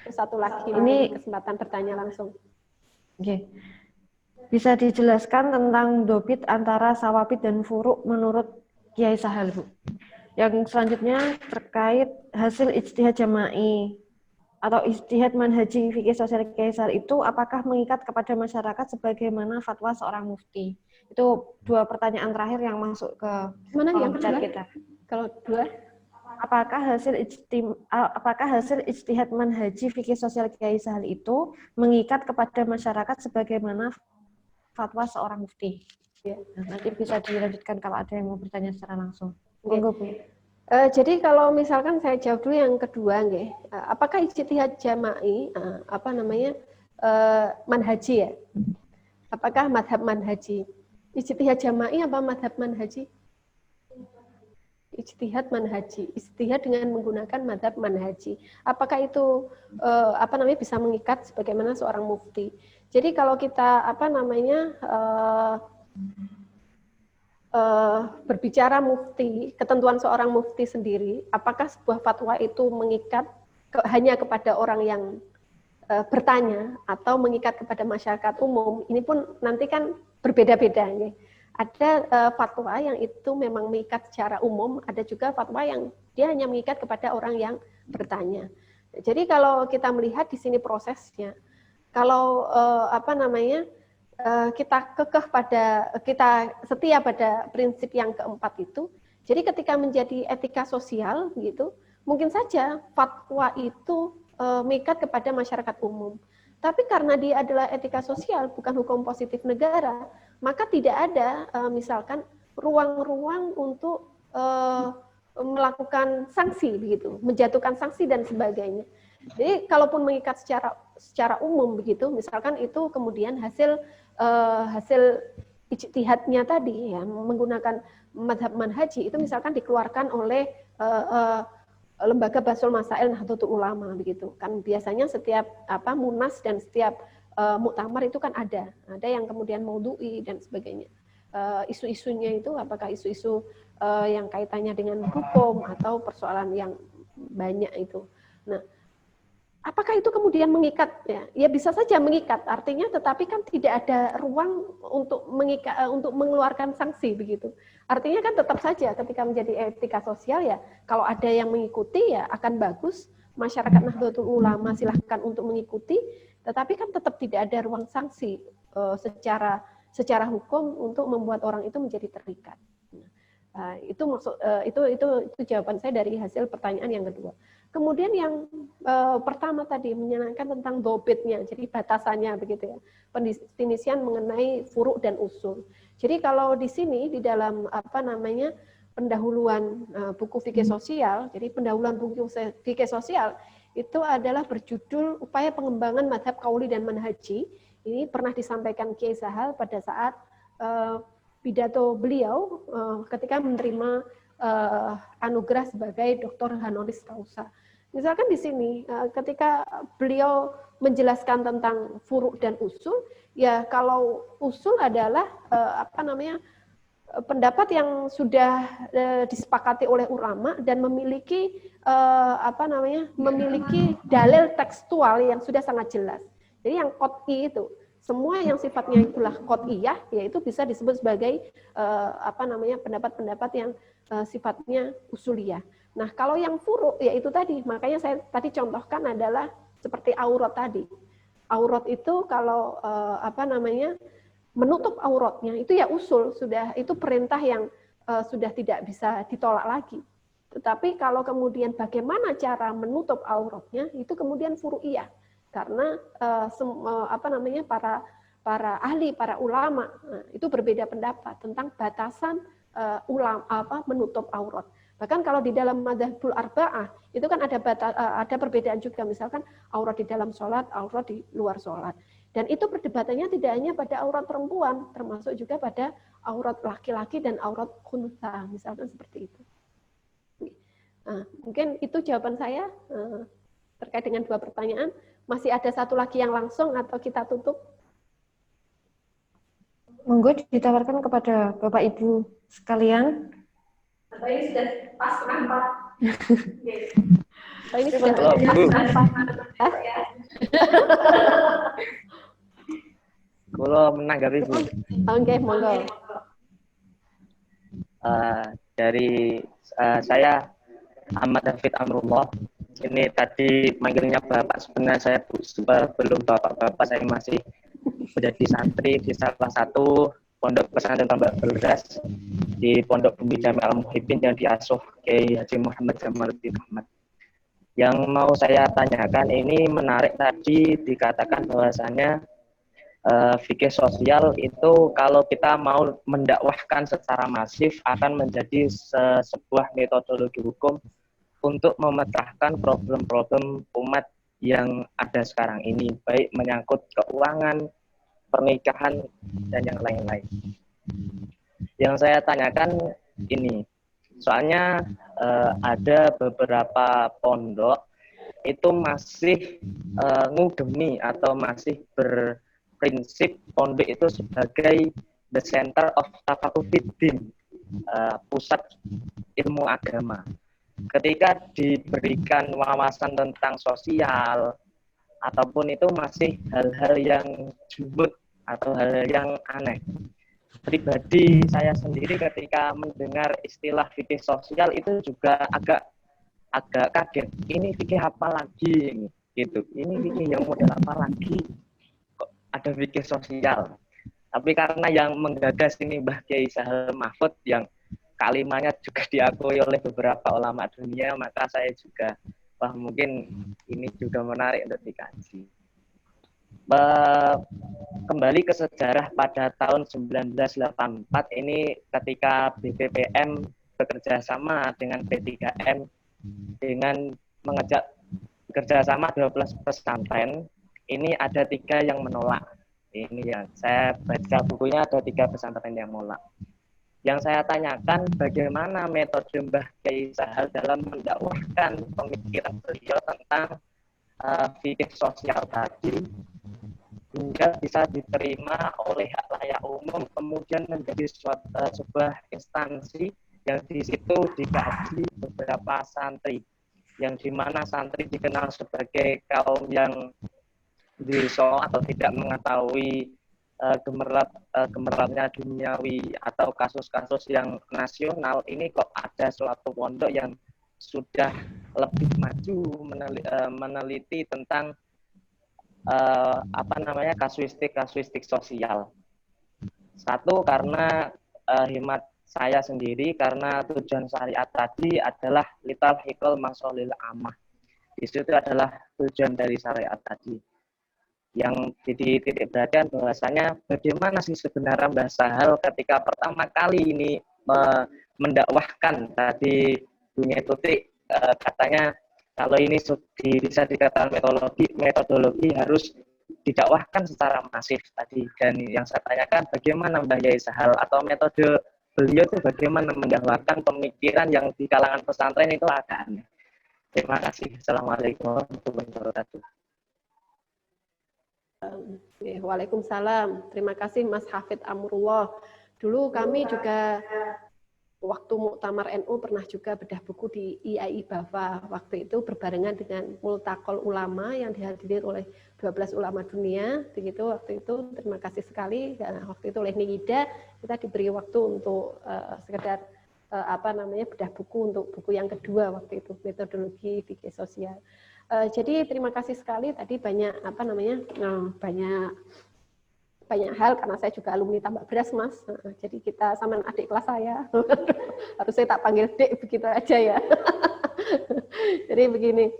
Terus satu lagi ini kesempatan bertanya langsung. Bisa dijelaskan tentang dobit antara sawabit dan furuk menurut Kiai Sahal, Bu? Yang selanjutnya terkait hasil ijtihad jama'i atau ijtihad manhaji fikih sosial Kiai Sahal itu apakah mengikat kepada masyarakat sebagaimana fatwa seorang mufti? Itu 2 pertanyaan terakhir yang masuk ke kolom chat kita. Kalau 2, apakah hasil ijtihad manhaji fikih sosial Kiai Sahal itu mengikat kepada masyarakat sebagaimana fatwa seorang mufti? Ya, nanti bisa dilanjutkan kalau ada yang mau bertanya secara langsung. Monggo, Bu. Jadi kalau misalkan saya jawab dulu yang kedua, nggih. Apakah ijtihad jama'i manhaji ya? Apakah madhab manhaji? Ijtihad jama'i apa madhab manhaji? Ijtihad manhaji. Ijtihad dengan menggunakan madhab manhaji. Apakah itu bisa mengikat sebagaimana seorang mufti? Jadi kalau kita berbicara mufti, ketentuan seorang mufti sendiri, apakah sebuah fatwa itu mengikat hanya kepada orang yang bertanya atau mengikat kepada masyarakat umum? Ini pun nanti kan berbeda-beda. Ya. Ada fatwa yang itu memang mengikat secara umum, ada juga fatwa yang dia hanya mengikat kepada orang yang bertanya. Jadi kalau kita melihat di sini prosesnya, kalau kita kekeh kita setia pada prinsip yang keempat itu, jadi ketika menjadi etika sosial gitu, mungkin saja fatwa itu mengikat kepada masyarakat umum. Tapi karena dia adalah etika sosial, bukan hukum positif negara, maka tidak ada misalkan ruang-ruang untuk melakukan sanksi begitu, menjatuhkan sanksi dan sebagainya. Jadi kalaupun mengikat secara umum begitu, misalkan itu kemudian hasil ijtihadnya tadi ya menggunakan madhab manhaji itu misalkan dikeluarkan oleh lembaga Basul Masail Nahdlatul Ulama begitu kan, biasanya setiap munas dan setiap muktamar itu kan ada yang kemudian maudhu'i dan sebagainya. Isu-isunya itu apakah isu-isu yang kaitannya dengan hukum atau persoalan yang banyak itu. Nah, apakah itu kemudian mengikat? Ya bisa saja mengikat. Artinya, tetapi kan tidak ada ruang untuk mengikat, untuk mengeluarkan sanksi begitu. Artinya kan tetap saja ketika menjadi etika sosial ya, kalau ada yang mengikuti ya akan bagus. Masyarakat Nahdlatul Ulama silahkan untuk mengikuti, tetapi kan tetap tidak ada ruang sanksi secara hukum untuk membuat orang itu menjadi terikat. Itu jawaban saya dari hasil pertanyaan yang kedua. Kemudian yang pertama tadi menyenangkan tentang dobitnya, jadi batasannya begitu ya, pendefinisian mengenai furuk dan usul. Jadi kalau di sini di dalam pendahuluan buku fikih sosial, jadi pendahuluan buku fikih sosial itu adalah berjudul upaya pengembangan madhab qauli dan manhaji. Ini pernah disampaikan Kiai Sahal pada saat pidato beliau ketika menerima anugerah sebagai Dr. Honoris Causa. Misalkan di sini ketika beliau menjelaskan tentang furu' dan usul, ya kalau usul adalah pendapat yang sudah disepakati oleh ulama dan memiliki memiliki dalil tekstual yang sudah sangat jelas. Jadi yang qot'i itu, semua yang sifatnya itulah qot'iyah, yaitu bisa disebut sebagai pendapat-pendapat yang sifatnya usuliyah. Nah, kalau yang furu' yaitu tadi, makanya saya tadi contohkan adalah seperti aurat tadi. Aurat itu kalau menutup auratnya itu ya usul, sudah itu perintah yang sudah tidak bisa ditolak lagi. Tetapi kalau kemudian bagaimana cara menutup auratnya itu kemudian furu'iyah. Karena para ahli, para ulama itu berbeda pendapat tentang batasan menutup aurat. Bahkan kalau di dalam madzhabul arba'ah itu kan ada perbedaan juga, misalkan aurat di dalam sholat, aurat di luar sholat. Dan itu perdebatannya tidak hanya pada aurat perempuan, termasuk juga pada aurat laki-laki dan aurat khunsa, misalkan seperti itu. Nah, mungkin itu jawaban saya terkait dengan 2 pertanyaan. Masih ada satu lagi yang langsung atau kita tutup? Monggo ditawarkan kepada Bapak Ibu sekalian. Ini sudah pas setengah 4. Ini sudah Halo, Bu. Kalau menanggapi Bu, Oke, monggo. Saya Ahmad David Amrullah. Ini tadi manggilnya Bapak, sebenarnya saya belum Bapak-bapak, saya masih menjadi santri di salah satu pondok pesantren Tambak Beras di Pondok Bumi Jami Al Muhibbin yang diasuh Kiai Haji Muhammad Jamaluddin Ahmad. Yang mau saya tanyakan, ini menarik tadi dikatakan bahwasannya fikih sosial itu kalau kita mau mendakwahkan secara masif akan menjadi sebuah metodologi hukum untuk memecahkan problem-problem umat yang ada sekarang ini, baik menyangkut keuangan, pernikahan, dan yang lain-lain. Yang saya tanyakan ini, soalnya ada beberapa pondok itu masih ngugemi atau masih berprinsip pondok itu sebagai the center of tafakufiddin, pusat ilmu agama. Ketika diberikan wawasan tentang sosial ataupun itu masih hal-hal yang jumud atau hal-hal yang aneh. Pribadi saya sendiri ketika mendengar istilah fikih sosial itu juga agak kaget. Ini fikih apa lagi gitu? Ini fikih yang model apa lagi? Kok ada fikih sosial? Tapi karena yang menggagas ini Mbah Kiai Sahal Mahfud yang kalimatnya juga diakui oleh beberapa ulama dunia, maka saya juga mungkin ini juga menarik untuk dikaji. Kembali ke sejarah pada tahun 1984 ini ketika BPPM bekerja sama dengan P3M dengan mengajak kerjasama 12 pesantren, ini ada 3 yang menolak. Ini yang saya baca bukunya, ada 3 pesantren yang menolak. Yang saya tanyakan bagaimana metode Mbah Kiai Sahal dalam mendakwahkan pemikiran beliau tentang fikih sosial tadi hingga bisa diterima oleh halayak umum, kemudian menjadi sebuah instansi yang di situ dikaji beberapa santri, yang dimana santri dikenal sebagai kaum yang diso atau tidak mengetahui gemerlapnya duniawi atau kasus-kasus yang nasional. Ini kok ada suatu pondok yang sudah lebih maju meneliti tentang kasuistik sosial. Satu, karena hemat saya sendiri, karena tujuan syariat tadi adalah lital hikol masolil amah. Di situ adalah tujuan dari syariat tadi. Yang titik perhatian bahwasanya bagaimana sih sebenarnya Mbah Sahal ketika pertama kali ini mendakwahkan tadi dunia tutik, katanya kalau ini bisa dikatakan metodologi harus didakwahkan secara masif tadi. Dan yang saya tanyakan bagaimana Mbah Kiai Sahal atau metode beliau itu bagaimana mendakwahkan pemikiran yang di kalangan pesantren itu ada aneh. Terima kasih. Assalamualaikum warahmatullahi wabarakatuh. Waalaikumsalam. Terima kasih Mas Hafid Amrullah. Dulu kami juga waktu Muktamar NU pernah juga bedah buku di IAI Bava. Waktu itu berbarengan dengan Multaqol Ulama yang dihadiri oleh 12 ulama dunia. Begitu waktu itu terima kasih sekali. Karena waktu itu oleh Nida kita diberi waktu untuk sekedar bedah buku untuk buku yang kedua waktu itu, metodologi fikih sosial. Jadi terima kasih sekali tadi banyak banyak hal karena saya juga alumni Tambak Beras, Mas. Jadi kita sama adik kelas saya. Harus saya tak panggil Dek begitu aja ya. Jadi begini,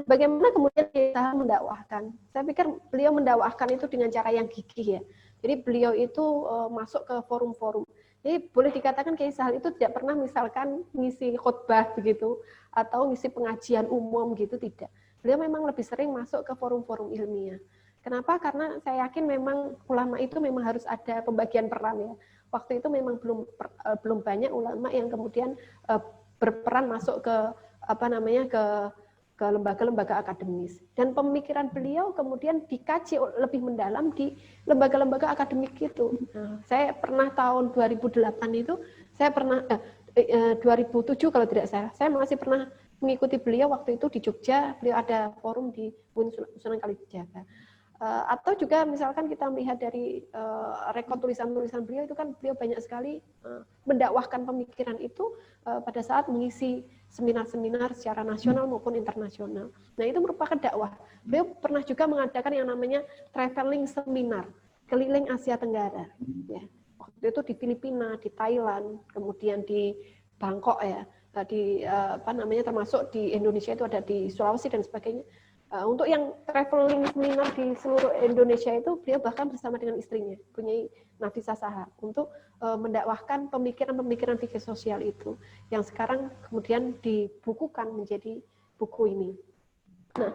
bagaimana kemudian kita mendakwahkan? Saya pikir beliau mendakwahkan itu dengan cara yang gigih ya. Jadi beliau itu masuk ke forum-forum. Jadi boleh dikatakan Kiai Sahal itu tidak pernah misalkan ngisi khutbah begitu atau ngisi pengajian umum gitu, tidak. Beliau memang lebih sering masuk ke forum-forum ilmiah. Kenapa? Karena saya yakin memang ulama itu memang harus ada pembagian peran ya. Waktu itu memang belum banyak ulama yang kemudian berperan masuk ke ke lembaga-lembaga akademis. Dan pemikiran beliau kemudian dikaji lebih mendalam di lembaga-lembaga akademik itu. Nah, saya pernah tahun 2008 itu, saya pernah 2007 kalau tidak salah, saya masih pernah mengikuti beliau waktu itu di Jogja. Beliau ada forum di UIN Sunan Kalijaga. Atau juga misalkan kita melihat dari rekod tulisan-tulisan beliau itu kan beliau banyak sekali mendakwahkan pemikiran itu pada saat mengisi seminar-seminar secara nasional maupun internasional. Nah itu merupakan dakwah. Beliau pernah juga mengadakan yang namanya traveling seminar keliling Asia Tenggara. Ya. Waktu itu di Filipina, di Thailand, kemudian di Bangkok ya, termasuk di Indonesia itu ada di Sulawesi dan sebagainya. Untuk yang traveling seminar di seluruh Indonesia itu beliau bahkan bersama dengan istrinya, punya Nafisa Saha, untuk mendakwahkan pemikiran-pemikiran fikih sosial itu yang sekarang kemudian dibukukan menjadi buku ini. Nah,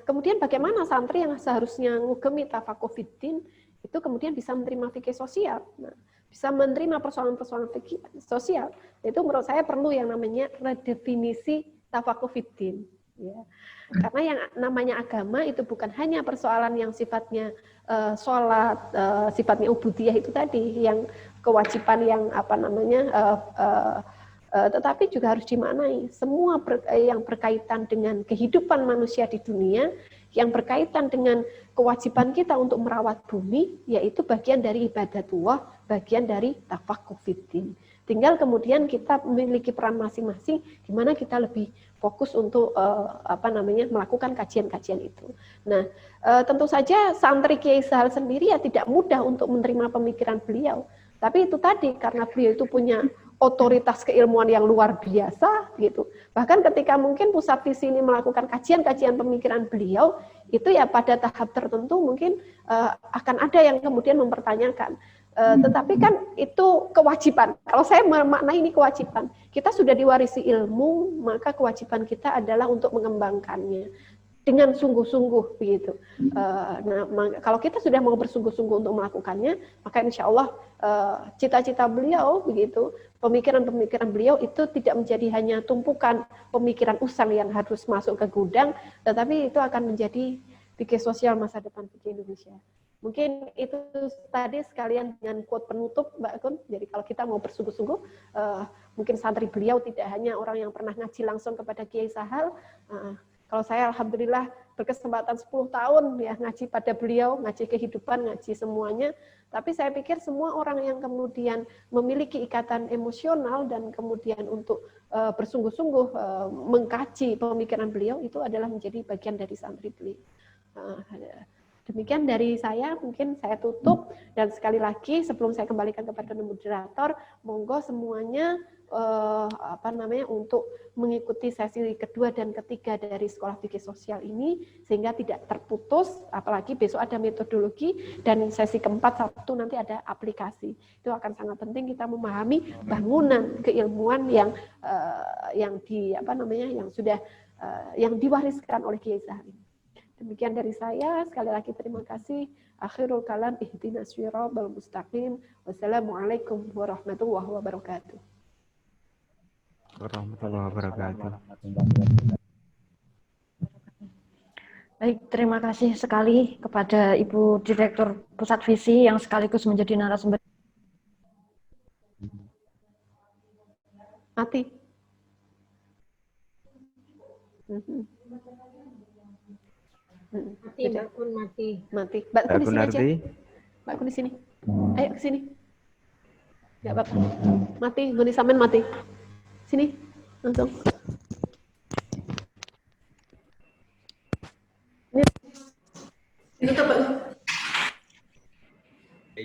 kemudian bagaimana santri yang seharusnya ngugemi tafakuh fiddin itu kemudian bisa menerima fikih sosial. Nah, bisa menerima persoalan-persoalan fikih sosial. Itu menurut saya perlu yang namanya redefinisi tafakuh fiddin, ya. Karena yang namanya agama itu bukan hanya persoalan yang sifatnya sholat, sifatnya ubudiyah itu tadi, yang kewajiban yang tetapi juga harus dimaknai semua yang berkaitan dengan kehidupan manusia di dunia, yang berkaitan dengan kewajiban kita untuk merawat bumi, yaitu bagian dari ibadatullah, bagian dari tafakuh fiddin. Tinggal kemudian kita memiliki peran masing-masing di mana kita lebih fokus untuk melakukan kajian-kajian itu. Nah, tentu saja santri Kiai Sahal sendiri ya tidak mudah untuk menerima pemikiran beliau. Tapi itu tadi karena beliau itu punya otoritas keilmuan yang luar biasa gitu. Bahkan ketika mungkin Pusat Visi ini melakukan kajian-kajian pemikiran beliau, itu ya pada tahap tertentu mungkin akan ada yang kemudian mempertanyakan. Tetapi kan itu kewajiban. Kalau saya memaknai ini kewajiban. Kita sudah diwarisi ilmu, maka kewajiban kita adalah untuk mengembangkannya dengan sungguh-sungguh begitu. Kalau kita sudah mau bersungguh-sungguh untuk melakukannya, maka insya Allah cita-cita beliau begitu, pemikiran-pemikiran beliau itu tidak menjadi hanya tumpukan pemikiran usang yang harus masuk ke gudang, tetapi itu akan menjadi fikih sosial masa depan fikih Indonesia. Mungkin itu tadi sekalian dengan quote penutup Mbak Kun. Jadi kalau kita mau bersungguh-sungguh, mungkin santri beliau tidak hanya orang yang pernah ngaji langsung kepada Kiai Sahal. Kalau saya alhamdulillah berkesempatan 10 tahun ya ngaji pada beliau, ngaji kehidupan, ngaji semuanya. Tapi saya pikir semua orang yang kemudian memiliki ikatan emosional dan kemudian untuk bersungguh-sungguh mengkaji pemikiran beliau itu adalah menjadi bagian dari santri beliau. Demikian dari saya, mungkin saya tutup, dan sekali lagi sebelum saya kembalikan kepada moderator, monggo semuanya untuk mengikuti sesi kedua dan ketiga dari Sekolah Fikih Sosial ini sehingga tidak terputus, apalagi besok ada metodologi dan sesi keempat Sabtu nanti ada aplikasi. Itu akan sangat penting kita memahami bangunan keilmuan yang yang diwariskan oleh Kiai Sahal ini. Demikian dari saya, sekali lagi terima kasih. Akhirul kalam ihdinas siratal mustaqim. Wassalamualaikum warahmatullahi wabarakatuh. warahmatullahi wabarakatuh. Baik, terima kasih sekali kepada Ibu Direktur Pusat Visi yang sekaligus menjadi narasumber. Mati. Mati, Mbak Kun, mati. Mati. Mbak Kun Mbak di sini aja. Gunarti, Mbak Kun di sini. Ayo ke sini. Enggak apa-apa. Mati, Guni Samen mati. Sini, langsung. Ini coba.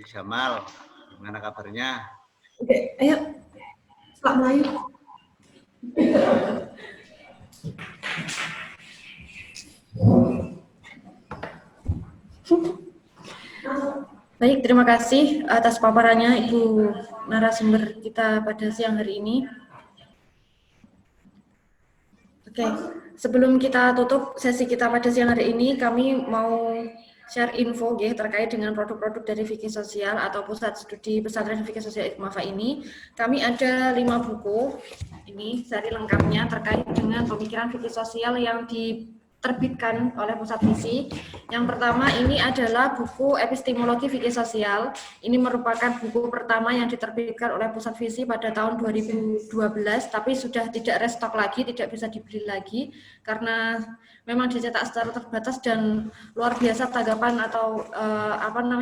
Jamal, gimana kabarnya? Oke, ayo. Setelah Melayu. Baik, terima kasih atas paparannya Ibu narasumber kita pada siang hari ini. Oke, sebelum kita tutup sesi kita pada siang hari ini, kami mau share info terkait dengan produk-produk dari Fikih Sosial atau Pusat Studi Pesantren Fikih Sosial Ikhmafa ini. Kami ada 5 buku, ini seri lengkapnya terkait dengan pemikiran Fikih Sosial yang diterbitkan oleh Pusat Visi. Yang pertama ini adalah buku Epistemologi Fikih Sosial. Ini merupakan buku pertama yang diterbitkan oleh Pusat Visi pada tahun 2012, tapi sudah tidak restock lagi, tidak bisa dibeli lagi karena memang dicetak secara terbatas dan luar biasa tanggapan atau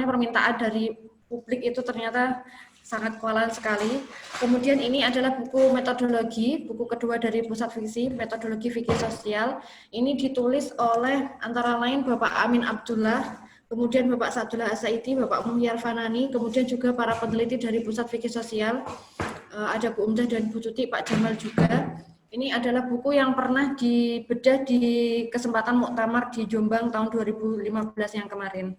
permintaan dari publik itu ternyata sangat kewalahan sekali. Kemudian ini adalah buku metodologi, buku kedua dari Pusat Visi, Metodologi Fikih Sosial. Ini ditulis oleh antara lain Bapak Amin Abdullah, kemudian Bapak Sadullah Asaidi, Bapak Muhyar Fanani, kemudian juga para peneliti dari Pusat Fikih Sosial, ada Bu Umdah dan Bu Tuti, Pak Jamal juga. Ini adalah buku yang pernah dibedah di kesempatan Muktamar di Jombang tahun 2015 yang kemarin.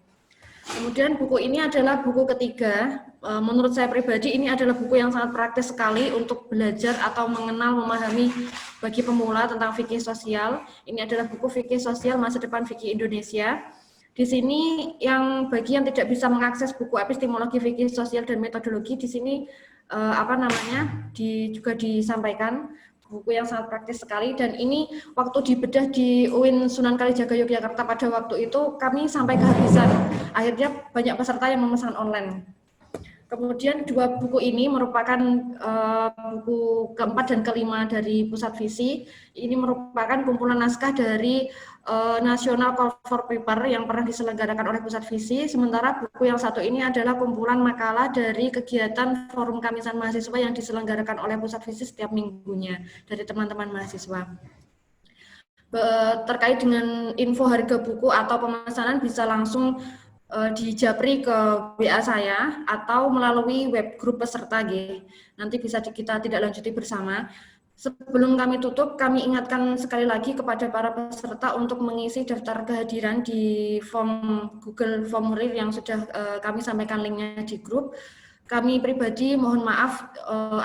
Kemudian buku ini adalah buku ketiga. Menurut saya pribadi ini adalah buku yang sangat praktis sekali untuk belajar atau mengenal, memahami bagi pemula tentang fikih sosial. Ini adalah buku Fikih Sosial Masa Depan Fikih Indonesia. Di sini yang bagi yang tidak bisa mengakses buku Epistemologi Fikih Sosial dan Metodologi, di sini juga disampaikan buku yang sangat praktis sekali, dan ini waktu dibedah di UIN Sunan Kalijaga Yogyakarta pada waktu itu kami sampai kehabisan. Akhirnya banyak peserta yang memesan online. Kemudian 2 buku ini merupakan buku keempat dan kelima dari Pusat Visi. Ini merupakan kumpulan naskah dari National Call for Paper yang pernah diselenggarakan oleh Pusat Visi. Sementara buku yang satu ini adalah kumpulan makalah dari kegiatan Forum Kamisan Mahasiswa yang diselenggarakan oleh Pusat Visi setiap minggunya dari teman-teman mahasiswa. Terkait dengan info harga buku atau pemesanan bisa langsung di Japri ke WA saya atau melalui web grup peserta nanti bisa kita tidak lanjuti bersama. Sebelum kami tutup, kami ingatkan sekali lagi kepada para peserta untuk mengisi daftar kehadiran di form Google Formulir yang sudah kami sampaikan linknya di grup. Kami pribadi mohon maaf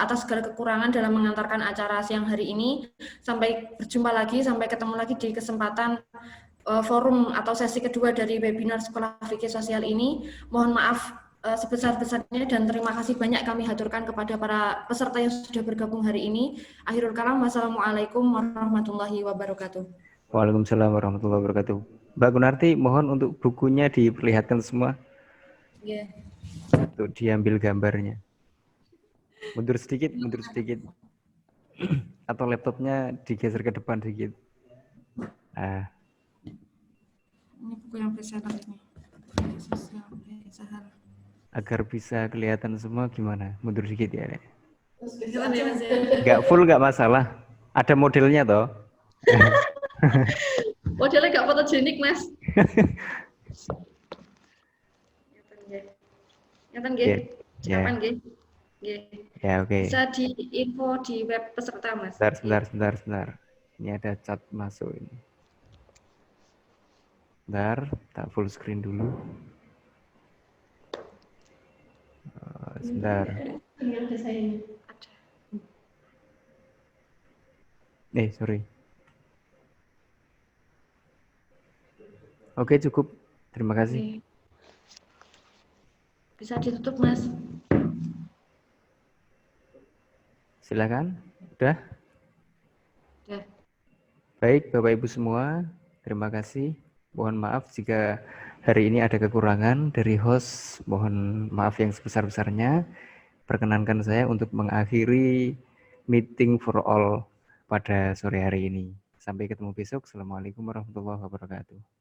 atas segala kekurangan dalam mengantarkan acara siang hari ini. Sampai berjumpa lagi, sampai ketemu lagi di kesempatan forum atau sesi kedua dari webinar Sekolah Fikih Sosial ini. Mohon maaf sebesar-besarnya dan terima kasih banyak kami haturkan kepada para peserta yang sudah bergabung hari ini. Akhirul kalam, wassalamualaikum warahmatullahi wabarakatuh. Waalaikumsalam warahmatullahi wabarakatuh. Mbak Gunarti, mohon untuk bukunya diperlihatkan semua. Yeah. Untuk diambil gambarnya. Mundur sedikit, mundur sedikit. Atau laptopnya digeser ke depan sedikit. Ini buku yang bestseller ini. Agar bisa kelihatan semua gimana? Mundur sedikit ya. Kelihatan ya, Mas? Nggak full nggak masalah. Ada modelnya toh. Modelnya nggak fotogenik, Mas. Nyatan nggih. Kapan nggih? Nggih. Ya, oke. Bisa di info di web peserta, Mas. Sebentar. Ini ada chat masuk ini. Bentar, tak full screen dulu. Sebentar. Sorry. Oke, cukup. Terima kasih. Bisa ditutup, Mas. Silakan. Udah? Baik, Bapak Ibu semua, terima kasih. Mohon maaf jika hari ini ada kekurangan dari host. Mohon maaf yang sebesar-besarnya. Perkenankan saya untuk mengakhiri meeting for all pada sore hari ini. Sampai ketemu besok. Assalamualaikum warahmatullahi wabarakatuh.